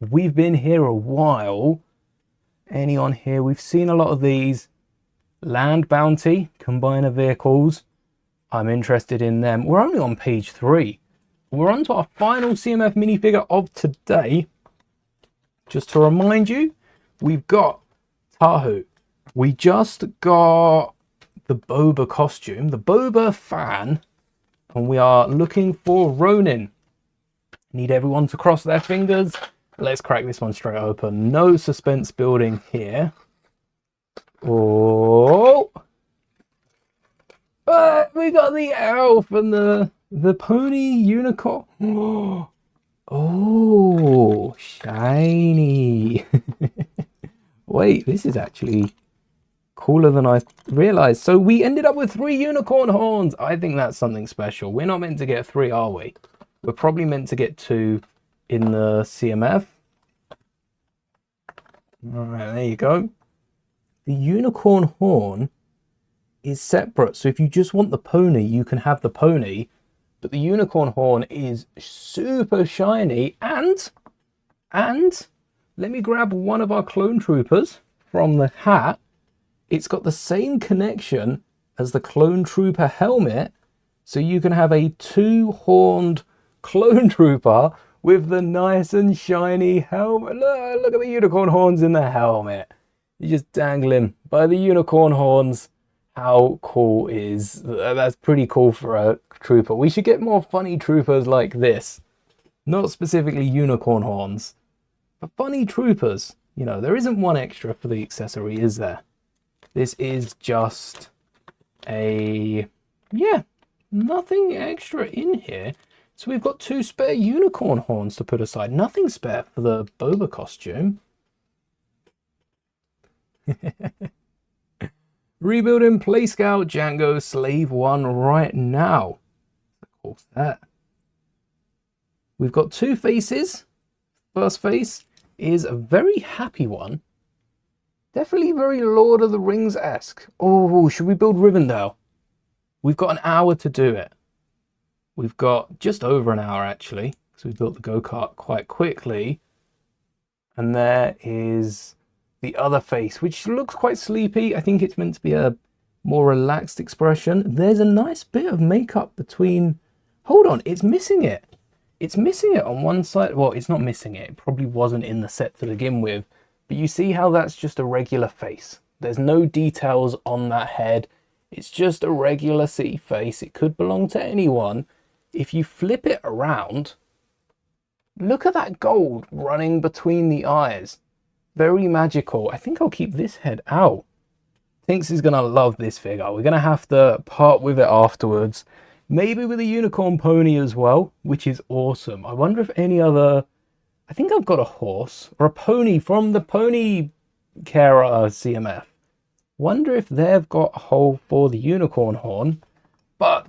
We've been here a while. Any on here? We've seen a lot of these. Land Bounty, Combiner Vehicles. I'm interested in them. We're only on page 3. We're on to our final CMF minifigure of today. Just to remind you, we've got Tahu. We just got the Boba costume, the Boba fan, and we are looking for Ronin. Need everyone to cross their fingers. Let's crack this one straight open. No suspense building here. Oh, we got the elf and the pony unicorn. Oh, shiny. Wait, this is actually cooler than I realized. So we ended up with 3 unicorn horns. I think that's something special. We're not meant to get 3, are we? We're probably meant to get 2 in the CMF. All right, there you go. The unicorn horn is separate. So if you just want the pony, you can have the pony. But the unicorn horn is super shiny. And let me grab one of our clone troopers from the hat. It's got the same connection as the clone trooper helmet. So you can have a 2-horned clone trooper with the nice and shiny helmet. Look at the unicorn horns in the helmet. You just dangling by the unicorn horns. How cool is that? That's pretty cool for a trooper. We should get more funny troopers like this. Not specifically unicorn horns, but funny troopers. You know, there isn't one extra for the accessory, is there? This is just a, yeah, nothing extra in here. So we've got 2 spare unicorn horns to put aside. Nothing spare for the Boba costume. Rebuilding Play Scout Django Slave 1 right now. Of course that. We've got 2 faces. First face is a very happy one. Definitely very Lord of the Rings-esque. Oh, should we build Rivendell? We've got an hour to do it. We've got just over an hour, actually, because we built the go-kart quite quickly. And there is the other face, which looks quite sleepy. I think it's meant to be a more relaxed expression. There's a nice bit of makeup between... Hold on, it's missing it. It's missing it on one side. Well, it's not missing it. It probably wasn't in the set to begin with. But you see how that's just a regular face. There's no details on that head. It's just a regular city face. It could belong to anyone. If you flip it around, look at that gold running between the eyes. Very magical. I think I'll keep this head out. Thinks he's going to love this figure. We're going to have to part with it afterwards. Maybe with a unicorn pony as well, which is awesome. I wonder if any other... I think I've got a horse or a pony from the Pony Carer CMF. Wonder if they've got a hole for the unicorn horn. But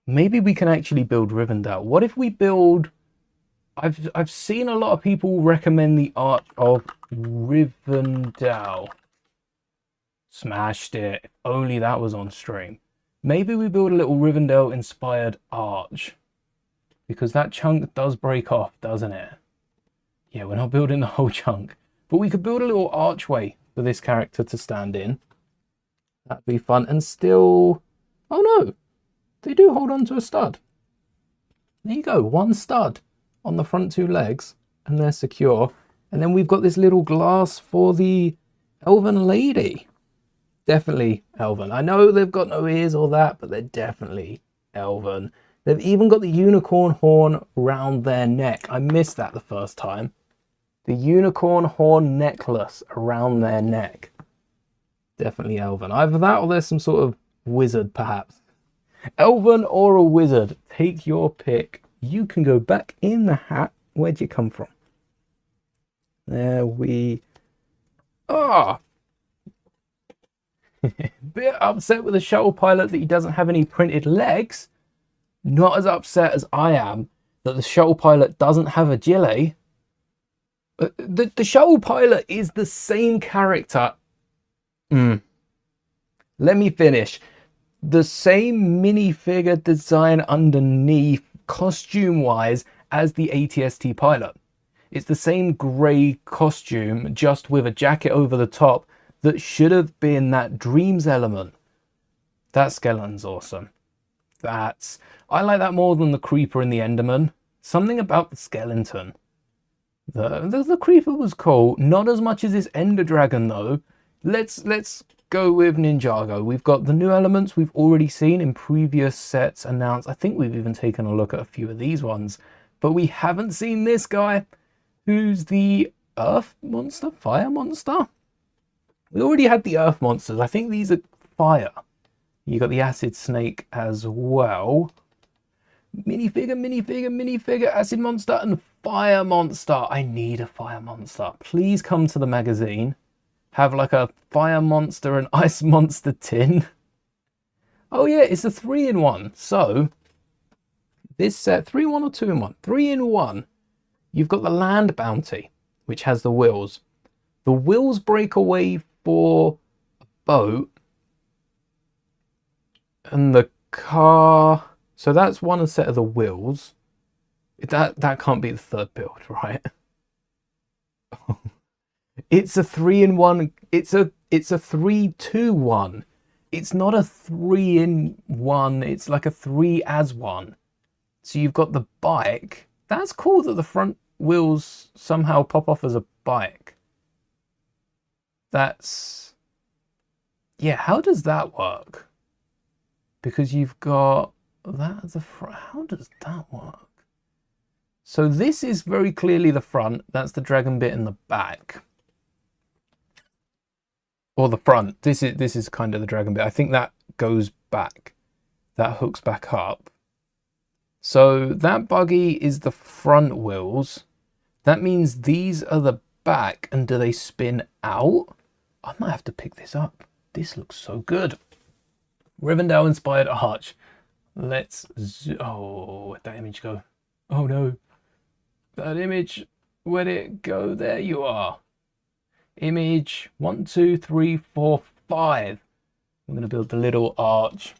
maybe we can actually build Rivendell. What if we build... I've seen a lot of people recommend the Arch of Rivendell. Smashed it. If only that was on stream. Maybe we build a little Rivendell inspired arch. Because that chunk does break off, doesn't it? Yeah, we're not building the whole chunk. But we could build a little archway for this character to stand in. That'd be fun. And still... Oh no! They do hold on to a stud. There you go. 1 stud on the front 2 legs. And they're secure. And then we've got this little glass for the elven lady. Definitely elven. I know they've got no ears or that, but they're definitely elven. They've even got the unicorn horn round their neck. I missed that the first time. The unicorn horn necklace around their neck. Definitely elven. Either that or there's some sort of wizard, perhaps. Elven or a wizard. Take your pick. You can go back in the hat. Where'd you come from? There we are. Bit upset with the shuttle pilot that he doesn't have any printed legs. Not as upset as I am that the shuttle pilot doesn't have a gilet. The shuttle pilot is the same character Let me finish. The same minifigure design underneath, costume-wise, as the ATST pilot. It's the same grey costume, just with a jacket over the top that should have been that Dreams element. That skeleton's awesome. I like that more than the Creeper and the Enderman. Something about the skeleton. The Creeper was cool. Not as much as this Ender Dragon, though. Let's go with Ninjago. We've got the new elements we've already seen in previous sets announced. I think we've even taken a look at a few of these ones. But we haven't seen this guy, who's the Earth monster? Fire monster? We already had the Earth monsters. I think these are fire. You got the Acid Snake as well. Minifigure, Acid Monster, and Fire Monster. I need a Fire Monster. Please come to the magazine. Have like a Fire Monster and Ice Monster tin. Oh yeah, it's a 3-in-1. So, this set, 3-in-1 or 2-in-1? 3-in-1. You've got the Land Bounty, which has the wheels. The wheels break away for a boat. And the car... So that's one set of the wheels. That can't be the third build, right? It's a 3-in-1. It's a 3-2-1. It's not a 3-in-1. It's like a 3-as-1. So you've got the bike. That's cool that the front wheels somehow pop off as a bike. That's... Yeah, how does that work? Because you've got that at the front. How does that work? So this is very clearly the front. That's the dragon bit in the back. Or the front. This is kind of the dragon bit. I think that goes back. That hooks back up. So that buggy is the front wheels. That means these are the back. And do they spin out? I might have to pick this up. This looks so good. Rivendell inspired arch. Let's oh, where'd that image go? Oh no. That image, where'd it go? There you are. Image 1, 2, 3, 4, 5. We're going to build the little arch.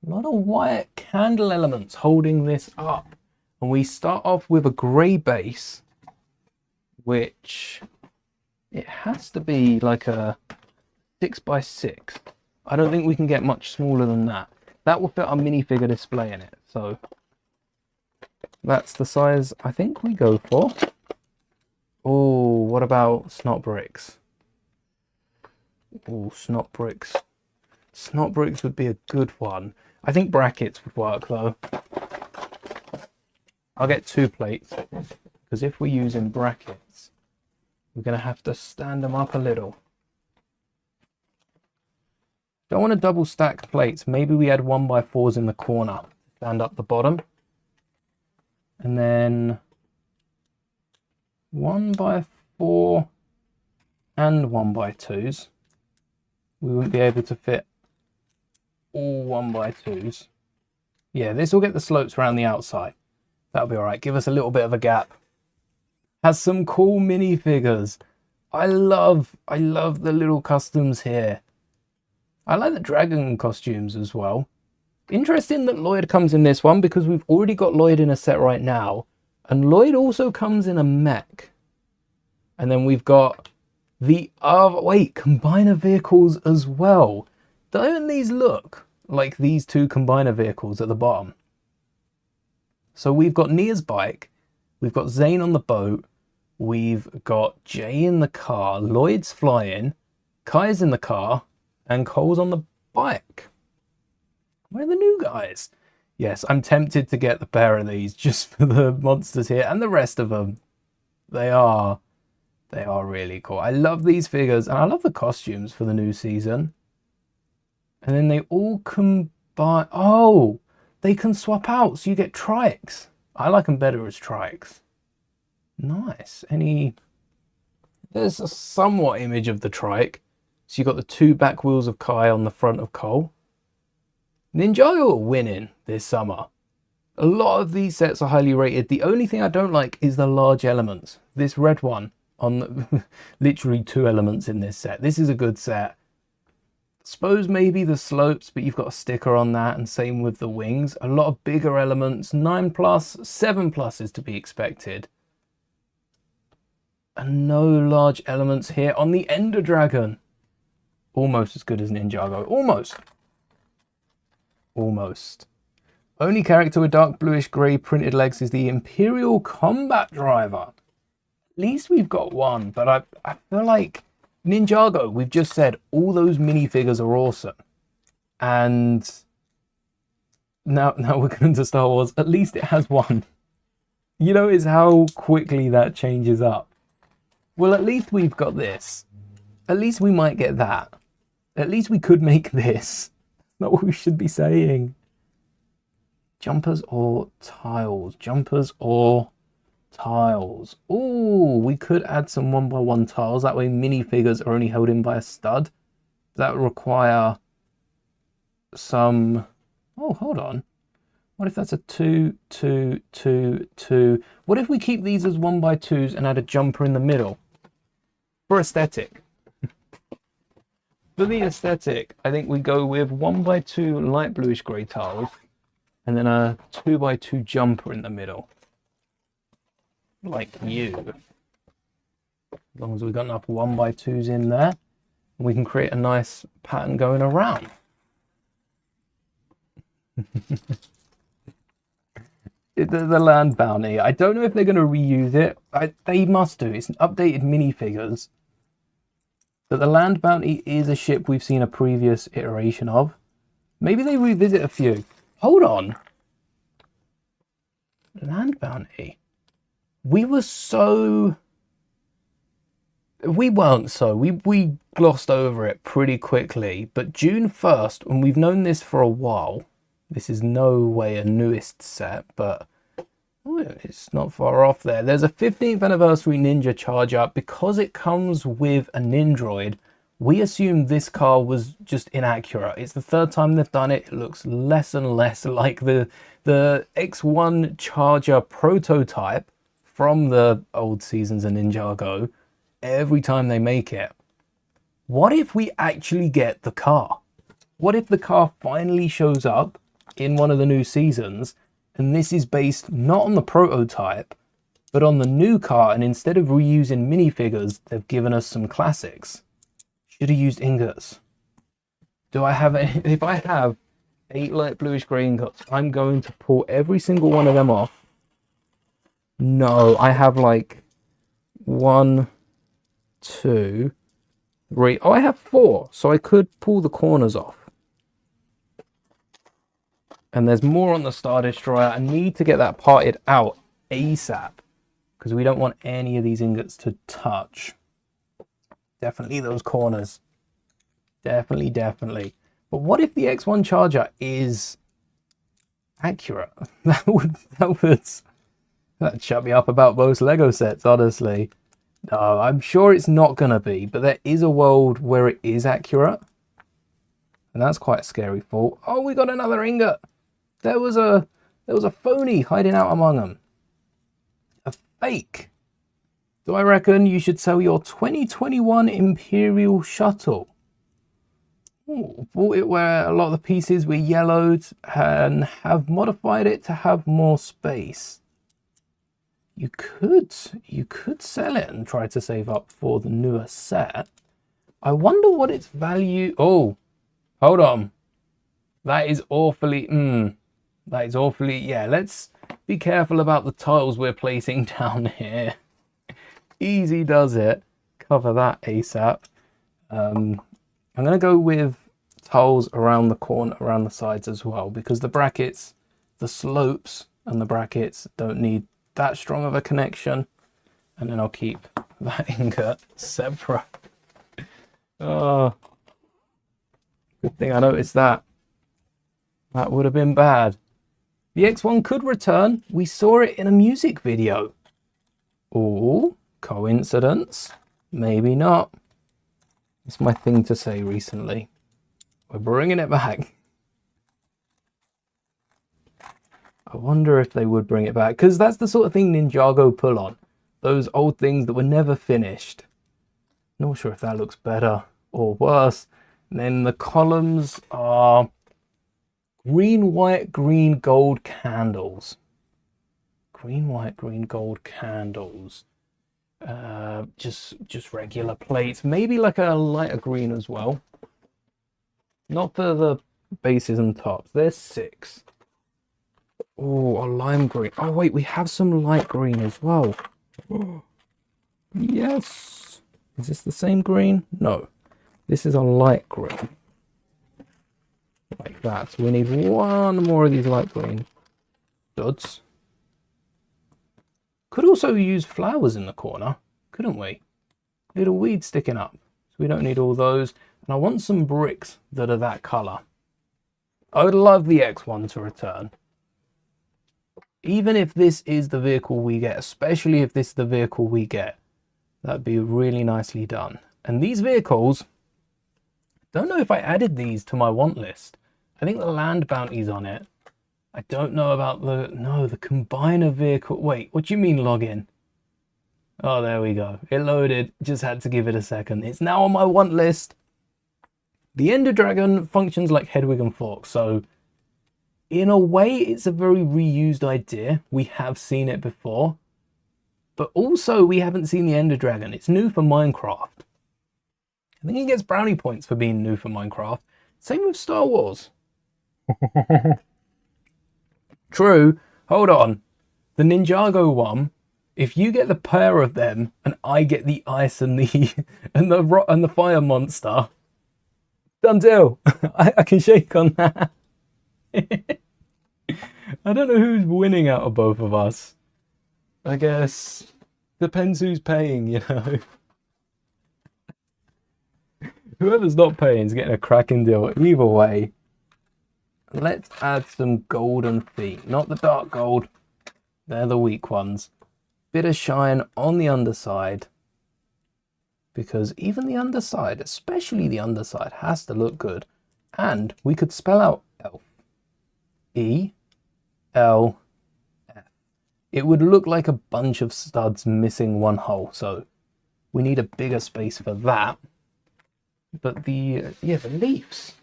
A lot of white candle elements holding this up. And we start off with a grey base, which it has to be like a 6x6. I don't think we can get much smaller than that. That will fit our minifigure display in it. So that's the size I think we go for. Oh, what about snot bricks? Oh, snot bricks. Snot bricks would be a good one. I think brackets would work though. I'll get 2 plates because if we're using brackets, we're going to have to stand them up a little. Don't want to double stack plates. Maybe we add 1x4s in the corner. Stand up the bottom. And then 1x4 and 1x2s. We wouldn't be able to fit all 1x2s. Yeah, this will get the slopes around the outside. That'll be all right. Give us a little bit of a gap. Has some cool minifigures. I love the little customs here. I like the dragon costumes as well. Interesting that Lloyd comes in this one because we've already got Lloyd in a set right now. And Lloyd also comes in a mech. And then we've got the other... Wait, combiner vehicles as well. Don't these look like these 2 combiner vehicles at the bottom? So we've got Nia's bike. We've got Zane on the boat. We've got Jay in the car. Lloyd's flying. Kai's in the car. And Cole's on the bike. Where are the new guys? Yes, I'm tempted to get the pair of these just for the monsters here and the rest of them. They are really cool. I love these figures and I love the costumes for the new season. And then they all combine. Oh, they can swap out so you get trikes. I like them better as trikes. Nice. There's a somewhat image of the trike. So you've got the 2 back wheels of Kai on the front of Cole. Ninjago are winning this summer. A lot of these sets are highly rated. The only thing I don't like is the large elements. This red one on literally 2 elements in this set. This is a good set. Suppose maybe the slopes, but you've got a sticker on that, and same with the wings. A lot of bigger elements, 9+, 7+ is to be expected. And no large elements here on the Ender Dragon. Almost as good as Ninjago. Almost. Almost. Only character with dark bluish grey printed legs is the Imperial Combat Driver. At least we've got one, but I feel like Ninjago, we've just said all those minifigures are awesome. And now we're going to Star Wars. At least it has one. You notice how quickly that changes up. Well, at least we've got this. At least we might get that. At least we could make this. That's not what we should be saying. Jumpers or tiles? Jumpers or tiles? Ooh, we could add some 1x1 tiles. That way minifigures are only held in by a stud. That would require some... Oh, hold on. What if that's a 2, 2, 2, 2? What if we keep these as 1x2s and add a jumper in the middle? For aesthetic. For the aesthetic, I think we go with 1x2 light bluish grey tiles and then a 2x2 jumper in the middle. Like you. As long as we've got enough 1x2s in there, we can create a nice pattern going around. The land bounty. I don't know if they're going to reuse it. They must do. It's updated minifigures. But the land bounty is a ship we've seen a previous iteration of. Maybe they revisit a few. Hold on. Land bounty. We weren't so. We glossed over it pretty quickly. But June 1st, and we've known this for a while. This is no way a newest set, but it's not far off there. There's a 15th anniversary Ninja Charger. Because it comes with a Nindroid, we assume this car was just inaccurate. It's the 3rd time they've done it. It looks less and less like the X1 Charger prototype from the old seasons of Ninjago every time they make it. What if we actually get the car? What if the car finally shows up in one of the new seasons, and this is based not on the prototype, but on the new car, and instead of reusing minifigures, they've given us some classics? Should have used ingots. Do I have if I have 8 light bluish grey ingots, I'm going to pull every single one of them off. No, I have like 1, 2, 3. Oh, I have 4, so I could pull the corners off. And there's more on the Star Destroyer. I need to get that parted out ASAP, because we don't want any of these ingots to touch. Definitely those corners. Definitely. But what if the X1 Charger is accurate? That'd shut me up about most Lego sets, honestly. No, I'm sure it's not going to be, but there is a world where it is accurate. And that's quite a scary thought. Oh, we got another ingot. There was a phony hiding out among them. A fake. Do I reckon you should sell your 2021 Imperial Shuttle? Ooh, bought it where a lot of the pieces were yellowed and have modified it to have more space. You could sell it and try to save up for the newer set. I wonder what its value... Oh, hold on. That is awfully... That is awfully... Yeah, let's be careful about the tiles we're placing down here. Easy does it. Cover that ASAP. I'm going to go with tiles around the corner, around the sides as well, because the brackets, the slopes and the brackets don't need that strong of a connection. And then I'll keep that ingot separate. Oh, good thing I noticed that. That would have been bad. The X1 could return. We saw it in a music video. Oh, coincidence? Maybe not. It's my thing to say recently. We're bringing it back. I wonder if they would bring it back, because that's the sort of thing Ninjago pull on. those old things that were never finished. Not sure if that looks better or worse. And then the columns are green, white, green, gold candles. Green, white, green, gold candles. Just regular plates. Maybe like a lighter green as well. Not for the bases and tops. There's 6. Oh, a lime green. Oh, wait, we have some light green as well. Oh, yes. Is this the same green? No. This is a light green. Like that. So we need one more of these light green studs. Could also use flowers in the corner, couldn't we? Little weeds sticking up. So we don't need all those. And I want some bricks that are that colour. I would love the X1 to return. Even if this is the vehicle we get, especially if this is the vehicle we get, that'd be really nicely done. And these vehicles, don't know if I added these to my want list. I think the land bounty's on it. I don't know about the combiner vehicle. Wait, what do you mean login? Oh, there we go. It loaded. Just had to give it a second. It's now on my want list. The Ender Dragon functions like Hedwig and Fork. So in a way, it's a very reused idea. We have seen it before. But also, we haven't seen the Ender Dragon. It's new for Minecraft. I think it gets brownie points for being new for Minecraft. Same with Star Wars. True. Hold on. The Ninjago one, if you get the pair of them and I get the ice and the fire monster, done deal. I can shake on that. I don't know who's winning out of both of us. I guess depends who's paying, you know. Whoever's not paying is getting a cracking deal. Either way. Let's add some golden feet. Not the dark gold. They're the weak ones. Bit of shine on the underside. Because even the underside, especially the underside, has to look good. And we could spell out elf. E-L-F. It would look like a bunch of studs missing one hole. So we need a bigger space for that. But the leaves.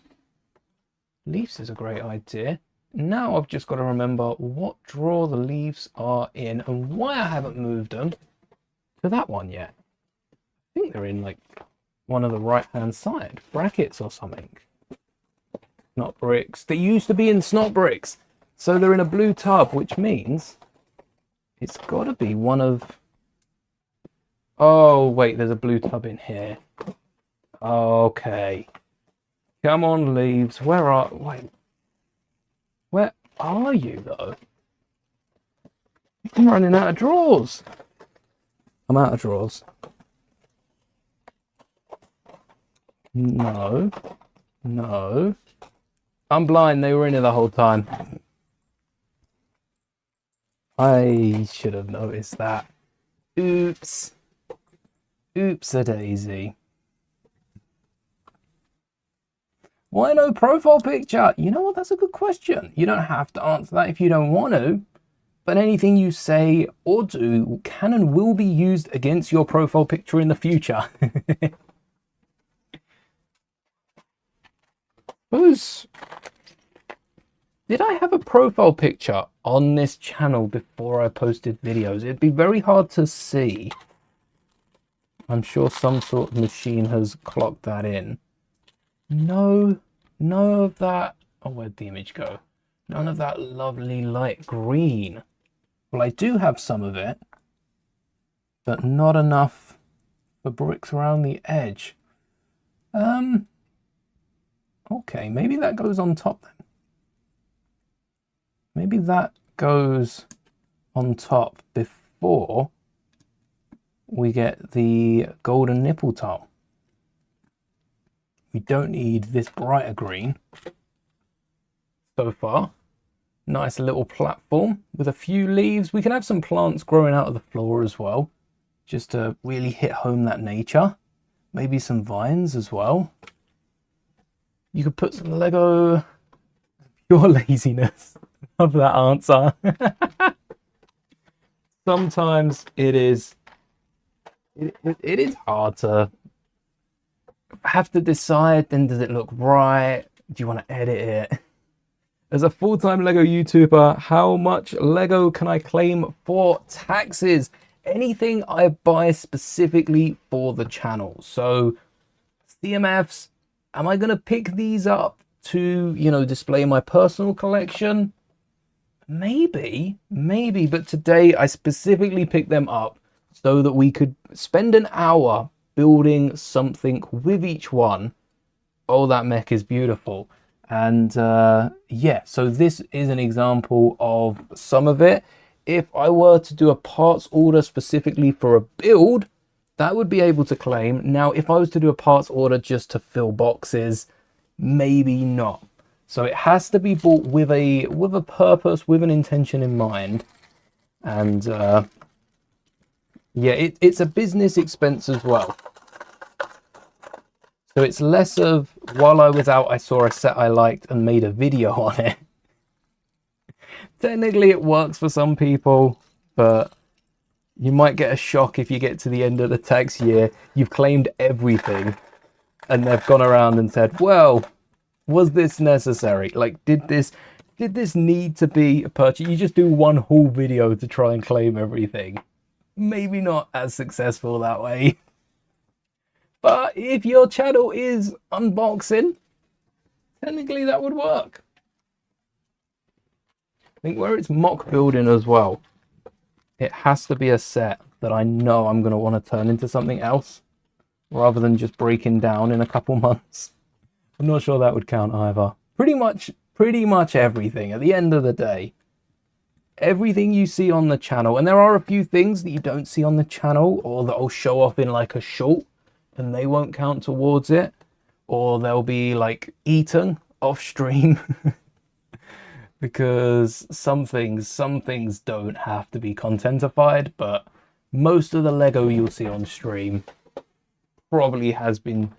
Leaves is a great idea. Now I've just got to remember what drawer the leaves are in and why I haven't moved them to that one yet. I think they're in like one of the right-hand side brackets or something. Not bricks. They used to be in snot bricks. So they're in a blue tub, which means it's got to be one of... Oh, wait, there's a blue tub in here. Okay. Come on, leaves. Where are you, though? I'm running out of drawers. I'm out of drawers. No. No. I'm blind. They were in here the whole time. I should have noticed that. Oops. Oops-a-daisy. Why no profile picture? You know what? That's a good question. You don't have to answer that if you don't want to. But anything you say or do can and will be used against your profile picture in the future. Did I have a profile picture on this channel before I posted videos? It'd be very hard to see. I'm sure some sort of machine has clocked that in. No, none of that. Oh, where'd the image go? None of that lovely light green. Well, I do have some of it, but not enough for bricks around the edge. Okay, maybe that goes on top then. Maybe that goes on top before we get the golden nipple tile. We don't need this brighter green so far. Nice little platform with a few leaves. We can have some plants growing out of the floor as well, just to really hit home that nature. Maybe some vines as well. You could put some Lego. Pure laziness. Love that answer. Sometimes it is It is hard to have to decide. Then does it look right? Do you want to edit it? As a full-time Lego YouTuber, how much Lego can I claim for taxes? Anything I buy specifically for the channel. So CMFs, am I going to pick these up to, you know, display my personal collection? Maybe, but today I specifically picked them up so that we could spend an hour building something with each one. Oh, that mech is beautiful. And yeah, so this is an example of some of it. If I were to do a parts order specifically for a build, that would be able to claim. Now, if I was to do a parts order just to fill boxes, maybe not. So it has to be bought with a purpose, with an intention in mind. And yeah, it's a business expense as well. So it's less of, while I was out, I saw a set I liked and made a video on it. Technically it works for some people, but you might get a shock if you get to the end of the tax year, you've claimed everything, and they've gone around and said, well, was this necessary? Like, did this need to be a purchase? You just do one whole video to try and claim everything. Maybe not as successful that way. But if your channel is unboxing, technically that would work. I think where it's mock building as well, it has to be a set that I know I'm going to want to turn into something else, rather than just breaking down in a couple months. I'm not sure that would count either. Pretty much everything at the end of the day. Everything you see on the channel, and there are a few things that you don't see on the channel, or that I'll show off in like a short, and they won't count towards it, or they'll be like eaten off stream. Because some things don't have to be contentified, but most of the Lego you'll see on stream probably has been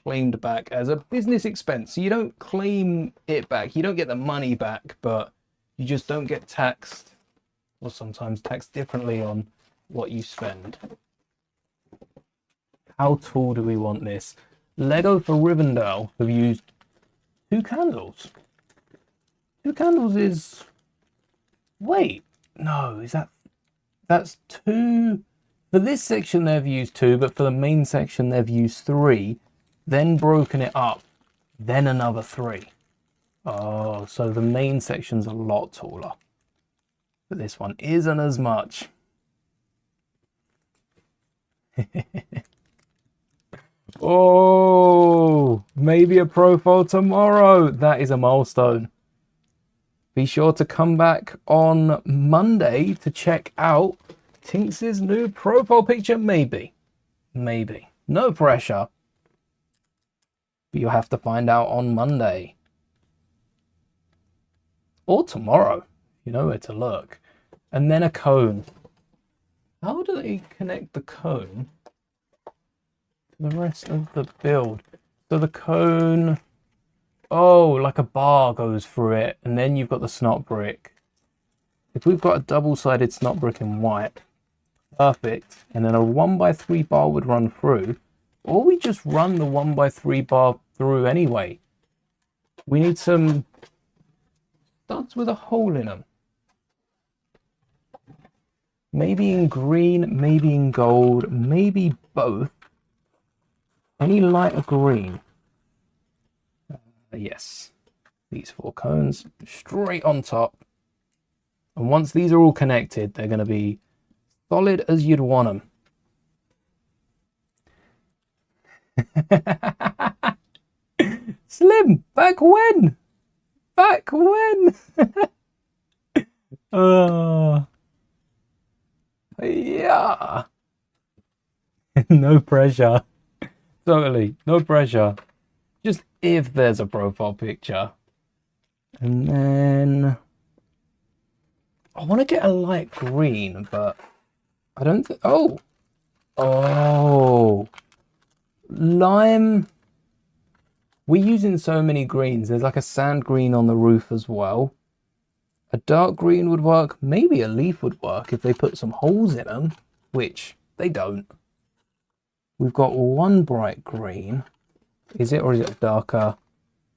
claimed back as a business expense. So you don't claim it back, you don't get the money back, but you just don't get taxed, or sometimes taxed differently on what you spend. How tall do we want this? Lego for Rivendell have used 2 candles. 2 candles is... Wait, no, is that's 2... For this section they've used 2, but for the main section they've used 3, then broken it up, then another 3. Oh, so the main section's a lot taller. But this one isn't as much. Oh, maybe a profile tomorrow. That is a milestone. Be sure to come back on Monday to check out Tinks's new profile picture. Maybe. No pressure. But you'll have to find out on Monday. Or tomorrow. You know where to look. And then a cone. How do they connect the cone to the rest of the build? So the cone... Oh, like a bar goes through it, and then you've got the snot brick. If we've got a double-sided snot brick in white, perfect. And then a 1x3 bar would run through, or we just run the 1x3 bar through anyway. We need some studs with a hole in them. Maybe in green, maybe in gold, maybe both. Any lighter green. Yes, these 4 cones straight on top. And once these are all connected, they're going to be solid as you'd want them. Slim, back when? Yeah. No pressure. Totally, no pressure. Just if there's a profile picture. And then I want to get a light green, but I don't think... Oh, lime. We're using so many greens. There's like a sand green on the roof as well. A dark green would work. Maybe a leaf would work if they put some holes in them, which they don't. We've got one bright green. Is it, or is it darker?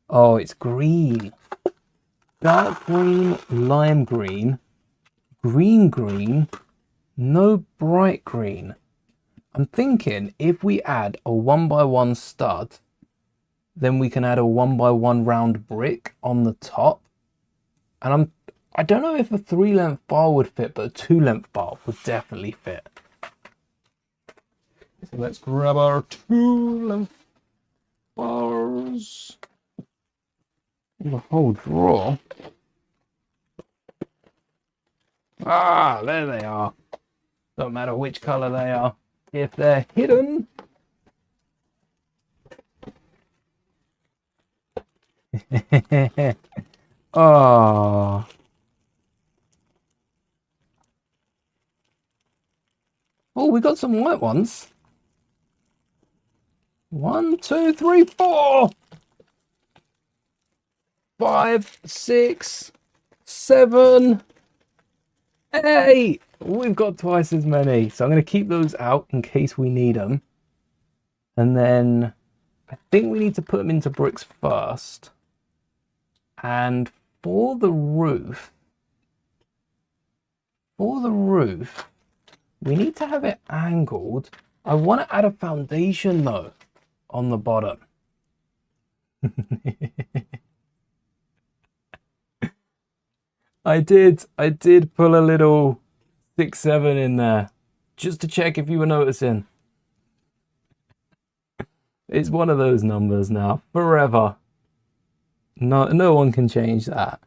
Oh, it's green. Dark green, lime green, green green, no bright green. I'm thinking if we add a 1x1 stud, then we can add a 1x1 round brick on the top. And I don't know if a 3-length bar would fit, but a 2-length bar would definitely fit. So let's grab our 2-length bars. The whole drawer. Ah, there they are. Don't matter which color they are. If they're hidden. Oh. Oh, we got some white ones. 1, 2, 3, 4. 5, 6, 7, 8. We've got twice as many. So I'm going to keep those out in case we need them. And then I think we need to put them into bricks first. And for the roof, we need to have it angled. I want to add a foundation though on the bottom. I did pull a little 6, 7 in there just to check if you were noticing. It's one of those numbers now, forever. No one can change that.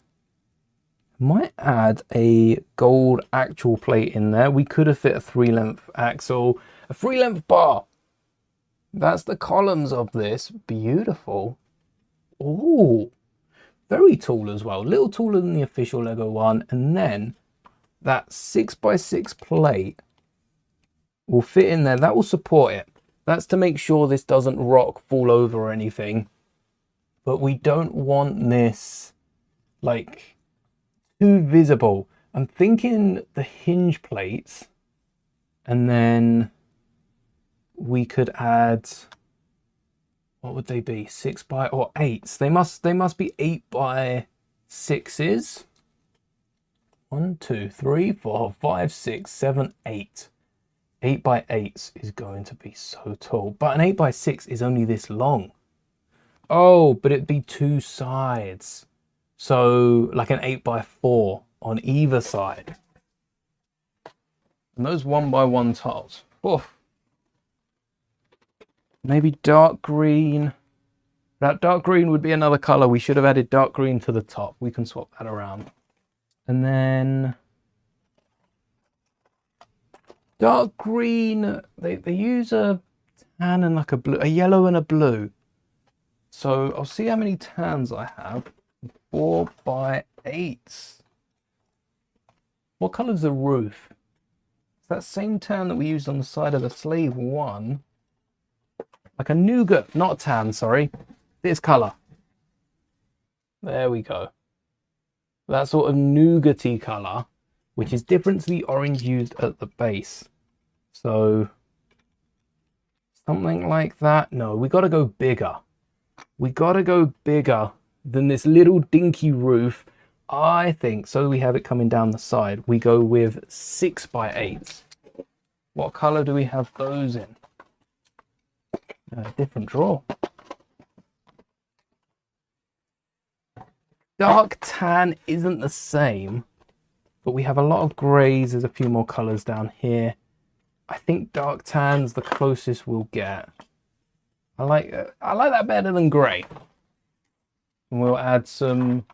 Might add a gold actual plate in there. We could have fit a 3-length axle, a 3-length bar. That's the columns of this. Beautiful. Oh, very tall as well. A little taller than the official Lego one. And then that 6x6 plate will fit in there. That will support it. That's to make sure this doesn't rock, fall over or anything. But we don't want this like too visible. I'm thinking the hinge plates, and then we could add, what would they be? 6x or 8s? They must be 8x6s. 1, 2, 3, 4, 5, 6, 7, 8. 8x8s is going to be so tall, but an 8x6 is only this long. Oh, but it'd be 2 sides. So like an 8x4 on either side. And those 1x1 tiles. Oof. Maybe dark green. That dark green would be another color. We should have added dark green to the top. We can swap that around. And then dark green, they use a tan and like a yellow and a blue. So I'll see how many tans I have. 4x8s. What color's the roof? It's that same tan that we used on the side of the slave one. Like a nougat, not a tan, sorry. This color. There we go. That sort of nougaty color, which is different to the orange used at the base. So something like that. No, we got to go bigger. We got to go bigger than this little dinky roof. I think, so we have it coming down the side, we go with 6x8s. What color do we have those in? A different drawer. Dark tan isn't the same, but we have a lot of grays. There's a few more colors down here. I think dark tan's the closest we'll get. I like that better than gray. And we'll add some.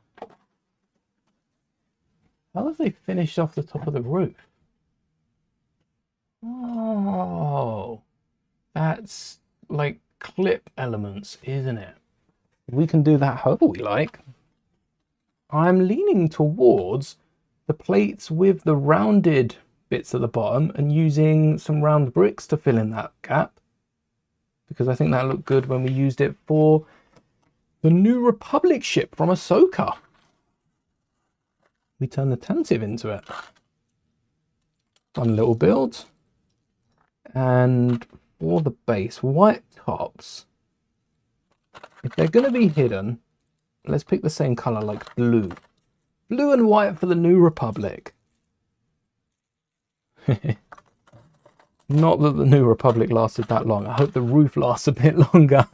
How have they finished off the top of the roof? Oh, that's like clip elements, isn't it? We can do that however we like. I'm leaning towards the plates with the rounded bits at the bottom and using some round bricks to fill in that gap, because I think that looked good when we used it for the New Republic ship from Ahsoka. We turn the Tantive into it. Fun little build. And for the base, white tops, if they're going to be hidden, let's pick the same color, like blue. Blue and white for the New Republic. Not that the New Republic lasted that long. I hope the roof lasts a bit longer.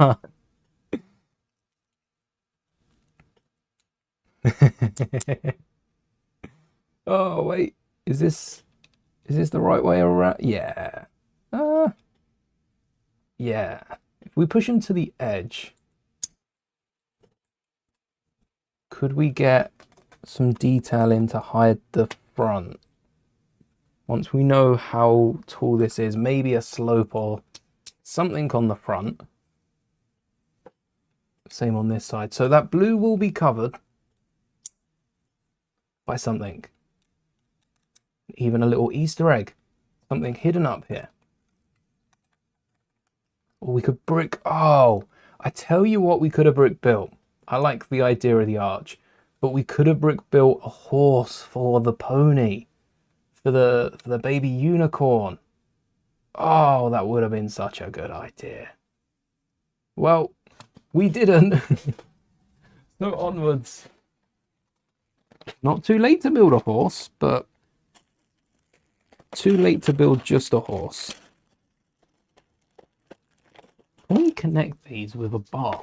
Oh, wait. Is this the right way around? Yeah. Yeah. If we push him to the edge, could we get some detail in to hide the front? Once we know how tall this is, maybe a slope or something on the front. Same on this side. So that blue will be covered by something. Even a little Easter egg. Something hidden up here. Or we could brick. Oh, I tell you what we could have brick built. I like the idea of the arch. But we could have brick built a horse for the pony. For the baby unicorn. Oh, that would have been such a good idea. Well, we didn't. So onwards. Not too late to build a horse, but too late to build just a horse. Can we connect these with a bar?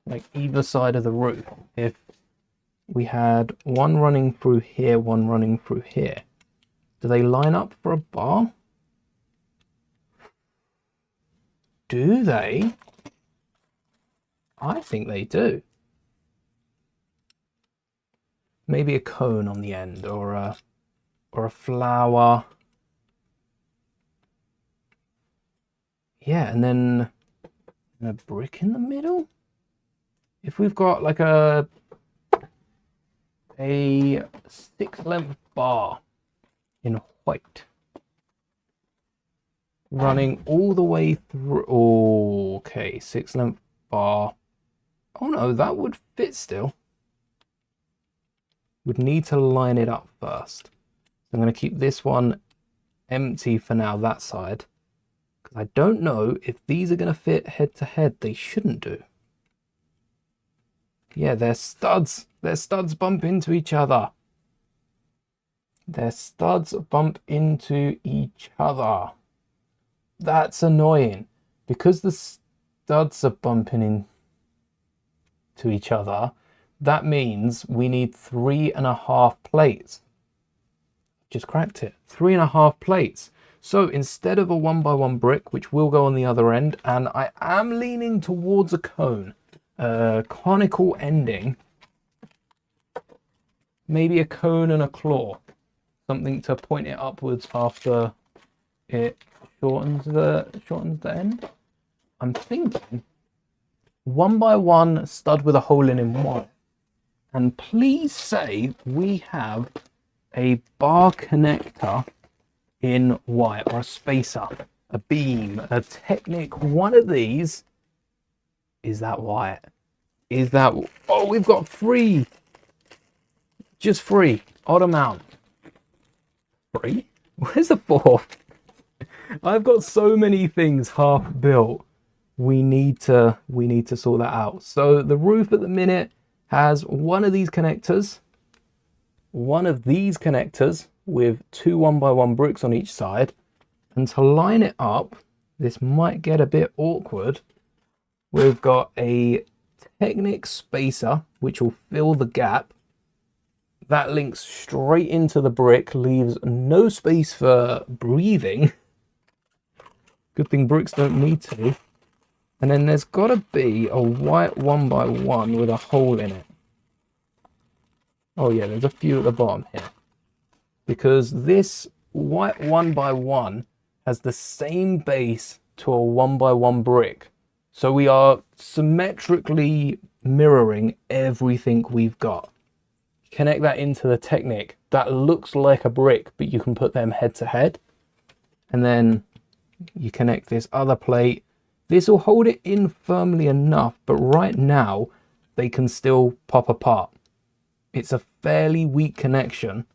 Like either side of the roof. If we had one running through here, one running through here. Do they line up for a bar? Do they? I think they do. Maybe a cone on the end, or a flower. Yeah, and then a brick in the middle. If we've got like a 6-length bar in white running all the way through. Oh, okay, 6-length bar. Oh no, that would fit still. Would need to line it up first. I'm going to keep this one empty for now, that side, because I don't know if these are going to fit head to head. They shouldn't do. Yeah, they're studs. Their studs bump into each other. Their studs bump into each other. That's annoying. Because the studs are bumping into each other, that means we need 3.5 plates. Just cracked it. 3.5 plates. So instead of a 1x1 brick, which will go on the other end, and I am leaning towards a cone, conical ending, maybe a cone and a claw, something to point it upwards after it shortens the end. I'm thinking 1x1 stud with a hole in white. And please say we have a bar connector in white, or a spacer, a beam, a Technic. One of these. Is that white? Is that... Oh, we've got 3. Just 3. Odd amount. 3? Where's the 4th? I've got so many things half built. We need to sort that out. So the roof at the minute has one of these connectors. One of these connectors with 2 1x1 bricks on each side. And to line it up, this might get a bit awkward. We've got a Technic spacer, which will fill the gap. That links straight into the brick, leaves no space for breathing. Good thing bricks don't need to. And then there's got to be a white 1x1 with a hole in it. Oh yeah, there's a few at the bottom here. Because this white 1x1 has the same base to a 1x1 brick. So we are symmetrically mirroring everything we've got. Connect that into the Technic. That looks like a brick, but you can put them head to head. And then you connect this other plate. This will hold it in firmly enough, but right now they can still pop apart. It's a fairly weak connection.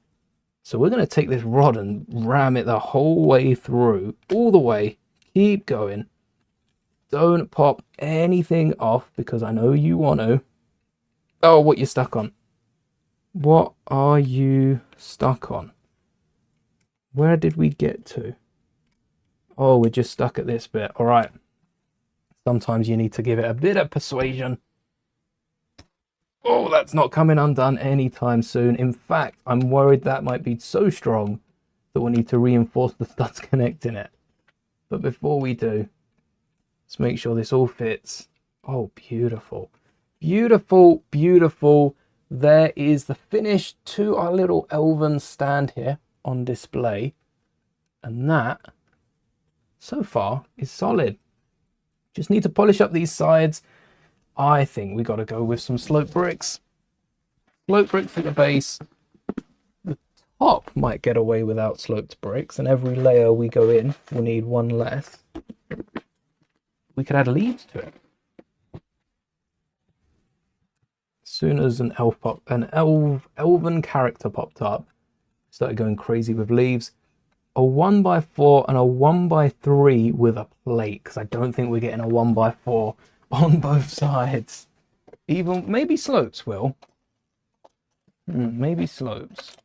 So we're going to take this rod and ram it the whole way through, all the way, Keep going. Don't pop anything off because I know you want to. Oh, what you stuck on? What are you stuck on? Where did we get to? Oh, we're just stuck at this bit. All right. Sometimes you need to give it a bit of persuasion. Oh, that's not coming undone anytime soon. In fact, I'm worried that might be so strong that we'll need to reinforce the studs connecting it. But before we do, let's make sure this all fits. Oh, beautiful. Beautiful, beautiful. There is the finish to our little elven stand here on display. And that, so far, is solid. Just need to polish up these sides. I think we got to go with some slope bricks. Slope bricks at the base. The top might get away without sloped bricks, and every layer we go in will need one less. We could add leaves to it. As soon as an elven character popped up, started going crazy with leaves. A 1x4 and a 1x3 with a plate, because I don't think we're getting a 1x4 on both sides. Even maybe slopes will. Maybe slopes.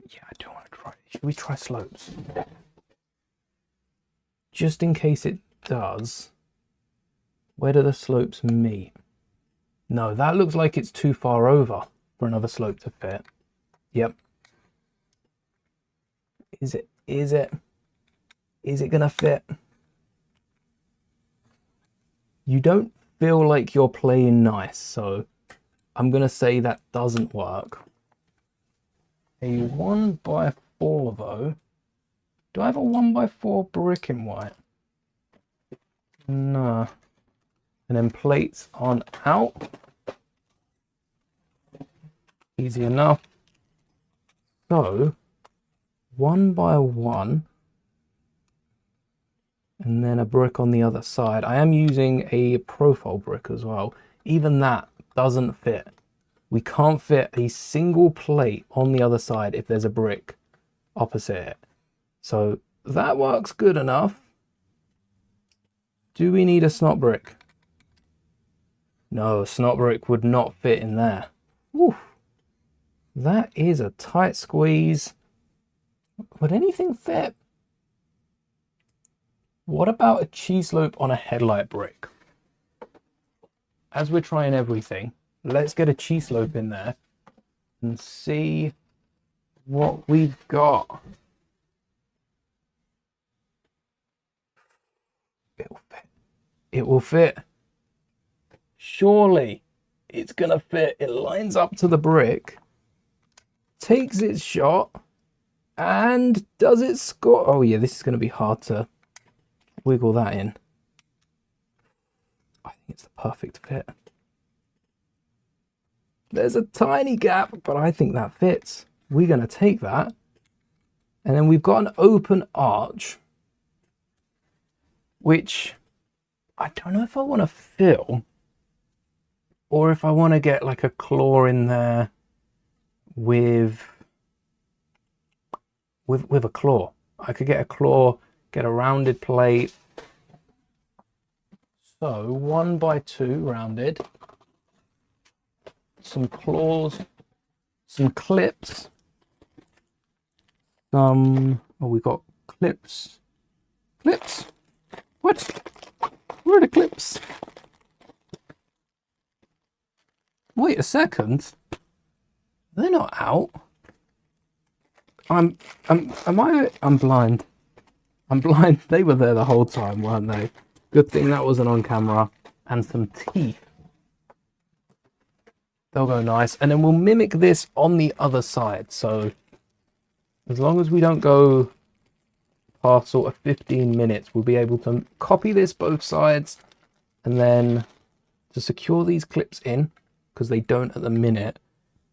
Yeah, I do want to try. Should we try slopes? Just in case it does. Where do the slopes meet? No, that looks like it's too far over for another slope to fit. Yep. Is it gonna fit? You don't feel like you're playing nice, so I'm gonna say that doesn't work. A 1x4 though. Do I have a 1x4 brick in white? No. And then plates on out. Easy enough. So 1x1 and then a brick on the other side. I am using a profile brick as well. Even that doesn't fit. We can't fit a single plate on the other side if there's a brick opposite it. So that works good enough. Do we need a snot brick? No, a snot brick would not fit in there. Whew. That is a tight squeeze. Would anything fit? What about a cheese slope on a headlight brick? As we're trying everything, let's get a cheese slope in there and see what we've got. It will fit. It will fit. Surely it's gonna fit. It lines up to the brick, takes its shot, and does it score? Oh yeah, this is gonna be hard to wiggle that in. I think it's the perfect fit. There's a tiny gap, but I think that fits. We're gonna take that. And then we've got an open arch, which I don't know if I want to fill or if I want to get like a claw in there with a claw. I could get a claw, get a rounded plate. So 1x2 rounded, some claws, some clips, oh, we've got clips. What? Where are the clips? Wait a second. They're not out. I'm blind. I'm blind. They were there the whole time, weren't they? Good thing that wasn't on camera. And some teeth. They'll go nice. And then we'll mimic this on the other side. So as long as we don't go past sort of 15 minutes, we'll be able to copy this both sides. And then to secure these clips in, because they don't at the minute,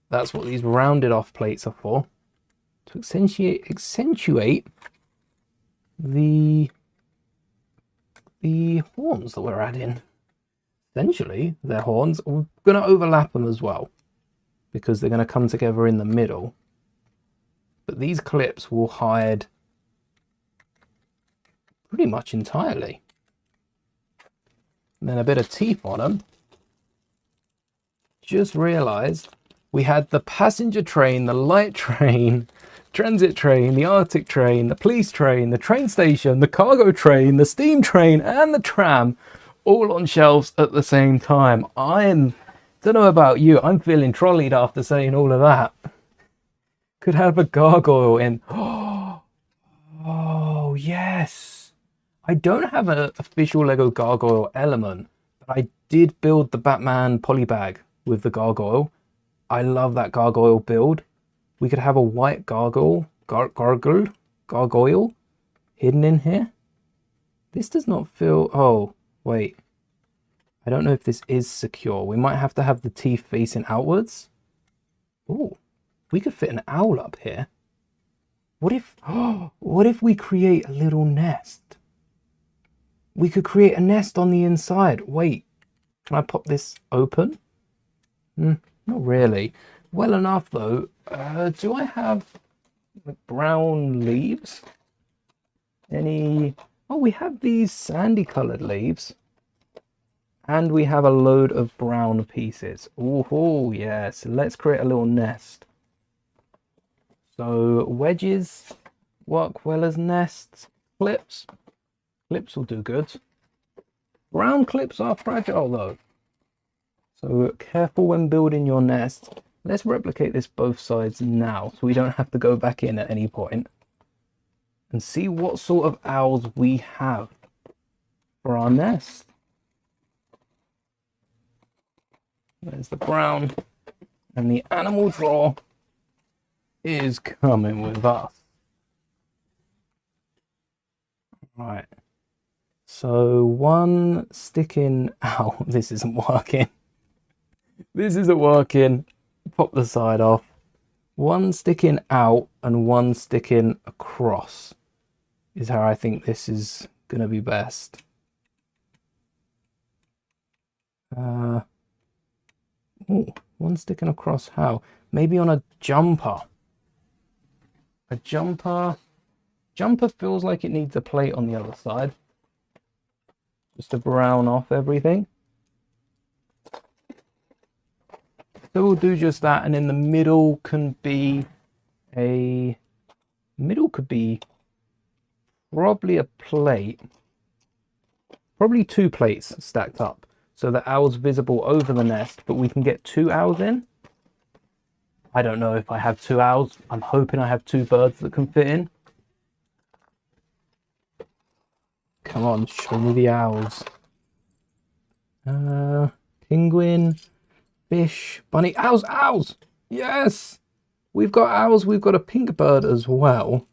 that's what these rounded off plates are for. To accentuate the horns that we're adding. Essentially, they're horns. We're going to overlap them as well, because they're going to come together in the middle. But these clips will hide pretty much entirely. And then a bit of teeth on them. Just realized we had the passenger train, the light train, transit train, the Arctic train, the police train, the train station, the cargo train, the steam train, and the tram all on shelves at the same time. Don't know about you, I'm feeling trolleyed after saying all of that. Could have a gargoyle in. Oh, yes. I don't have an official Lego gargoyle element, but I did build the Batman polybag with the gargoyle. I love that gargoyle build. We could have a white gargoyle hidden in here. This does not feel... Oh, wait. I don't know if this is secure. We might have to have the teeth facing outwards. Oh, we could fit an owl up here. What if we create a little nest? We could create a nest on the inside. Wait, can I pop this open? Not really. Well enough though. Do I have like brown leaves? Any? Oh, we have these sandy colored leaves. And we have a load of brown pieces. Oh, yes. Let's create a little nest. So wedges work well as nests. Clips will do good. Brown clips are fragile though. So careful when building your nest. Let's replicate this both sides now so we don't have to go back in at any point. And see what sort of owls we have for our nest. There's the brown, and the animal drawer is coming with us. Right. So one sticking out. This isn't working. This isn't working. Pop the side off. One sticking out and one sticking across is how I think this is going to be best. Ooh, one sticking across how? Maybe on a jumper. A jumper feels like it needs a plate on the other side. Just to brown off everything. So we'll do just that, and in the middle could be probably a plate. Probably 2 plates stacked up. So the owl's visible over the nest, but we can get 2 owls in. I don't know if I have 2 owls. I'm hoping I have 2 birds that can fit in. Come on, show me the owls. Penguin, fish, bunny, owls! Yes! We've got owls, we've got a pink bird as well.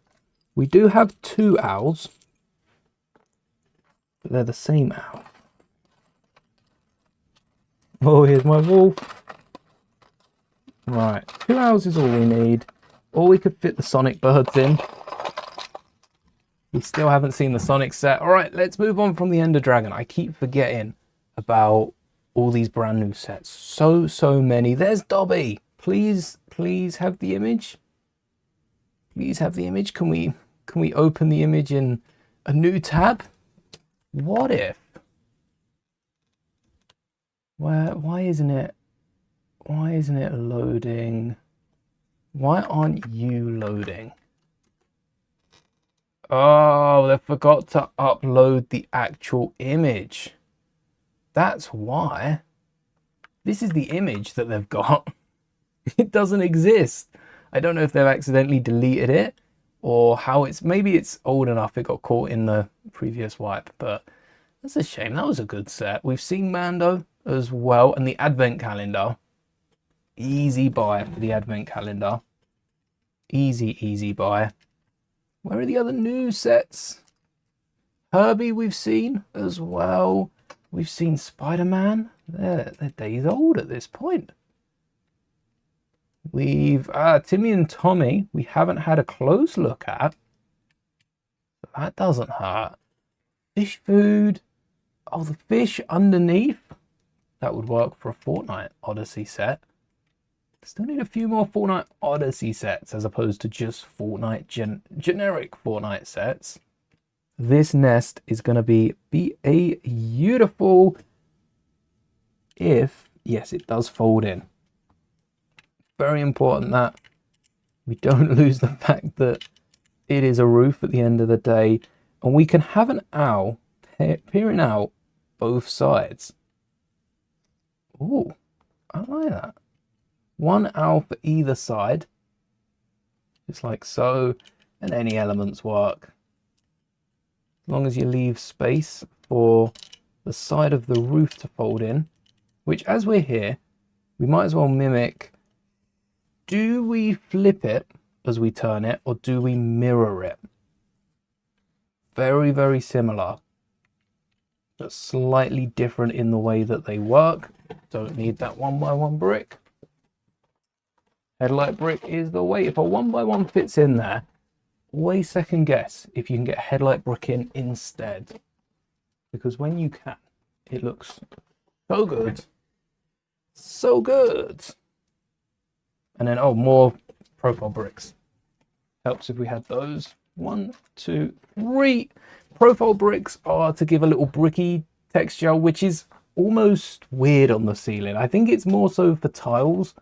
We do have 2 owls, but they're the same owl. Oh, here's my wolf. Right, 2 owls is all we need. Or we could fit the Sonic birds in. We still haven't seen the Sonic set. All right, let's move on from the Ender Dragon. I keep forgetting about all these brand new sets. So many. There's Dobby. Please have the image. Please have the image. Can we open the image in a new tab? What if? Why isn't it loading? Why aren't you loading? Oh, they forgot to upload the actual image. That's why. This is the image that they've got. It doesn't exist. I don't know if they've accidentally deleted it or how maybe it's old enough it got caught in the previous wipe, but that's a shame. That was a good set. We've seen Mando as well, and the advent calendar. Easy buy for the advent calendar. Easy buy. Where are the other new sets? Herbie we've seen as well. We've seen Spider-Man. They're days old at this point. We've Timmy and Tommy we haven't had a close look at. That doesn't hurt. Fish food. Oh, the fish underneath. That would work for a Fortnite Odyssey set. Still need a few more Fortnite Odyssey sets as opposed to just Fortnite generic Fortnite sets. this nest is going to be a beautiful, if, yes, it does fold in. Very important that we don't lose the fact that it is a roof at the end of the day, and we can have an owl peering out both sides. Oh, I like that. One owl for either side, just like so, and any elements work. As long as you leave space for the side of the roof to fold in, which as we're here, we might as well mimic. Do we flip it as we turn it, or do we mirror it? Very, very similar, but slightly different in the way that they work. Don't need that 1x1 brick. Headlight brick is the way. If a 1x1 fits in there, always second guess if you can get headlight brick in instead. Because when you can, it looks so good. So good. And then, oh, more profile bricks. Helps if we had those. 1, 2, 3. Profile bricks are to give a little bricky texture, which is almost weird on the ceiling. I think it's more so for tiles.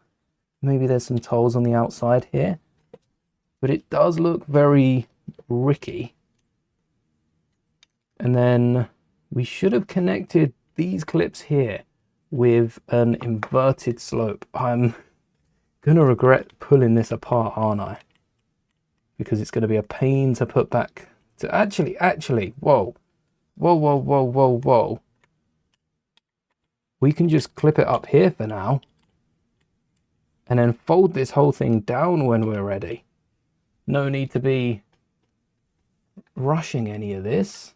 Maybe there's some tiles on the outside here. But it does look very bricky. And then we should have connected these clips here with an inverted slope. I'm gonna regret pulling this apart, aren't I? Because it's gonna be a pain to put back to actually, whoa. We can just clip it up here for now and then fold this whole thing down when we're ready. No need to be rushing any of this.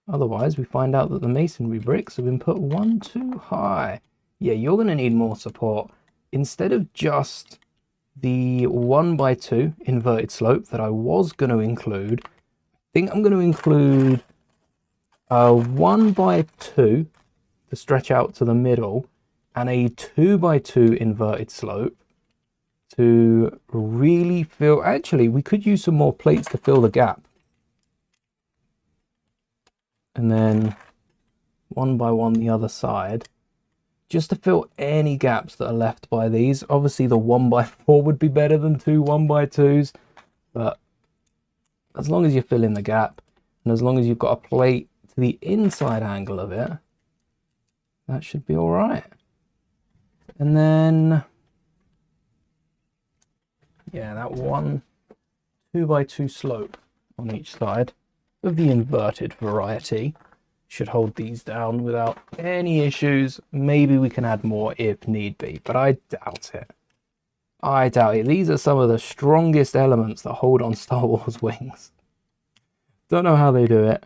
Otherwise, we find out that the masonry bricks have been put one too high. Yeah, you're going to need more support. Instead of just the 1x2 inverted slope that I was going to include, I think I'm going to include a 1x2 to stretch out to the middle and a 2x2 inverted slope to really fill. Actually, we could use some more plates to fill the gap. And then 1x1 the other side, just to fill any gaps that are left by these. Obviously the 1x4 would be better than two 1x2s, but as long as you fill in the gap and as long as you've got a plate to the inside angle of it, that should be all right. And then, yeah, that one 2x2 slope on each side of the inverted variety should hold these down without any issues. Maybe we can add more if need be, but I doubt it. I doubt it. These are some of the strongest elements that hold on Star Wars wings. Don't know how they do it.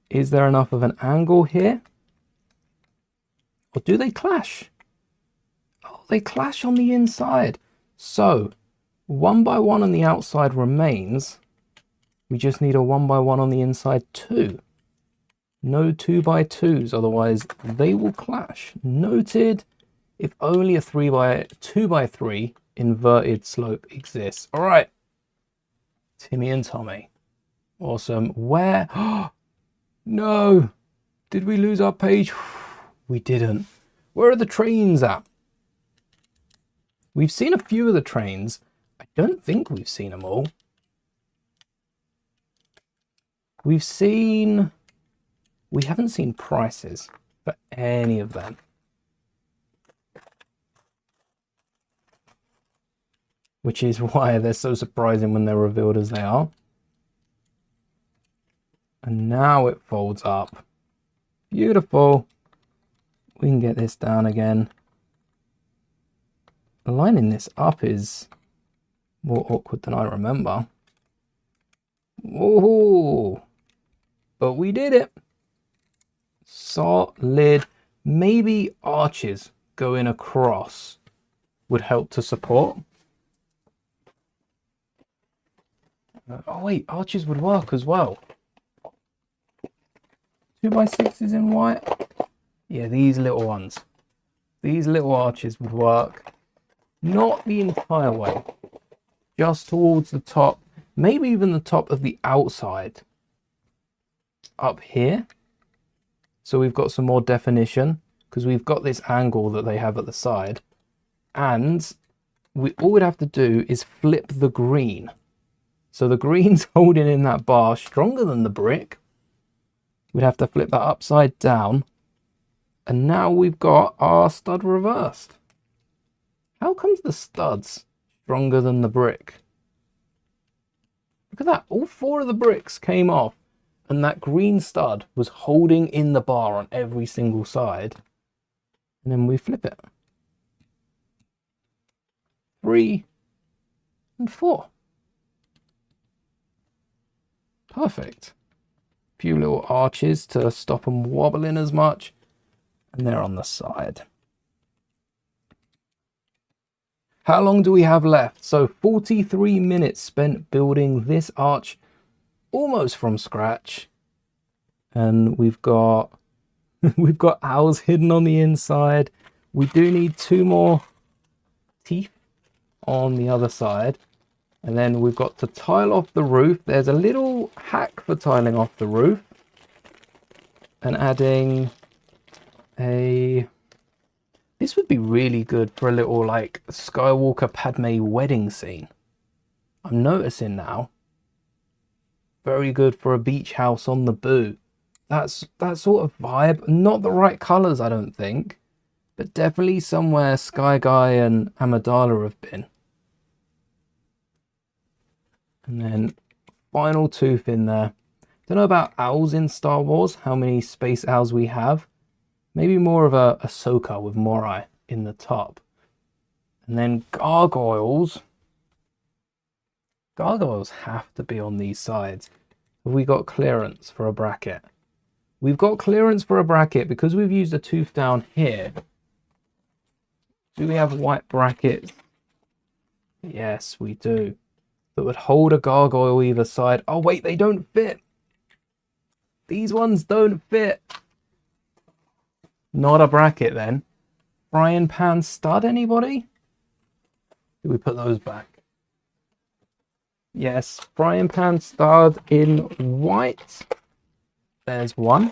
Is there enough of an angle here? Or do they clash? Oh, they clash on the inside. So 1x1 on the outside remains. We just need a 1x1 on the inside too. No 2x2s, otherwise they will clash. Noted. If only a 2x3 inverted slope exists. All right, Timmy and Tommy. Awesome. Where? No. Did we lose our page? We didn't. Where are the trains at? We've seen a few of the trains. I don't think we've seen them all. We haven't seen prices for any of them. Which is why they're so surprising when they're revealed as they are. And now it folds up. Beautiful. We can get this down again. Lining this up is more awkward than I remember. Whoa. But we did it. Solid. Maybe arches going across would help to support. Oh wait, arches would work as well. 2x6s in white. Yeah, these little ones. These little arches would work. Not the entire way. Just towards the top. maybe even the top of the outside up here. So we've got some more definition because we've got this angle that they have at the side. And all we'd have to do is flip the green. So the green's holding in that bar stronger than the brick. We'd have to flip that upside down. And now we've got our stud reversed. How comes the stud's stronger than the brick? Look at that. All 4 of the bricks came off. And that green stud was holding in the bar on every single side. And then we flip it. 3 and 4. Perfect. A few little arches to stop them wobbling as much. And they're on the side. How long do we have left? So 43 minutes spent building this arch almost from scratch. And we've got owls hidden on the inside. We do need 2 more teeth on the other side. And then we've got to tile off the roof. There's a little hack for tiling off the roof. And adding this would be really good for a little like Skywalker Padme wedding scene. I'm noticing now. Very good for a beach house on the boot. That's that sort of vibe. Not the right colors, I don't think. But definitely somewhere Sky Guy and Amidala have been. And then final tooth in there. Don't know about owls in Star Wars, how many space owls we have. Maybe more of a Ahsoka with Morai in the top. And then gargoyles. Gargoyles have to be on these sides. Have we got clearance for a bracket? We've got clearance for a bracket because we've used a tooth down here. Do we have white brackets? Yes, we do. That would hold a gargoyle either side. Oh wait, they don't fit. These ones don't fit. Not a bracket then. Frying pan stud, anybody? Do we put those back? Yes, frying pan stud in white. There's one.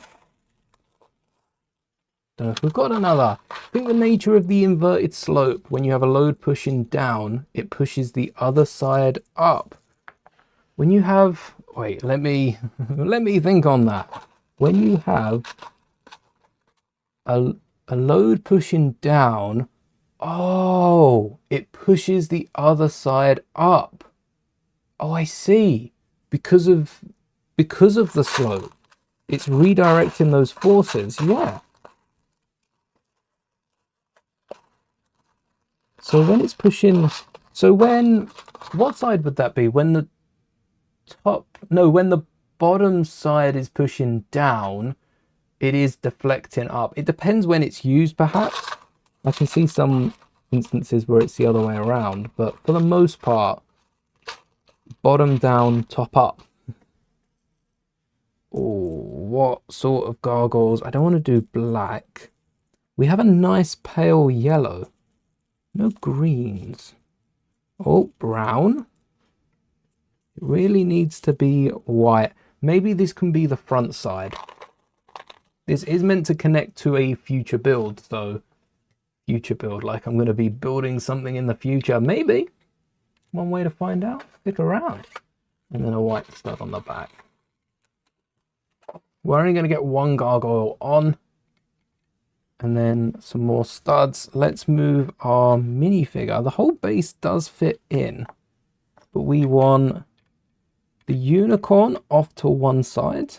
Don't know if we've got another. I think the nature of the inverted slope, when you have a load pushing down, it pushes the other side up. When you have, wait, let me think on that. When you have a load pushing down, oh, it pushes the other side up. Oh, I see. Because of the slope, it's redirecting those forces. Yeah. So when it's pushing, what side would that be? When the bottom side is pushing down, it is deflecting up. It depends when it's used, perhaps. I can see some instances where it's the other way around, but for the most part, bottom down, top up. Oh, what sort of gargoyles? I don't want to do black. We have a nice pale yellow. No greens. Oh, brown. It really needs to be white. Maybe this can be the front side. This is meant to connect to a future build, though. Future build, like I'm going to be building something in the future. Maybe. One way to find out. Stick around. And then a white stud on the back. We're only going to get one gargoyle on. And then some more studs. Let's move our minifigure. The whole base does fit in. But we want the unicorn off to one side.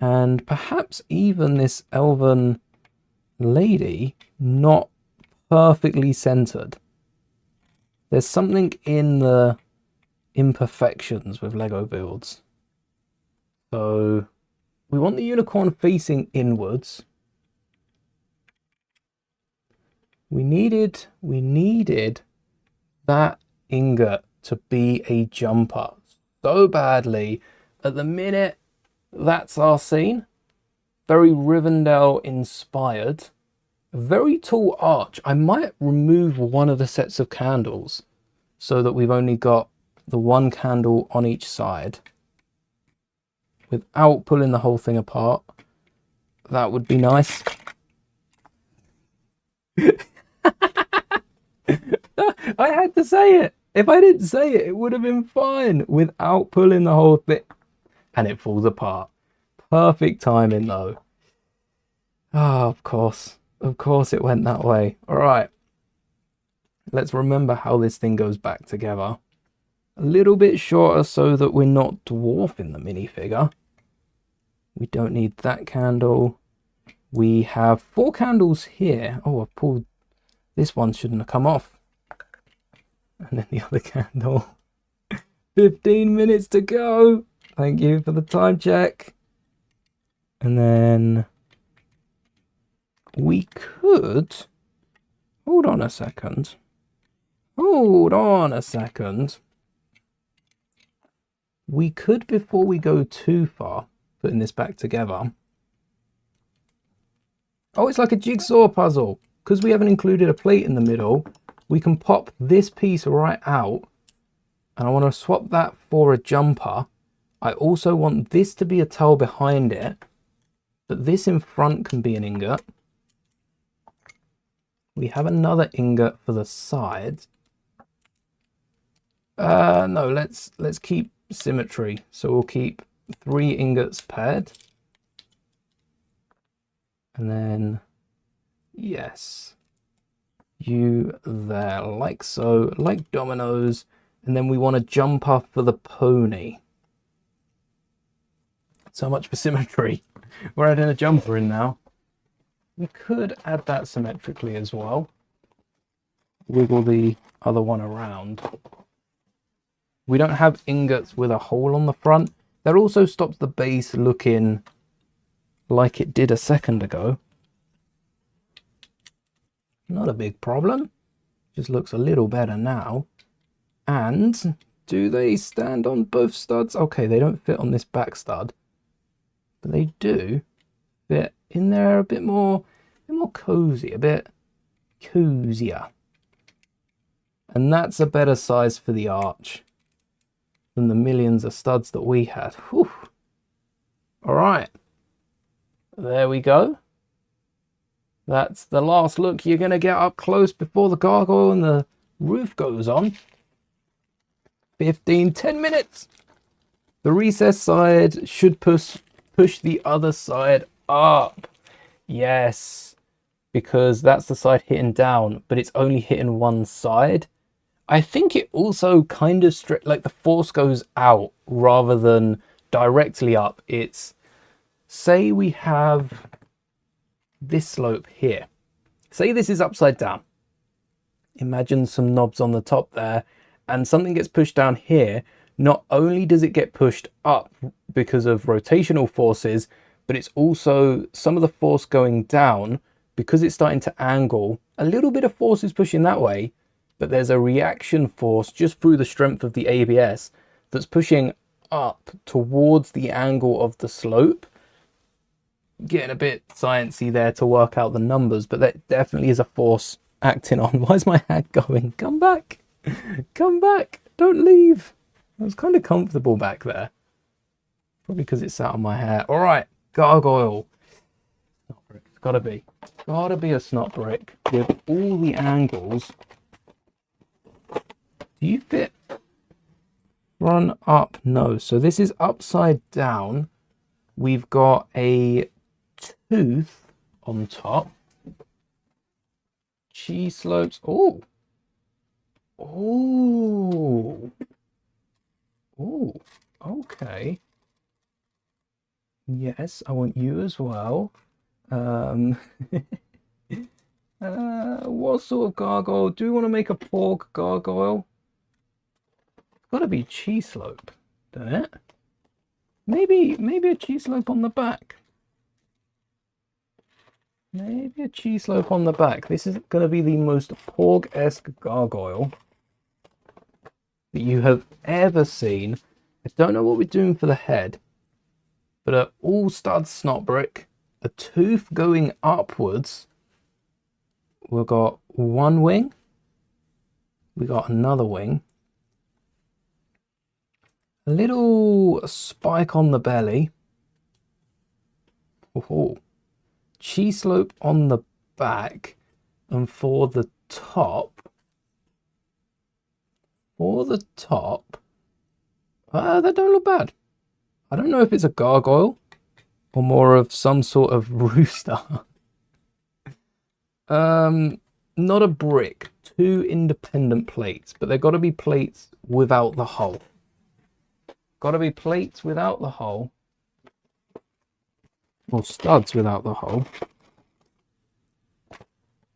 And perhaps even this elven lady not perfectly centered. There's something in the imperfections with Lego builds. So we want the unicorn facing inwards. We needed that ingot to be a jumper so badly. At the minute, that's our scene. Very Rivendell inspired. A very tall arch. I might remove one of the sets of candles so that we've only got the one candle on each side without pulling the whole thing apart. That would be nice. I had to say it. If I didn't say it, it would have been fine without pulling the whole thing. And it falls apart. Perfect timing though. Ah, of course it went that way. All right. Let's remember how this thing goes back together. A little bit shorter so that we're not dwarfing the minifigure. We don't need that candle. We have 4 candles here. Oh, I've pulled... This one shouldn't have come off. And then the other candle. 15 minutes to go. Thank you for the time check. And then we could... Hold on a second. Hold on a second. We could, before we go too far, putting this back together. Oh, it's like a jigsaw puzzle. Because we haven't included a plate in the middle, we can pop this piece right out. And I want to swap that for a jumper. I also want this to be a towel behind it. But this in front can be an ingot. We have another ingot for the sides. No, let's keep symmetry. So we'll keep 3 ingots paired. And then, yes, you there, like so, like dominoes. And then we want a jumper for the pony. So much for symmetry. We're adding a jumper in now. We could add that symmetrically as well. Wiggle the other one around. We don't have ingots with a hole on the front. That also stops the base looking like it did a second ago. Not a big problem. Just looks a little better now. And do they stand on both studs? Okay, they don't fit on this back stud, but they do fit in there a bit more cozy, a bit cozier. And that's a better size for the arch than the millions of studs that we had. Whew. All right, there we go. That's the last look you're going to get up close before the gargoyle and the roof goes on. 10 minutes. The recessed side should push the other side up. Yes, because that's the side hitting down, but it's only hitting one side. I think it also kind of like the force goes out rather than directly up. It's, say we have this slope here. Say this is upside down. Imagine some knobs on the top there, and something gets pushed down here. Not only does it get pushed up because of rotational forces, but it's also some of the force going down because it's starting to angle. A little bit of force is pushing that way, but there's a reaction force just through the strength of the ABS that's pushing up towards the angle of the slope. Getting a bit sciencey there to work out the numbers, but that definitely is a force acting on. Why is my hat going? Come back. Come back. Don't leave. I was kind of comfortable back there. Probably because it sat on my hair. All right, gargoyle. Snot brick. It's gotta be a snot brick with all the angles. Do you fit front up? No. So this is upside down. We've got a tooth on top. Cheese slopes. Oh. Oh. Oh. Okay. Yes, I want you as well. What sort of gargoyle? Do we want to make a pork gargoyle? It's got to be cheese slope, doesn't it? Maybe a cheese slope on the back. Maybe a cheese slope on the back. This is going to be the most porg-esque gargoyle that you have ever seen. I don't know what we're doing for the head, but an all stud snot brick, a tooth going upwards. We've got one wing. We got another wing. A little spike on the belly. Oh, cheese slope on the back. And for the top, that don't look bad. I don't know if it's a gargoyle or more of some sort of rooster. Not a brick, 2 independent plates, but they've got to be plates without the hole. Got to be plates without the hole, or studs without the hole.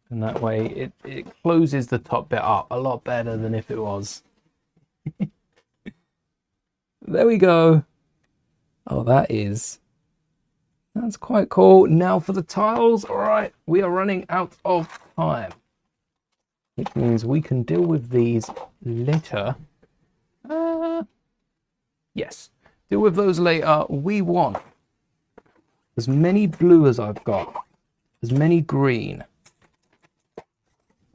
And that way it closes the top bit up a lot better than if it was. There we go. Oh, that's quite cool. Now for the tiles. All right, we are running out of time, which means we can deal with these later. Yes, deal with those later. We want as many blue as I've got, as many green.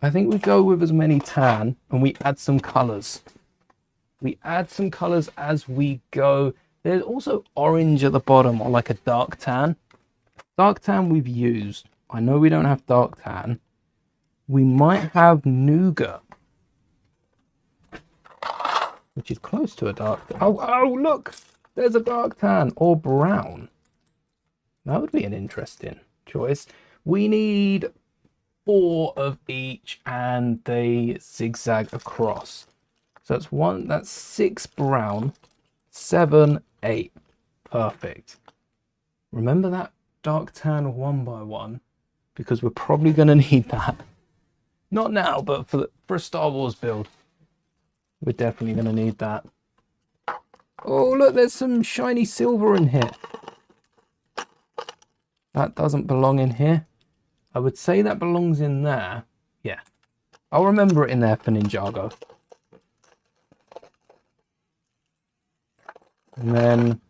I think we go with as many tan, and we add some colors. We add some colors as we go. There's also orange at the bottom, or like a dark tan. Dark tan we've used. I know we don't have dark tan. We might have nougat, which is close to a dark. Oh, look! There's a dark tan or brown. That would be an interesting choice. We need 4 of each, and they zigzag across. So that's 6 brown, 7, 8. Perfect. Remember that dark tan 1 by 1, because we're probably going to need that. Not now, but for a Star Wars build, we're definitely going to need that. Oh, look, there's some shiny silver in here. That doesn't belong in here. I would say that belongs in there. Yeah. I'll remember it in there for Ninjago. And then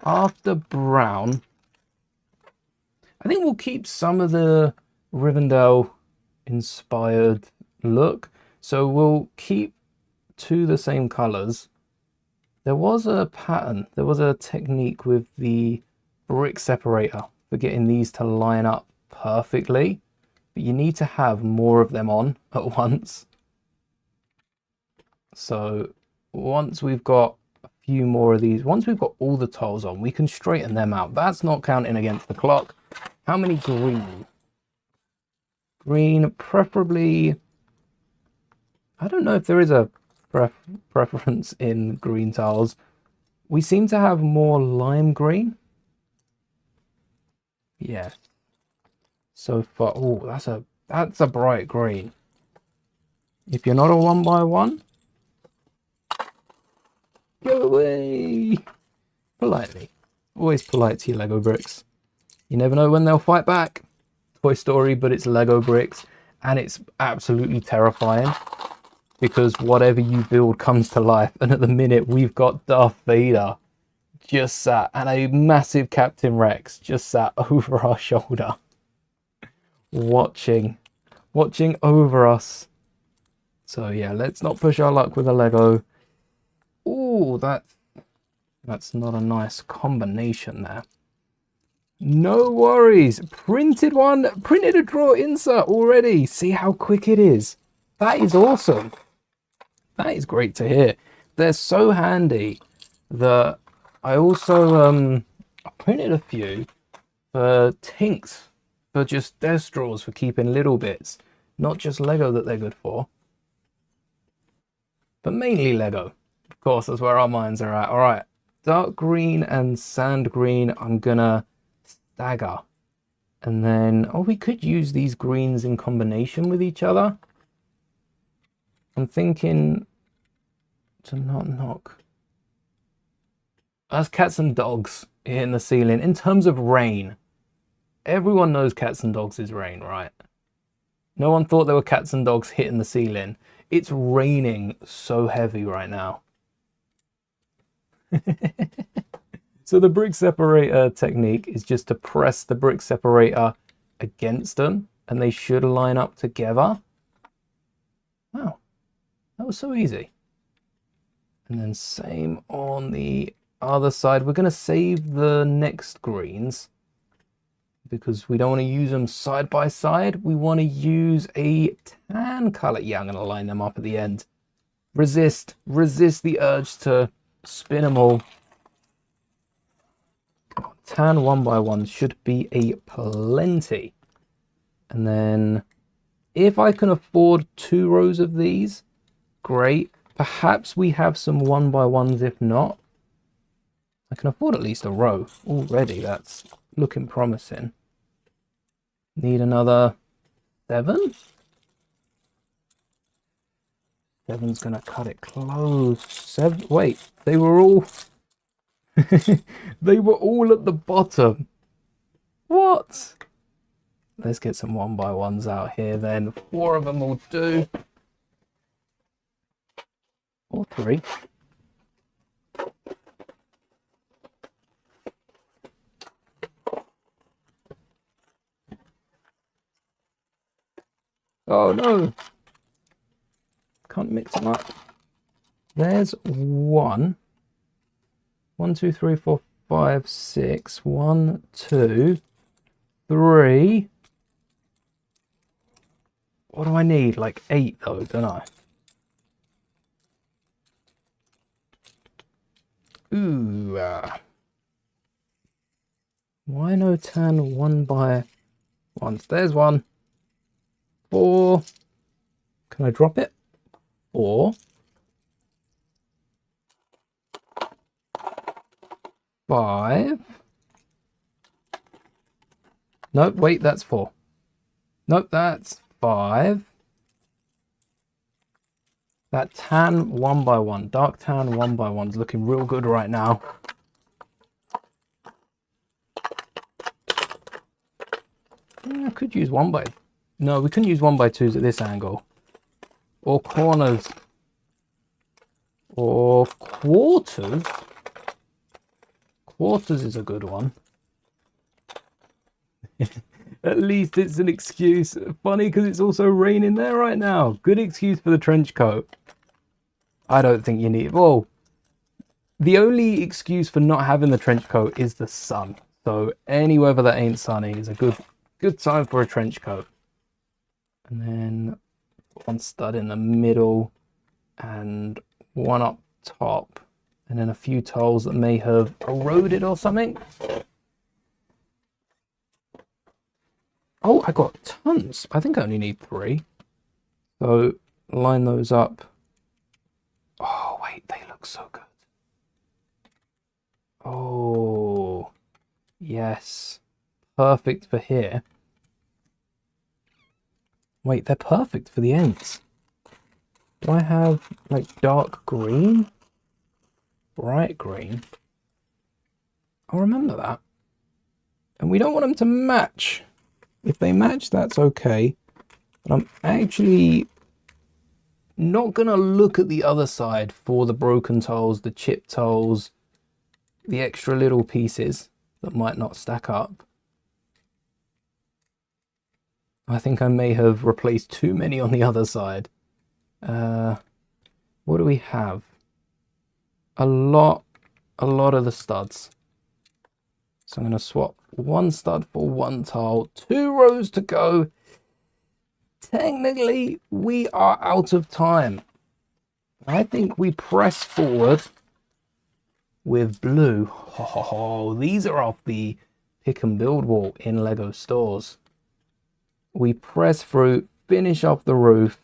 after brown, I think we'll keep some of the Rivendell inspired look. So we'll keep 2 the same colors. There was a pattern. There was a technique with the brick separator for getting these to line up perfectly. But you need to have more of them on at once. So once we've got a few more of these, once we've got all the tiles on, we can straighten them out. That's not counting against the clock. How many green? Green, preferably. I don't know if there is a preference in green tiles. We seem to have more lime green. Yeah. So far, oh, that's a bright green. If you're not a 1 by 1, go away. Politely. Always polite to your Lego bricks. You never know when they'll fight back. Toy Story, but it's Lego bricks, and it's absolutely terrifying because whatever you build comes to life. And at the minute, we've got Darth Vader just sat, and a massive Captain Rex just sat over our shoulder, watching over us. So yeah, let's not push our luck with a Lego. Oh, that's not a nice combination there. No worries. Printed a draw insert already. See how quick it is. That is awesome. That is great to hear. They're so handy that I also printed a few for Tinks, for just their straws for keeping little bits, not just Lego that they're good for, but mainly Lego. Of course, that's where our minds are at. All right, dark green and sand green, I'm gonna stagger. And then, oh, we could use these greens in combination with each other. I'm thinking to not knock. That's cats and dogs hitting the ceiling. In terms of rain, everyone knows cats and dogs is rain, right? No one thought there were cats and dogs hitting the ceiling. It's raining so heavy right now. So the brick separator technique is just to press the brick separator against them, and they should line up together. Wow, that was so easy. And then same on the other side. We're going to save the next greens because we don't want to use them side by side. We want to use a tan color. Yeah, I'm going to line them up at the end. Resist the urge to spin them all. Tan 1 by 1 should be a plenty. And then if I can afford 2 rows of these, great. Perhaps we have some 1 by 1s. If not, I can afford at least a row already. That's looking promising. Need another 7. 7's gonna cut it close. 7. Wait, they were all they were all at the bottom. What? Let's get some 1 by 1s out here then. 4 of them will do. Or 3. Oh no! Can't mix them up. There's 1. 1, 2, 3, 4, 5, 6. 1, 2, 3. What do I need? Like 8 though, don't I? Ooh. Why no tan 1 by 1s? There's 1. 4. Can I drop it? 4. 5. Nope, wait, that's 4. Nope, that's 5. That tan 1 by 1, dark tan 1 by 1 is looking real good right now. I could use 1 by... No, we couldn't use 1 by 2s at this angle. Or corners. Or quarters. Quarters is a good one. At least it's an excuse. Funny because it's also raining there right now. Good excuse for the trench coat. I don't think you need... Well, the only excuse for not having the trench coat is the sun. So any weather that ain't sunny is a good time for a trench coat. And then 1 stud in the middle and 1 up top. And then a few tiles that may have eroded or something. Oh, I got tons. I think I only need 3. So line those up. Oh, wait, they look so good. Oh, yes. Perfect for here. Wait, they're perfect for the ends. Do I have like dark green? Bright green? I'll remember that. And we don't want them to match. If they match, that's okay. But I'm actually not going to look at the other side for the broken tiles, the chipped tiles, the extra little pieces that might not stack up. I think I may have replaced too many on the other side. What do we have? A lot of the studs. So I'm going to swap 1 stud for 1 tile. 2 rows to go. Technically, we are out of time. I think we press forward with blue. Oh, these are off the pick and build wall in Lego stores. We press through, finish off the roof.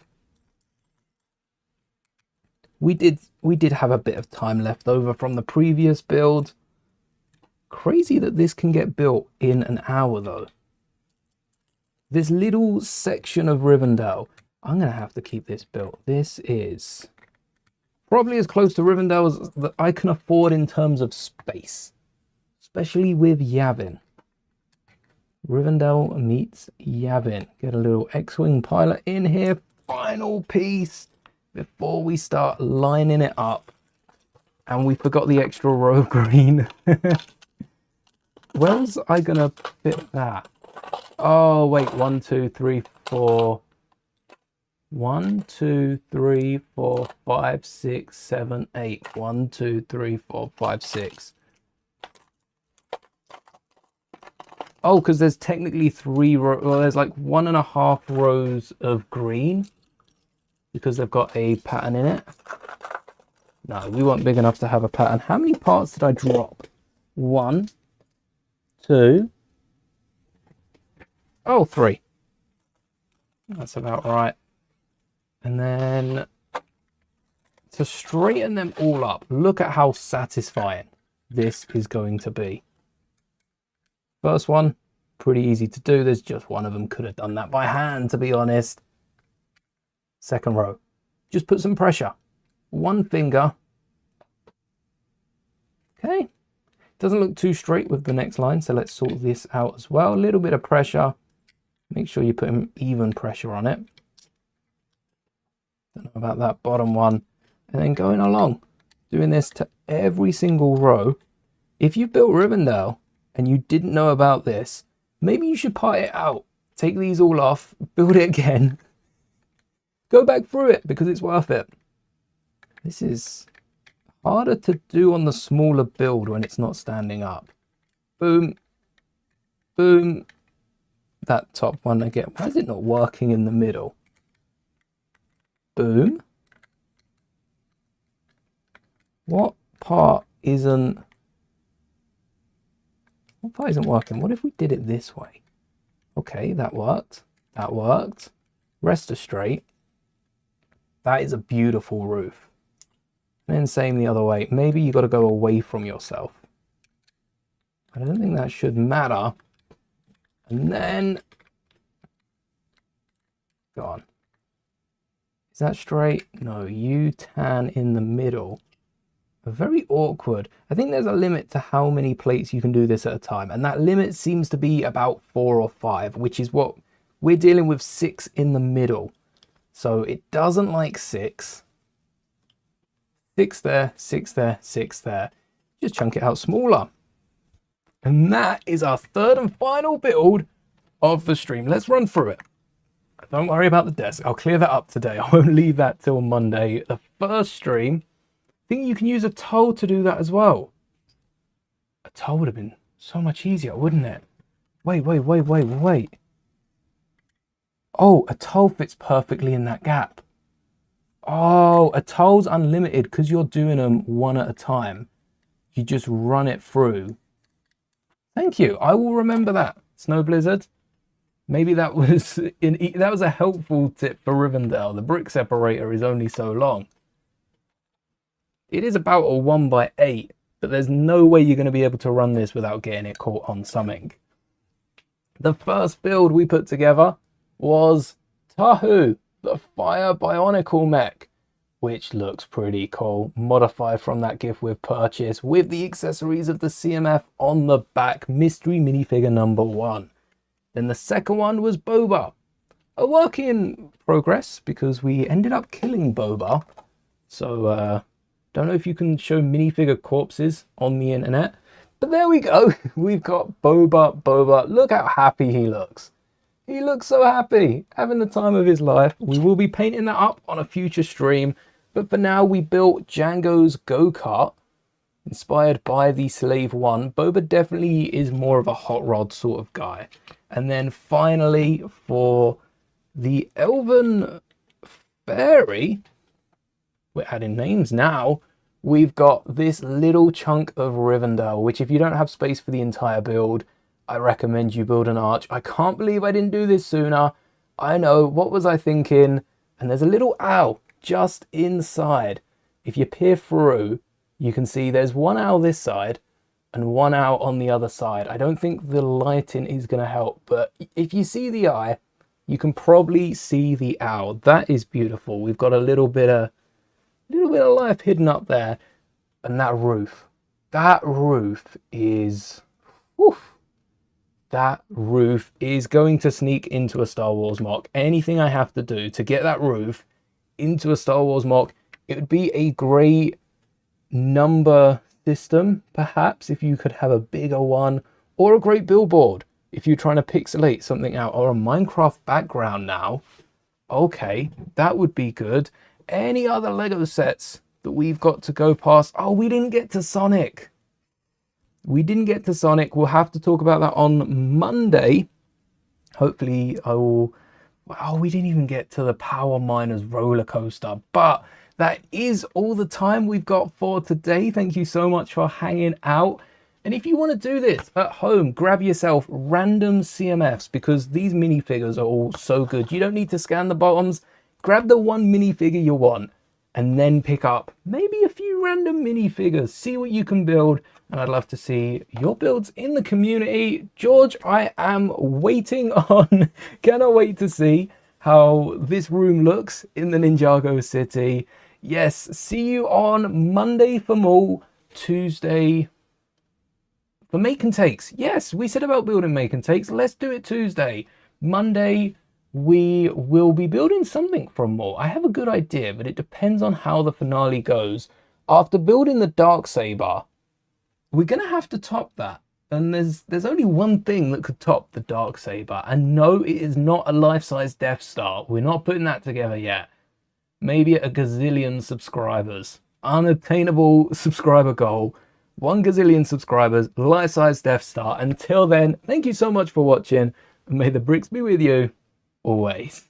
We did have a bit of time left over from the previous build. Crazy that this can get built in an hour though. This little section of Rivendell, I'm going to have to keep this built. This is probably as close to Rivendell as that I can afford in terms of space. Especially with Yavin. Rivendell meets Yavin. Get a little X-Wing pilot in here. Final piece before we start lining it up. And we forgot the extra row of green. Where's I gonna fit that? Oh, wait. 1, 2, 3, 4. 1, 2, 3, 4, 5, 6, 7, 8. 1, 2, 3, 4, 5, 6. Oh, because there's technically 3 rows. Well, there's like 1.5 rows of green because they've got a pattern in it. No, we weren't big enough to have a pattern. How many parts did I drop? 1, 2. Oh, 3. That's about right. And then to straighten them all up, look at how satisfying this is going to be. First one, pretty easy to do. There's just one of them. Could have done that by hand, to be honest. Second row, just put some pressure. One finger. Okay. Doesn't look too straight with the next line, so let's sort this out as well. A little bit of pressure. Make sure you put even pressure on it. Don't know about that bottom one. And then going along, doing this to every single row. If you built Rivendell and you didn't know about this, maybe you should part it out. Take these all off, build it again. Go back through it because it's worth it. This is harder to do on the smaller build when it's not standing up. Boom. Boom. That top one again. Why is it not working in the middle? Boom. What part isn't working? What if we did it this way? Okay, that worked. That worked. Rest are straight. That is a beautiful roof. And then same the other way. Maybe you got to go away from yourself. I don't think that should matter. And then go on. Is that straight? No, you tan in the middle. Very awkward. I think there's a limit to how many plates you can do this at a time. And that limit seems to be about 4 or 5, which is what we're dealing with. 6 in the middle. So it doesn't like 6. 6 there, 6 there, 6 there. Just chunk it out smaller. And that is our third and final build of the stream. Let's run through it. Don't worry about the desk. I'll clear that up today. I won't leave that till Monday. The first stream, I think you can use a towel to do that as well. A towel would have been so much easier, wouldn't it? Wait. Oh, a towel fits perfectly in that gap. Oh, a towel's unlimited because you're doing them one at a time. You just run it through. Thank you. I will remember that. Snow Blizzard. Maybe that was a helpful tip for Rivendell. The brick separator is only so long. It is about a 1x8, but there's no way you're going to be able to run this without getting it caught on something. The first build we put together was Tahu, the Fire Bionicle mech, which looks pretty cool. Modified from that gift we've purchased with the accessories of the CMF on the back, mystery minifigure number 1. Then the second one was Boba, a work in progress because we ended up killing Boba. So don't know if you can show minifigure corpses on the internet, but there we go. We've got Boba. Look how happy he looks. He looks so happy, having the time of his life. We will be painting that up on a future stream, but for now we built Django's go-kart, inspired by the Slave 1. Boba definitely is more of a hot rod sort of guy. And then finally for the Elven Fairy, we're adding names now, we've got this little chunk of Rivendell, which if you don't have space for the entire build, I recommend you build an arch. I can't believe I didn't do this sooner. I know, what was I thinking? And there's a little owl just inside. If you peer through, you can see there's one owl this side and one owl on the other side. I don't think the lighting is going to help, but if you see the eye, you can probably see the owl. That is beautiful. We've got a little bit of life hidden up there. And that roof is, oof, that roof is going to sneak into a Star Wars mock. Anything I have to do to get that roof into a Star Wars mock, it would be a great number system, perhaps, if you could have a bigger one, or a great billboard if you're trying to pixelate something out, or a Minecraft background now. Okay, that would be good. Any other Lego sets that we've got to go past? Oh, we didn't get to Sonic. We didn't get to Sonic. We'll have to talk about that on Monday. Hopefully I will... Oh, we didn't even get to the Power Miners roller coaster, but that is all the time we've got for today. Thank you so much for hanging out. And if you want to do this at home, grab yourself random CMFs, because these minifigures are all so good. You don't need to scan the bottoms. Grab the one minifigure you want and then pick up maybe a few random minifigures. See what you can build. And I'd love to see your builds in the community. George, I am waiting on, cannot wait to see how this room looks in the Ninjago City. Yes, see you on Monday for Maul, Tuesday for Make and Takes. Yes, we said about building Make and Takes. Let's do it Tuesday. Monday, we will be building something from Maul. I have a good idea, but it depends on how the finale goes. After building the Darksaber, we're going to have to top that. And there's only one thing that could top the Darksaber. And no, it is not a life-size Death Star. We're not putting that together yet. Maybe a gazillion subscribers. Unattainable subscriber goal. 1 gazillion subscribers, life-size Death Star. Until then, thank you so much for watching. And may the bricks be with you always.